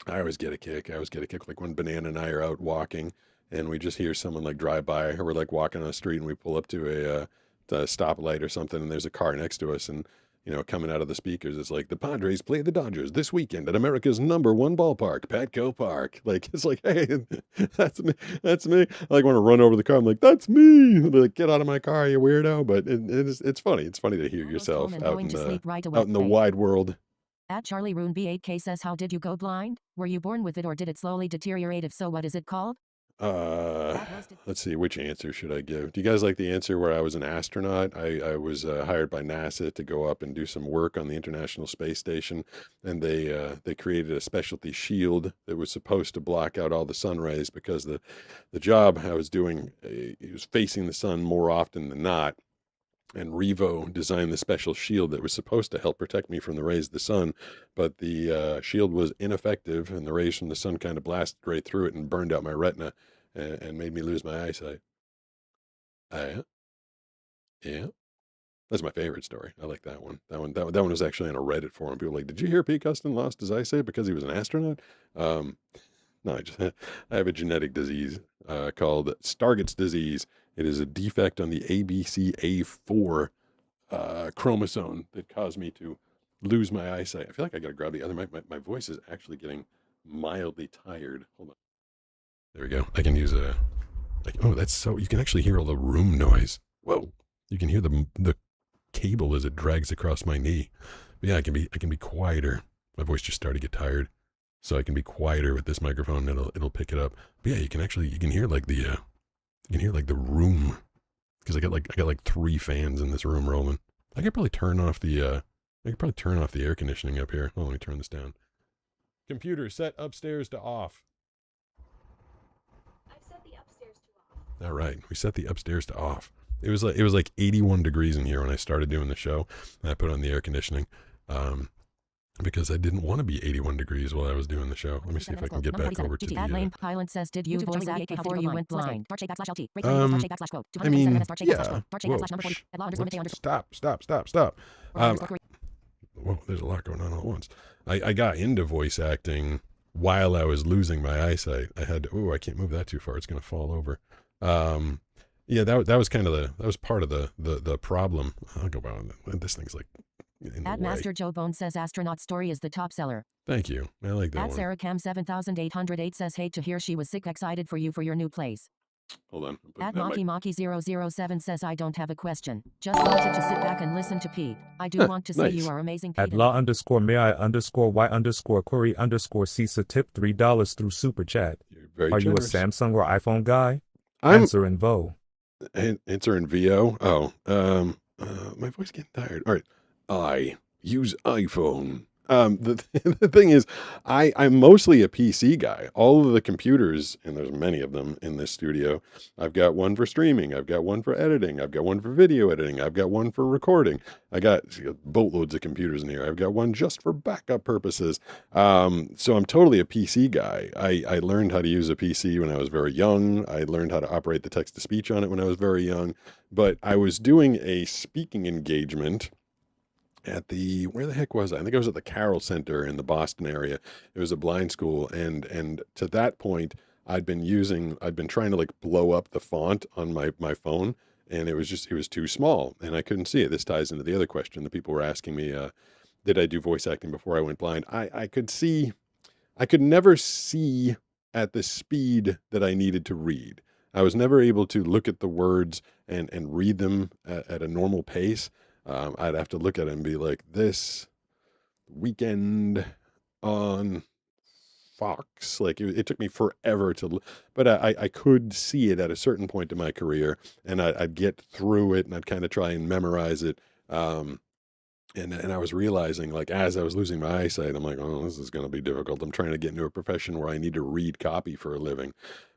I always get a kick. Like when Banana and I are out walking and we just hear someone like drive by, or we're like walking on the street and we pull up to a stoplight or something, and there's a car next to us, and coming out of the speakers, it's like, the Padres play the Dodgers this weekend at America's #1 ballpark, Petco Park. Like, it's like, hey, that's me. That's me. I like want to run over the car. I'm like, that's me. They're like, get out of my car, you weirdo. But it's funny. It's funny to hear yourself out in the wide world. At Charlie Rune B8K says, how did you go blind? Were you born with it or did it slowly deteriorate? If so, what is it called? Let's see, which answer should I give? Do you guys like the answer where I was an astronaut? I was hired by NASA to go up and do some work on the International Space Station, and they created a specialty shield that was supposed to block out all the sun rays, because the job I was doing, it was facing the sun more often than not. And Revo designed the special shield that was supposed to help protect me from the rays of the sun, but the shield was ineffective, and the rays from the sun kind of blasted right through it and burned out my retina, and made me lose my eyesight. Yeah, that's my favorite story. I like that one. That one was actually on a Reddit forum. People were like, did you hear Pete Custon lost his eyesight because he was an astronaut? No, I have a genetic disease called Stargardt's disease. It is a defect on the ABCA4 chromosome that caused me to lose my eyesight. I feel like I got to grab the other mic. My voice is actually getting mildly tired. Hold on. There we go. I can use you can actually hear all the room noise. Whoa. You can hear the cable as it drags across my knee. But yeah, I can be quieter. My voice just started to get tired. So I can be quieter with this microphone, and it'll pick it up. But yeah, you can hear like the room, because I got like 3 fans in this room rolling. I could probably turn off the air conditioning up here. Oh, let me turn this down. Computer, set upstairs to off. I've set the upstairs to off. All right, we set the upstairs to off. It was like 81 degrees in here when I started doing the show, and I put on the air conditioning. Because I didn't want to be 81 degrees while I was doing the show. Let me see if I can get back over to the... Lane Pilot says, did you voice act before you went blind? I mean, yeah. Whoa, stop. Whoa, there's a lot going on all at once. I got into voice acting while I was losing my eyesight. I had to, I can't move that too far. It's going to fall over. Yeah, that was part of the problem. I'll go about it. This thing's like... At Master Joe Bone says astronaut story is the top seller. Thank you. I like that At one. Sarah Cam 7808 says hate to hear she was sick, excited for you for your new place. Hold on. At Maki 007 says I don't have a question. Just wanted to sit back and listen to Pete. I do want to say you are amazing. At law_may_y_Corey_CISA tip $3 through Super Chat. Are you a Samsung or iPhone guy? Answer in VO. Answer in VO? Oh, my voice getting tired. All right. I use iPhone. The thing is, I'm mostly a PC guy. All of the computers, and there's many of them in this studio, I've got one for streaming, I've got one for editing, I've got one for video editing, I've got one for recording. I got boatloads of computers in here. I've got one just for backup purposes. So I'm totally a PC guy. I learned how to use a PC when I was very young. I learned how to operate the text-to-speech on it when I was very young. But I was doing a speaking engagement at where the heck was I? I think I was at the Carroll Center in the Boston area. It was a blind school. And to that point, I'd been trying to like blow up the font on my phone, and it was too small and I couldn't see it. This ties into the other question that people were asking me, did I do voice acting before I went blind? I could never see at the speed that I needed to read. I was never able to look at the words and read them at a normal pace. I'd have to look at it and be like, this weekend on Fox. Like it took me forever but I could see it at a certain point in my career, and I'd get through it, and I'd kind of try and memorize it. And I was realizing, like, as I was losing my eyesight, I'm like, oh, this is going to be difficult. I'm trying to get into a profession where I need to read copy for a living.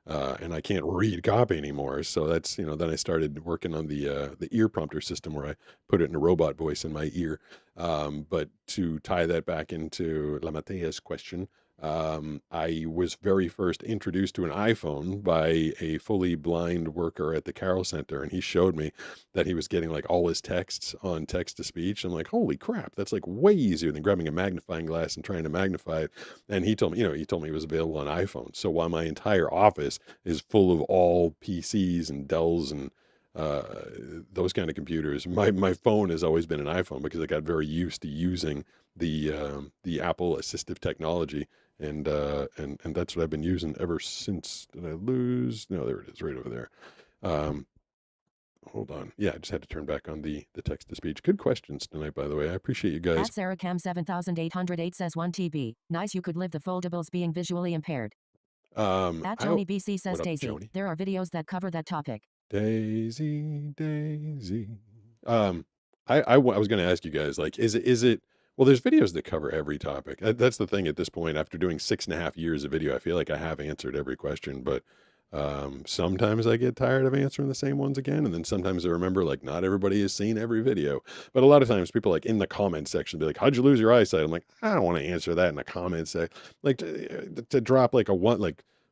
And I can't read copy anymore. So that's, then I started working on the ear prompter system where I put it in a robot voice in my ear. But to tie that back into La Matea's question, I was very first introduced to an iPhone by a fully blind worker at the Carroll Center, and he showed me that he was getting like all his texts on text to speech. I'm like, holy crap, that's like way easier than grabbing a magnifying glass and trying to magnify it. And he told me, he told me it was available on iPhone. So while my entire office is full of all PCs and Dells and those kind of computers, my phone has always been an iPhone because I got very used to using the Apple assistive technology, and that's what I've been using ever since. Did I lose? No, there it is, right over there. Hold on. Yeah, I just had to turn back on the text to speech. Good questions tonight, by the way. I appreciate you guys. At SarahCam 7808 says 1 TB. Nice, you could live the foldables being visually impaired. At Joni BC says Daisy. Joni? There are videos that cover that topic. Daisy. I was going to ask you guys, like, is it? Well, there's videos that cover every topic. That's the thing at this point. After doing 6.5 years of video, I feel like I have answered every question, but sometimes I get tired of answering the same ones again, and then sometimes I remember like not everybody has seen every video. But a lot of times people like in the comment section be like, "How'd you lose your eyesight?" I'm like, I don't want to answer that in the comments section. Like to drop like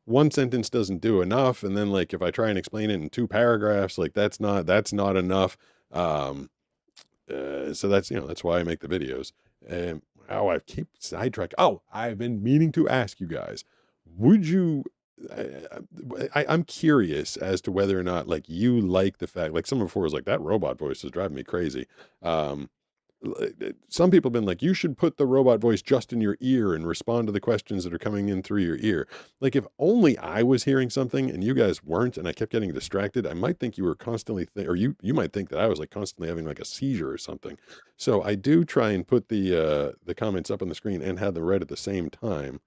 one sentence doesn't do enough, and then like if I try and explain it in 2 paragraphs, like that's not enough. So that's why I make the videos. I keep sidetracked. Oh, I've been meaning to ask you guys, would you? I'm curious as to whether or not like you like the fact, like someone before was like, that robot voice is driving me crazy. Some people have been like, you should put the robot voice just in your ear and respond to the questions that are coming in through your ear. Like if only I was hearing something and you guys weren't, and I kept getting distracted, I might think you were constantly, or you might think that I was like constantly having like a seizure or something. So I do try and put the comments up on the screen and have them read at the same time.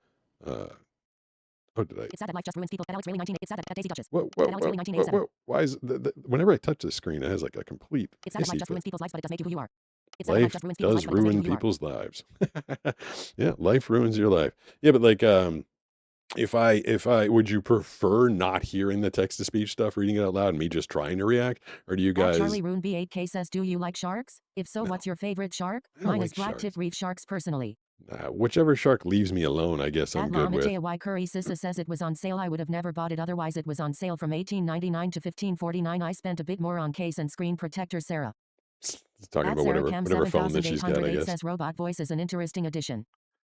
Oh, did I? It's sad that life just ruins people. Alex really 19. It's sad that Daisy Duchess. Whoa, Alex really 1987. why is whenever I touch the screen, it has like a complete. It's sad that life just ruins people's lives, but it does make you who you are. Life does ruin people's lives. Yeah, life ruins your life. Yeah, but like, if I would you prefer not hearing the text to speech stuff, reading it out loud, and me just trying to react, or do you guys? Charlie Rune B8K says, do you like sharks? If so, what's your favorite shark? Mine is black tip reef sharks personally. Whichever shark leaves me alone, I guess I'm good with. Y Curry Sissa says it was on sale. I would have never bought it otherwise. It was on sale from $18.99 to $15.49. I spent a bit more on case and screen protector. Sarah. Talking about whatever phone that she's got, I guess. Says robot voice is an interesting addition.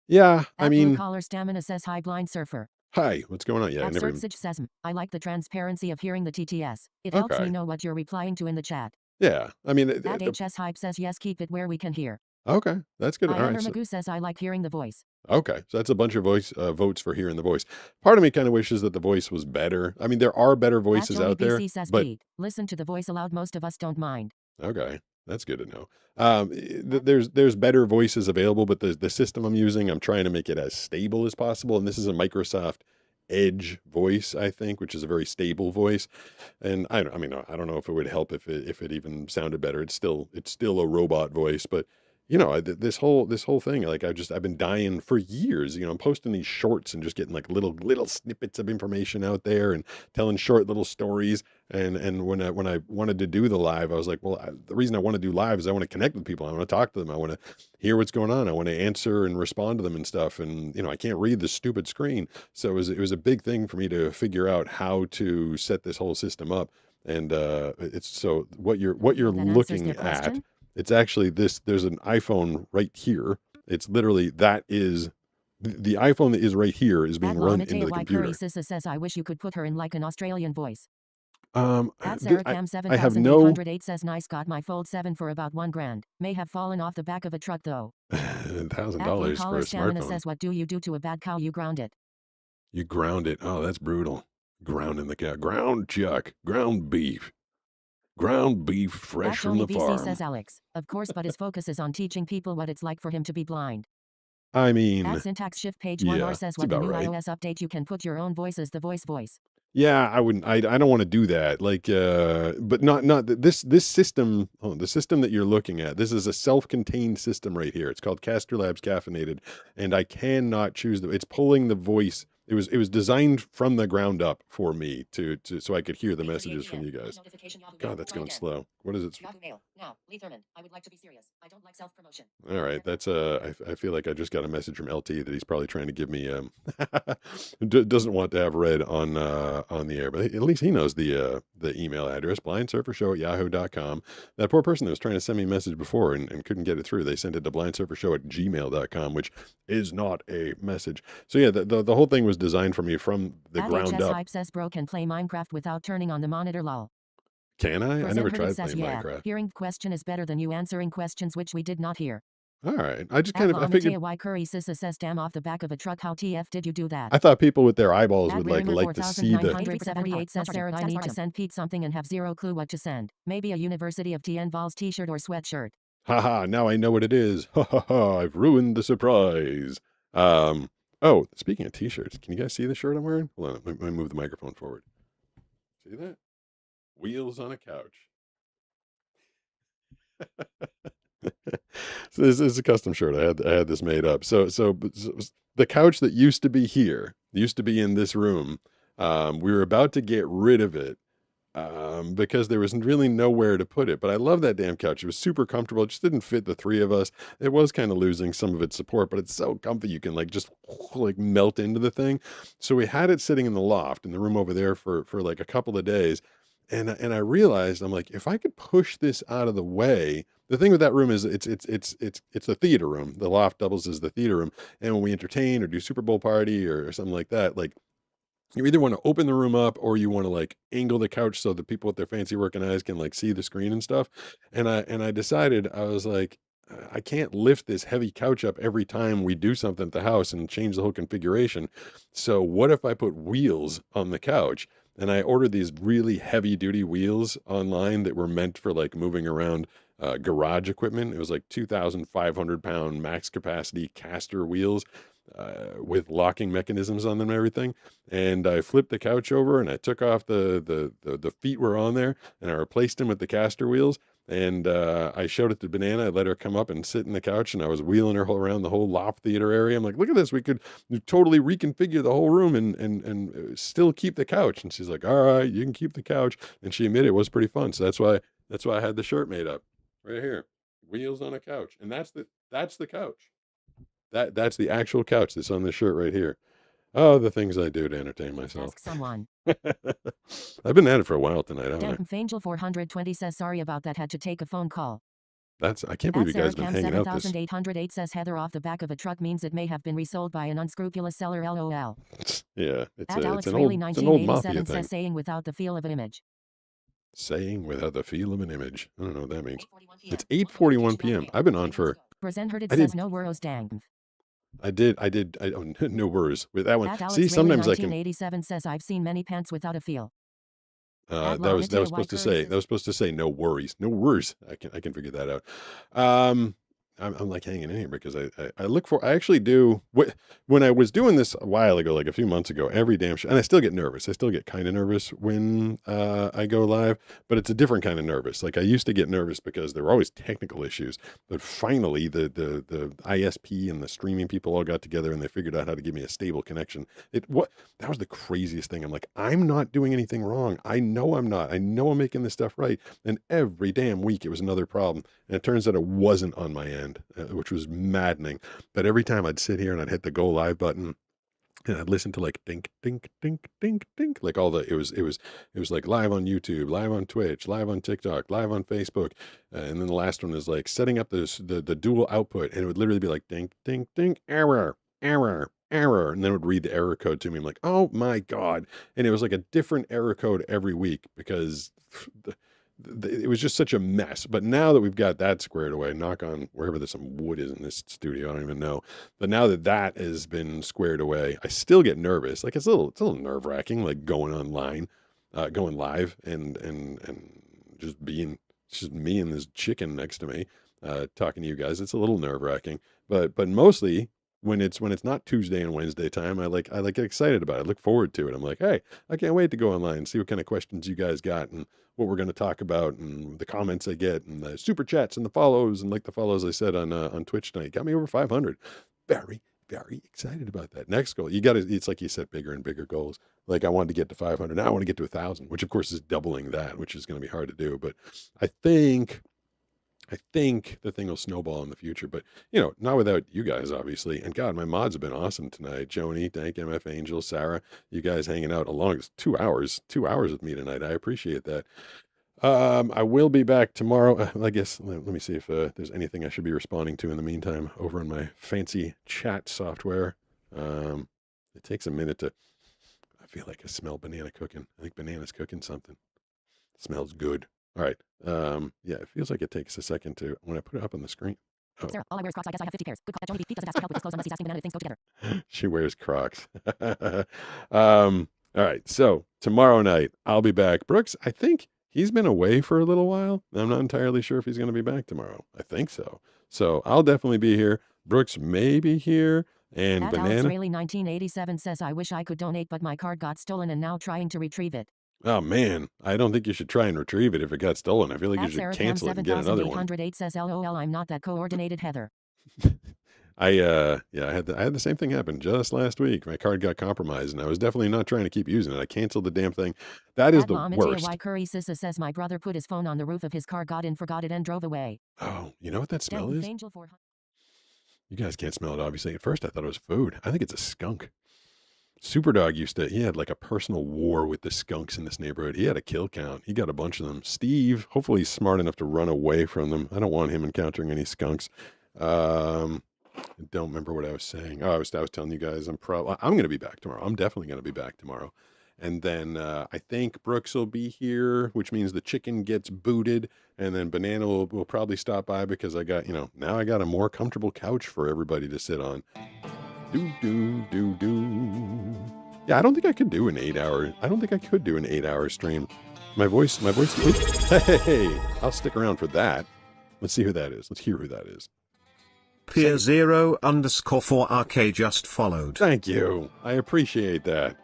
Yeah, I mean. Blue Collar Stamina says hi, blind surfer. Hi, what's going on? Yeah, says, I like the transparency of hearing the TTS. It helps me know what you're replying to in the chat. Yeah, I mean. HS Hype says yes, keep it where we can hear. Okay, that's good. All right. Magoo says I like hearing the voice. Okay, so that's a bunch of votes for hearing the voice. Part of me kind of wishes that the voice was better. I mean, there are better voices out there. Says, but listen to the voice aloud. Most of us don't mind. Okay, that's good to know. There's better voices available, but the system I'm using, I'm trying to make it as stable as possible. And this is a Microsoft Edge voice, I think, which is a very stable voice. And I don't know if it would help if it even sounded better. It's still a robot voice, but. This whole thing, like I've been dying for years. I'm posting these shorts and just getting like little snippets of information out there and telling short little stories. And when I wanted to do the live, I was like, well, the reason I want to do live is I want to connect with people. I want to talk to them. I want to hear what's going on. I want to answer and respond to them and stuff. And I can't read the stupid screen, so it was a big thing for me to figure out how to set this whole system up. And it's so what you're looking at. It's actually there's an iPhone right here. It's literally the iPhone that is right here is being run into the computer. Sissa says, I wish you could put her in like an Australian voice. At I have no. Says, nice, got my Fold 7 for about $1,000. May have fallen off the back of a truck though. $1,000 for a smartphone. Says, what do you do to a bad cow? You ground it. You ground it. Oh, that's brutal. Grounding the cow. Ground chuck. Ground beef. Ground beef fresh from the farm. Says Alex. Of course, but his focus is on teaching people what it's like for him to be blind. I mean, at syntax shift page 1R says what the new iOS update you can put your own voice as the voice. Yeah, I wouldn't. I don't want to do that. Like, but not this system. Oh, the system that you're looking at. This is a self-contained system right here. It's called Caster Labs Caffeinated, and I cannot choose it's pulling the voice. It was designed from the ground up for me to so I could hear the messages from you guys. God, that's going slow. What is it? Now, Lee Thurman, I would like to be serious. I don't like self-promotion. All right, that's I feel like I just got a message from LT that he's probably trying to give me doesn't want to have read on the air, but at least he knows the email address, blindsurfershow@yahoo.com. That poor person that was trying to send me a message before and couldn't get it through, they sent it to blindsurfershow@gmail.com, which is not a message. So yeah, the whole thing was designed for me from the ground up. Hype says bro can play Minecraft without turning on the monitor, lol. Can I? I never tried says, playing Minecraft. Hearing the question is better than you answering questions which we did not hear. All right. I just kind of, I figured. Why Curry Sissa says damn off the back of a truck. How TF did you do that? I thought people with their eyeballs would like to see the. 978 says Sarah, I need to send Pete something and have zero clue what to send. Maybe a University of TN Vols t-shirt or sweatshirt. Haha, now I know what it is. Ha ha ha, I've ruined the surprise. Oh, speaking of t-shirts, can you guys see the shirt I'm wearing? Hold on, let me move the microphone forward. See that? Wheels on a couch. So this is a custom shirt. I had this made up. So the couch that used to be here, used to be in this room. We were about to get rid of it because there was really nowhere to put it. But I love that damn couch. It was super comfortable. It just didn't fit the three of us. It was kind of losing some of its support, but it's so comfy you can just melt into the thing. So we had it sitting in the loft in the room over there for like a couple of days. And I realized, I'm like, if I could push this out of the way. The thing with that room is it's the theater room. The loft doubles as the theater room. And when we entertain or do Super Bowl party or something like that, you either want to open the room up or you want to angle the couch so that people with their fancy working eyes can see the screen and stuff. And I decided, I was like, I can't lift this heavy couch up every time we do something at the house and change the whole configuration. So what if I put wheels on the couch? And I ordered these really heavy duty wheels online that were meant for moving around garage equipment. It was 2,500 pound max capacity caster wheels with locking mechanisms on them and everything. And I flipped the couch over and I took off the feet were on there and I replaced them with the caster wheels. And I showed it to Banana. I let her come up and sit in the couch, and I was wheeling her around the whole loft theater area. I'm like, look at this. We could totally reconfigure the whole room and still keep the couch. And she's like, all right, you can keep the couch. And she admitted it was pretty fun. So that's why I had the shirt made up right here. Wheels on a couch. And that's the couch. That's the actual couch that's on this shirt right here. Oh, the things I do to entertain myself. Ask someone. I've been at it for a while tonight, haven't I? Angel 420 says sorry about that. Had to take a phone call. I can't believe you guys have been hanging out this. 7808 says Heather off the back of a truck means it may have been resold by an unscrupulous seller. LOL. Yeah, it's an old mafia thing. Says saying without the feel of an image. Saying without the feel of an image. I don't know what that means. It's 8:41 p.m. I've been on for. Present heard it says no worries dang. I no worries with that one. See, sometimes I can. 1987 says I've seen many pants without a feel. That was supposed to say no worries. I can figure that out. I'm hanging in here because I actually do when I was doing this a while ago, a few months ago, every damn show, and I still get nervous. I still get kind of nervous when I go live, but it's a different kind of nervous. I used to get nervous because there were always technical issues, but finally the ISP and the streaming people all got together and they figured out how to give me a stable connection. That was the craziest thing. I'm like, I'm not doing anything wrong. I know I'm not. I know I'm making this stuff right. And every damn week it was another problem. And it turns out it wasn't on my end. Which was maddening. But every time I'd sit here and I'd hit the go live button and I'd listen to dink, dink, dink, dink, dink, it was live on YouTube, live on Twitch, live on TikTok, live on Facebook. And then the last one is setting up the dual output. And it would literally be dink, dink, dink, error. And then it would read the error code to me. I'm like, oh my God. And it was a different error code every week because it was just such a mess. But now that we've got that squared away, knock on wherever there's some wood is in this studio, I don't even know. But now that has been squared away, I still get nervous. It's a little nerve wracking, going online, going live and just being just me and this chicken next to me, talking to you guys. It's a little nerve wracking, but mostly when it's not Tuesday and Wednesday time, I get excited about it. I look forward to it. I'm like, hey, I can't wait to go online and see what kind of questions you guys got and what we're going to talk about and the comments I get and the super chats and the follows and the follows I said on Twitch tonight. Got me over 500. Very, very excited about that. Next goal, it's like you set bigger and bigger goals. I wanted to get to 500. Now I want to get to 1,000, which of course is doubling that, which is going to be hard to do. But I think I think the thing will snowball in the future, but not without you guys, obviously. And God, my mods have been awesome tonight. Joni, Dank, MF Angel, Sarah, you guys hanging out along 2 hours with me tonight. I appreciate that. I will be back tomorrow. I guess, let me see if there's anything I should be responding to in the meantime over in my fancy chat software. It takes a minute I feel like I smell banana cooking. I think banana's cooking something. It smells good. All right. Yeah, it feels like it takes a second when I put it up on the screen. Oh. Sarah, all I wear is Crocs. I guess I have 50 pairs. Good call. Joni Pete doesn't ask for help with his clothes unless he's asking banana things go together. She wears Crocs. All right. So tomorrow night, I'll be back. Brooks, I think he's been away for a little while. I'm not entirely sure if he's going to be back tomorrow. I think so. So I'll definitely be here. Brooks may be here. And At Banana. Alex Rayleigh 1987 says, I wish I could donate, but my card got stolen and now trying to retrieve it. Oh, man. I don't think you should try and retrieve it if it got stolen. I feel like you should cancel it and get another one. 7808 says, LOL, I'm not that coordinated, Heather. I had the same thing happen just last week. My card got compromised, and I was definitely not trying to keep using it. I canceled the damn thing. That is the worst. Y Curry Sissa says, my brother put his phone on the roof of his car, got in, forgot it, and drove away. Oh, you know what that smell is? You guys can't smell it, obviously. At first, I thought it was food. I think it's a skunk. Superdog he had like a personal war with the skunks in this neighborhood. He had a kill count. He got a bunch of them. Steve, hopefully he's smart enough to run away from them. I don't want him encountering any skunks. I don't remember what I was saying. Oh, I was telling you guys I'm going to be back tomorrow. I'm definitely going to be back tomorrow. And then I think Brooks will be here, which means the chicken gets booted. And then Banana will probably stop by because I got, now I got a more comfortable couch for everybody to sit on. Yeah, I don't think I could do an 8-hour stream. My voice. Hey, I'll stick around for that. Let's see who that is. Let's hear who that is. Pier0_4RK just followed. Thank you. I appreciate that.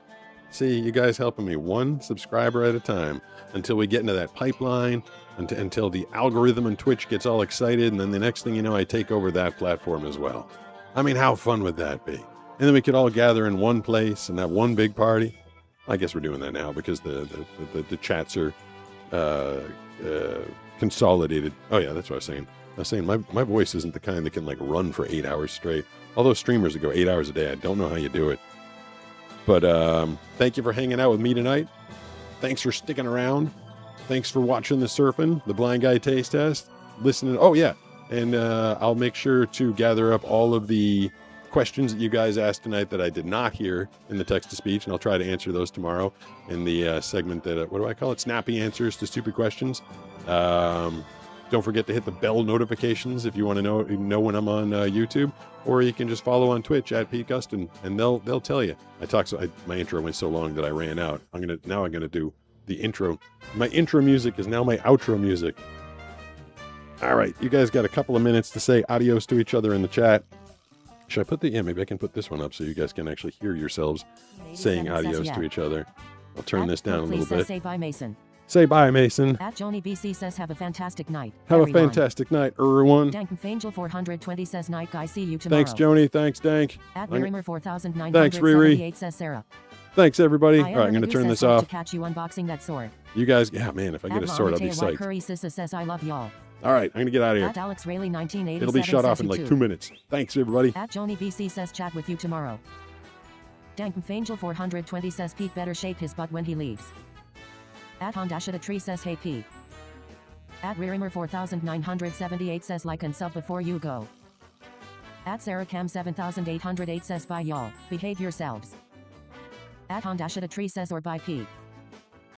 See, you guys helping me one subscriber at a time until we get into that pipeline, until the algorithm and Twitch gets all excited, and then the next thing you know, I take over that platform as well. I mean, how fun would that be? And then we could all gather in one place and have one big party. I guess we're doing that now because the chats are consolidated. Oh yeah, that's what I was saying. I was saying my voice isn't the kind that can like run for 8 hours straight. All those streamers that go 8 hours a day, I don't know how you do it. But thank you for hanging out with me tonight. Thanks for sticking around. Thanks for watching the surfing, the blind guy taste test, listening. Oh yeah, and I'll make sure to gather up all of the questions that you guys asked tonight that I did not hear in the text-to-speech, and I'll try to answer those tomorrow in the segment that, what do I call it? Snappy answers to stupid questions. Don't forget to hit the bell notifications if you want to know when I'm on YouTube, or you can just follow on Twitch at Pete Gustin, and they'll tell you. My intro went so long that I ran out. I'm gonna do the intro. My intro music is now my outro music. All right, you guys got a couple of minutes to say adios to each other in the chat. Should I put maybe I can put this one up so you guys can actually hear yourselves saying adios to each other. I'll turn this down a little bit. Say bye, Mason. Say bye, Mason. At Joni BC says, have a fantastic night. Have a fantastic night, everyone. Dankfangel 420 says, night guy, see you tomorrow. Thanks, Joni. Thanks, Dank. At Ririmer 4978 says Sarah. Thanks, everybody. All right, I'm going to turn this off. To catch you unboxing that sword. You guys, yeah, man, if I get a sword, I'll be psyched. Curry Sissa says, I love y'all. All right, I'm going to get out of here. At Alex Rayleigh 1987 It'll be shut off in like 2 minutes. Thanks, everybody. At Joni BC says, chat with you tomorrow. Dankfangel 420 says, Pete better shake his butt when he leaves. At Hondashita Tree says, hey P. At Ririmer 4978 says, like and sub before you go. At SarahCam 7808 says, bye y'all, behave yourselves. At Hondashita Tree says, or bye P.